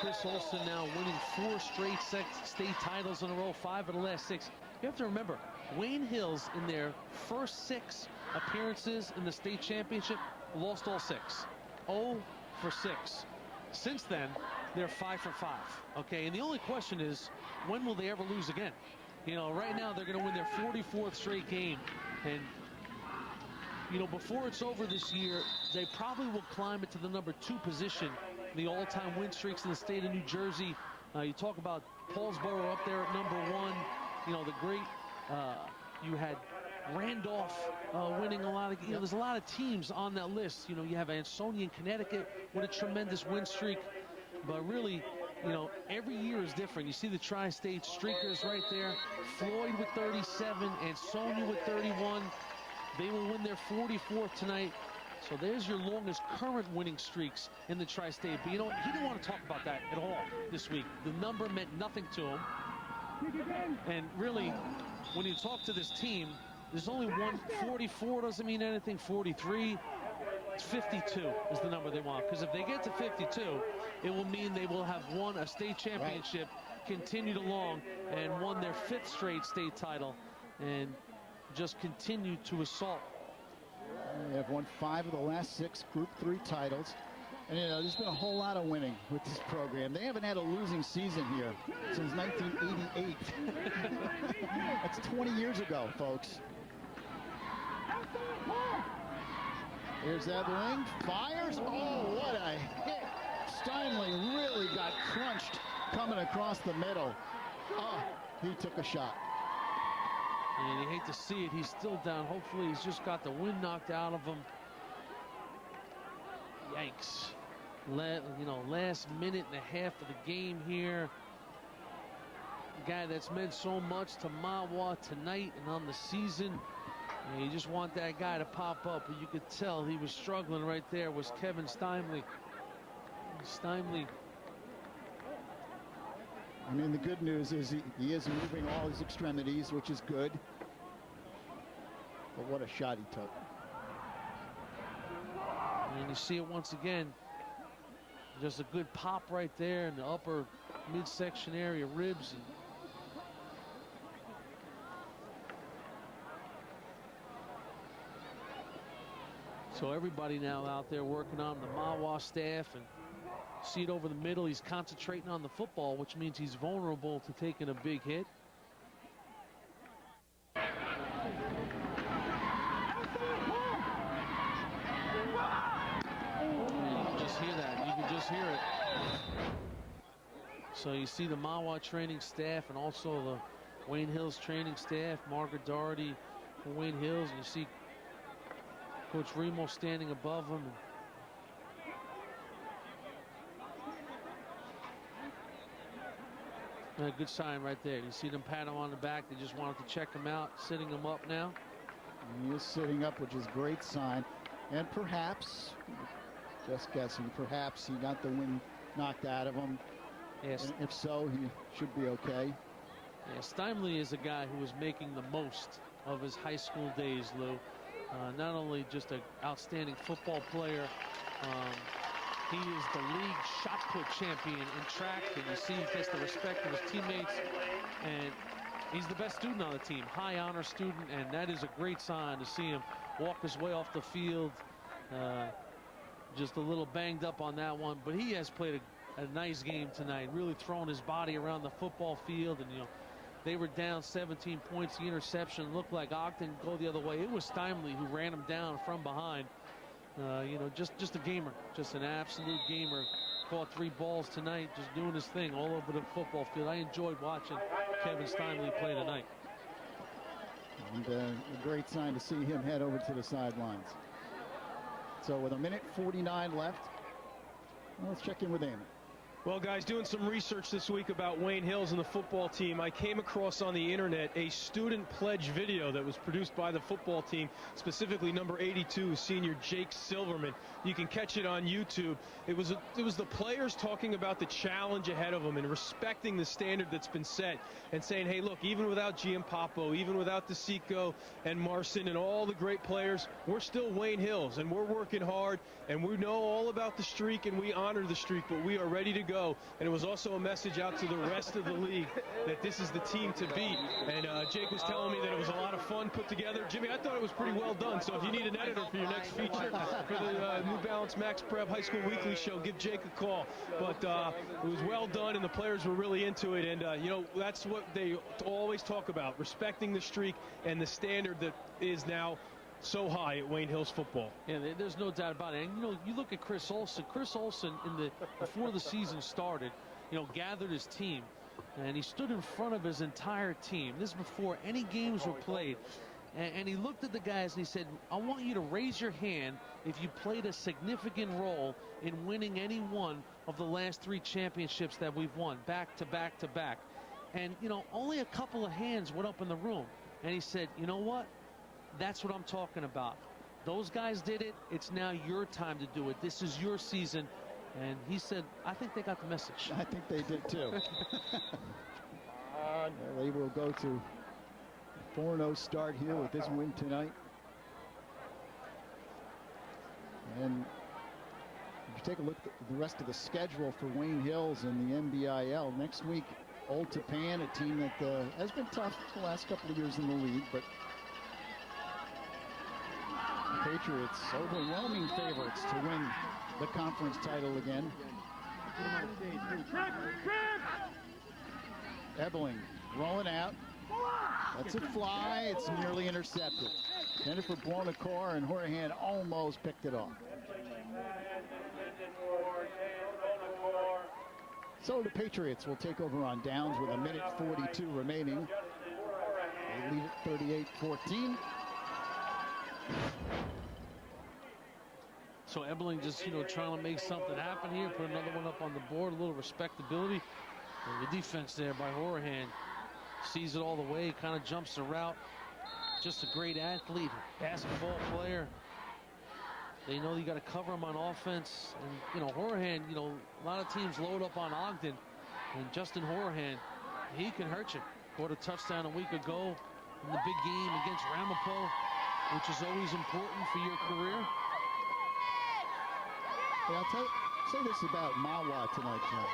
Chris Olson now winning 4 straight state titles in a row, 5 of the last 6. You have to remember, Wayne Hills in their first 6 appearances in the state championship lost all 6. 0 for 6. Since then, they're 5 for 5. Okay, and the only question is, when will they ever lose again? Right now they're going to win their 44th straight game, and before it's over this year, they probably will climb it to the number 2 position in the all-time win streaks in the state of New Jersey. You talk about Paulsboro up there at number 1. The great, you had Randolph winning a lot of, there's a lot of teams on that list. You have Ansonia in Connecticut with a tremendous win streak, but really, every year is different. You see the tri-state streakers right there. Floyd with 37, Ansonia with 31. They will win their 44th tonight. So there's your longest current winning streaks in the tri-state. But he didn't want to talk about that at all this week. The number meant nothing to him. And really, when you talk to this team, there's only one. 44 doesn't mean anything. 43, it's 52 is the number they want. Because if they get to 52, it will mean they will have won a state championship, continued along, and won their 5th straight state title, and just continued to assault. They have won 5 of the last 6 Group 3 titles. And, there's been a whole lot of winning with this program. They haven't had a losing season here since 1988. That's 20 years ago, folks. Here's Ebeling, fires. Oh, what a hit. Steinley really got crunched coming across the middle. Oh, he took a shot. And you hate to see it. He's still down. Hopefully he's just got the wind knocked out of him. Yikes. Last minute and a half of the game here. a guy that's meant so much to Mahwah tonight and on the season. And you just want that guy to pop up. But you could tell he was struggling right there was Kevin Steinle. I mean, the good news is he is moving all his extremities, which is good. But what a shot he took. And you see it once again. Just a good pop right there in the upper midsection area, ribs. So everybody now out there working on the Mahwah staff, and see it over the middle. He's concentrating on the football, which means he's vulnerable to taking a big hit. Hear it. So you see the Mahwah training staff and also the Wayne Hills training staff, Margaret Doherty from Wayne Hills, and you see Coach Remo standing above him. And a good sign right there. You see them pat him on the back. They just wanted to check him out, sitting him up now. He is sitting up, which is a great sign. And perhaps, just guessing, perhaps he got the wind knocked out of him. Yes. And if so, he should be okay. Yeah, Steinle is a guy who was making the most of his high school days, Lou. Not only just an outstanding football player, he is the league shot put champion in track, and you see he gets the respect of his teammates, and he's the best student on the team, high honor student, and that is a great sign to see him walk his way off the field. Just a little banged up on that one, but he has played a nice game tonight, really throwing his body around the football field. And, you know, they were down 17 points. The interception looked like Ogden go the other way. It was Steinle who ran him down from behind. You know, just a gamer, just an absolute gamer. Caught 3 balls tonight, just doing his thing all over the football field. I enjoyed watching Kevin Steinle play tonight. And a great sign to see him head over to the sidelines. So with 1:49 left, well, let's check in with Eamon. Well, guys, doing some research this week about Wayne Hills and the football team, I came across on the internet a student pledge video that was produced by the football team, specifically number 82, senior Jake Silverman. You can catch it on YouTube. It was the players talking about the challenge ahead of them and respecting the standard that's been set and saying, hey, look, even without Giampapo, even without DeSico and Marcin and all the great players, we're still Wayne Hills, and we're working hard, and we know all about the streak, and we honor the streak, but we are ready to go. And it was also a message out to the rest of the league that this is the team to beat. And Jake was telling me that it was a lot of fun put together. Jimmy, I thought it was pretty well done. So if you need an editor for your next feature for the New Balance Max Prep High School Weekly Show, give Jake a call. But it was well done, and the players were really into it. And, you know, that's what they always talk about, respecting the streak and the standard that is now so high at Wayne Hills football. Yeah, there's no doubt about it. And, you know, you look at Chris Olson. Chris Olson, before the season started, you know, gathered his team, and he stood in front of his entire team. This is before any games were played. And he looked at the guys and he said, I want you to raise your hand if you played a significant role in winning any one of the last 3 championships that we've won, back to back to back. And, you know, only a couple of hands went up in the room. And he said, you know what? That's what I'm talking about. Those guys did it. It's now your time to do it. This is your season. And he said, I think they got the message. I think they did too. They will go to 4-0 start here with this win tonight. And if you take a look at the rest of the schedule for Wayne Hills and the NBIL, next week, Old Tapan, a team that has been tough the last couple of years in the league, but the Patriots overwhelming favorites to win the conference title again. Ebeling rolling out. That's a fly. It's nearly intercepted. Intended for Brogno, and Horahan almost picked it off. So the Patriots will take over on downs with 1:42 remaining. They lead it 38-14. So Ebeling just, you know, trying to make something happen here, put another one up on the board, a little respectability. And the defense there by Horahan sees it all the way, kind of jumps the route. Just a great athlete, basketball player. They know you got to cover him on offense. And, you know, Horahan, you know, a lot of teams load up on Ogden. And Justin Horahan, he can hurt you. Scored a touchdown a week ago in the big game against Ramapo, which is always important for your career. Yeah, I'll say this about Mahwah tonight, John.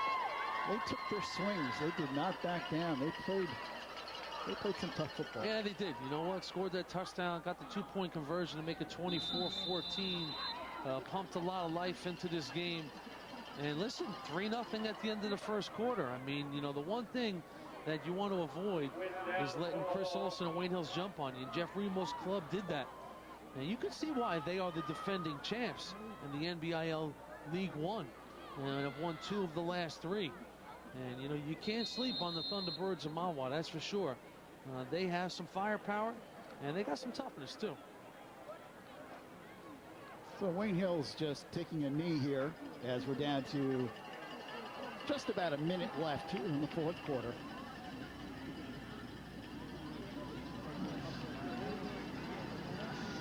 They took their swings. They did not back down. They played some tough football. Yeah, they did. You know what? Scored that touchdown, got the 2-point conversion to make it 24-14. Pumped a lot of life into this game. And listen, 3-0 at the end of the first quarter. I mean, you know, the one thing that you want to avoid is letting Chris Olsen and Wayne Hills jump on you. And Jeff Remo's club did that. And you can see why they are the defending champs in the NBIL League One. And have won 2 of the last 3. And, you know, you can't sleep on the Thunderbirds of Mahwah, that's for sure. They have some firepower, and they got some toughness, too. So Wayne Hills just taking a knee here as we're down to just about a minute left here in the fourth quarter.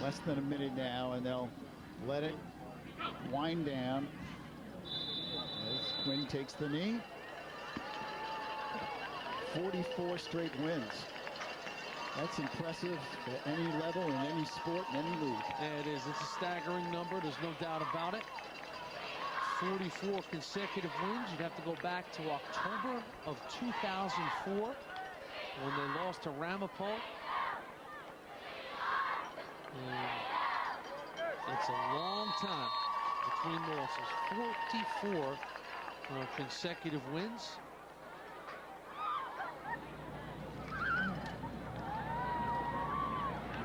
Less than a minute now, and they'll let it wind down as Quinn takes the knee. 44 straight wins. That's impressive at any level, in any sport, in any league. Yeah, it is. It's a staggering number. There's no doubt about it. 44 consecutive wins. You'd have to go back to October of 2004 when they lost to Ramapo. And it's a long time between losses. 44 consecutive wins.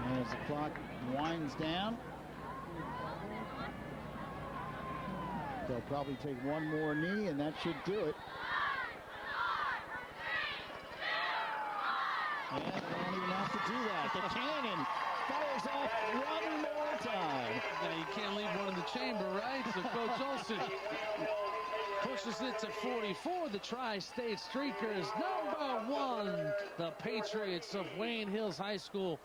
And as the clock winds down, they'll probably take one more knee, and that should do it. And they don't even have to do that. The cannon fires off one more time. Now, you can't leave one in the chamber, right? So Coach Olsen pushes it to 44. The Tri-State Streakers, #1, the Patriots of Wayne Hills High School,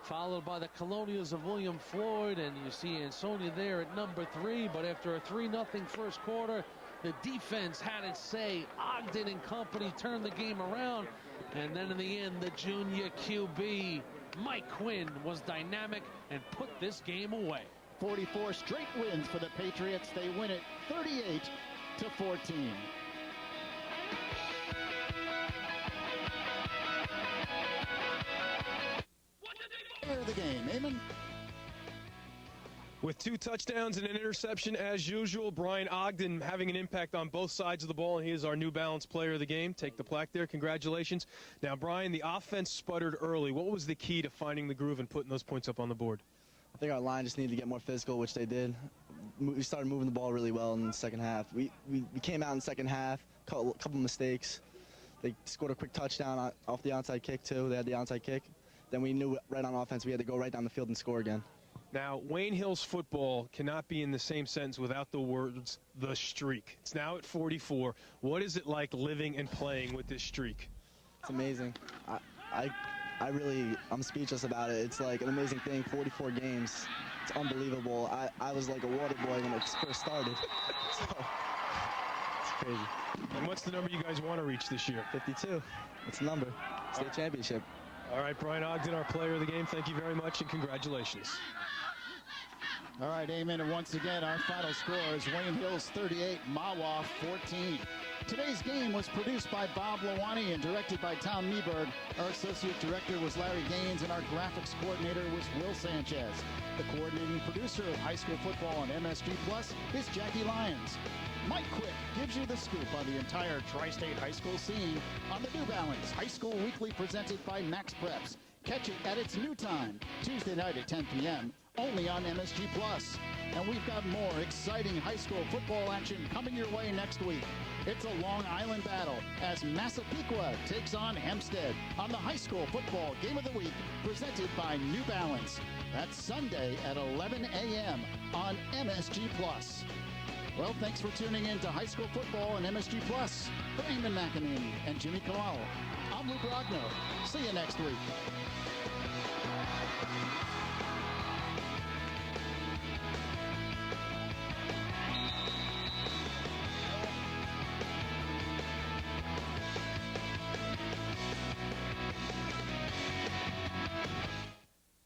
followed by the Colonials of William Floyd, and you see Ansonia there at #3. But after a 3-0 first quarter, the defense had its say. Ogden and company turned the game around, and then in the end, the junior QB Mike Quinn was dynamic and put this game away. 44 straight wins for the Patriots. They win it 38-14. The game, Eamon. With 2 touchdowns and an interception as usual, Brian Ogden having an impact on both sides of the ball, and he is our New Balance player of the game. Take the plaque there. Congratulations. Now, Brian, the offense sputtered early. What was the key to finding the groove and putting those points up on the board? I think our line just needed to get more physical, which they did. We started moving the ball really well in the second half. We came out in the second half, a couple mistakes. They scored a quick touchdown off the onside kick, too. They had the onside kick. Then we knew right on offense we had to go right down the field and score again. Now, Wayne Hills football cannot be in the same sentence without the words, the streak. It's now at 44. What is it like living and playing with this streak? It's amazing. I'm speechless about it. It's like an amazing thing, 44 games. It's unbelievable. I was like a water boy when it first started. So, it's crazy. And what's the number you guys want to reach this year? 52. What's the number? State championship. All right, Brian Ogden, our player of the game. Thank you very much, and congratulations. All right, Eamon, and once again, our final score is Wayne Hills 38, Mahwah 14. Today's game was produced by Bob Llawani and directed by Tom Meeberg. Our associate director was Larry Gaines, and our graphics coordinator was Will Sanchez. The coordinating producer of high school football on MSG Plus is Jackie Lyons. Mike Quick gives you the scoop on the entire Tri-State high school scene on the New Balance High School Weekly presented by Max Preps. Catch it at its new time, Tuesday night at 10 p.m., only on MSG Plus. And we've got more exciting high school football action coming your way next week. It's a Long Island battle as Massapequa takes on Hempstead on the High School Football Game of the Week presented by New Balance. That's Sunday at 11 a.m. on MSG Plus. Well, thanks for tuning in to high school football and MSG Plus. For Eamon McEnaney and Jimmy Cavallo, I'm Brogno. See you next week.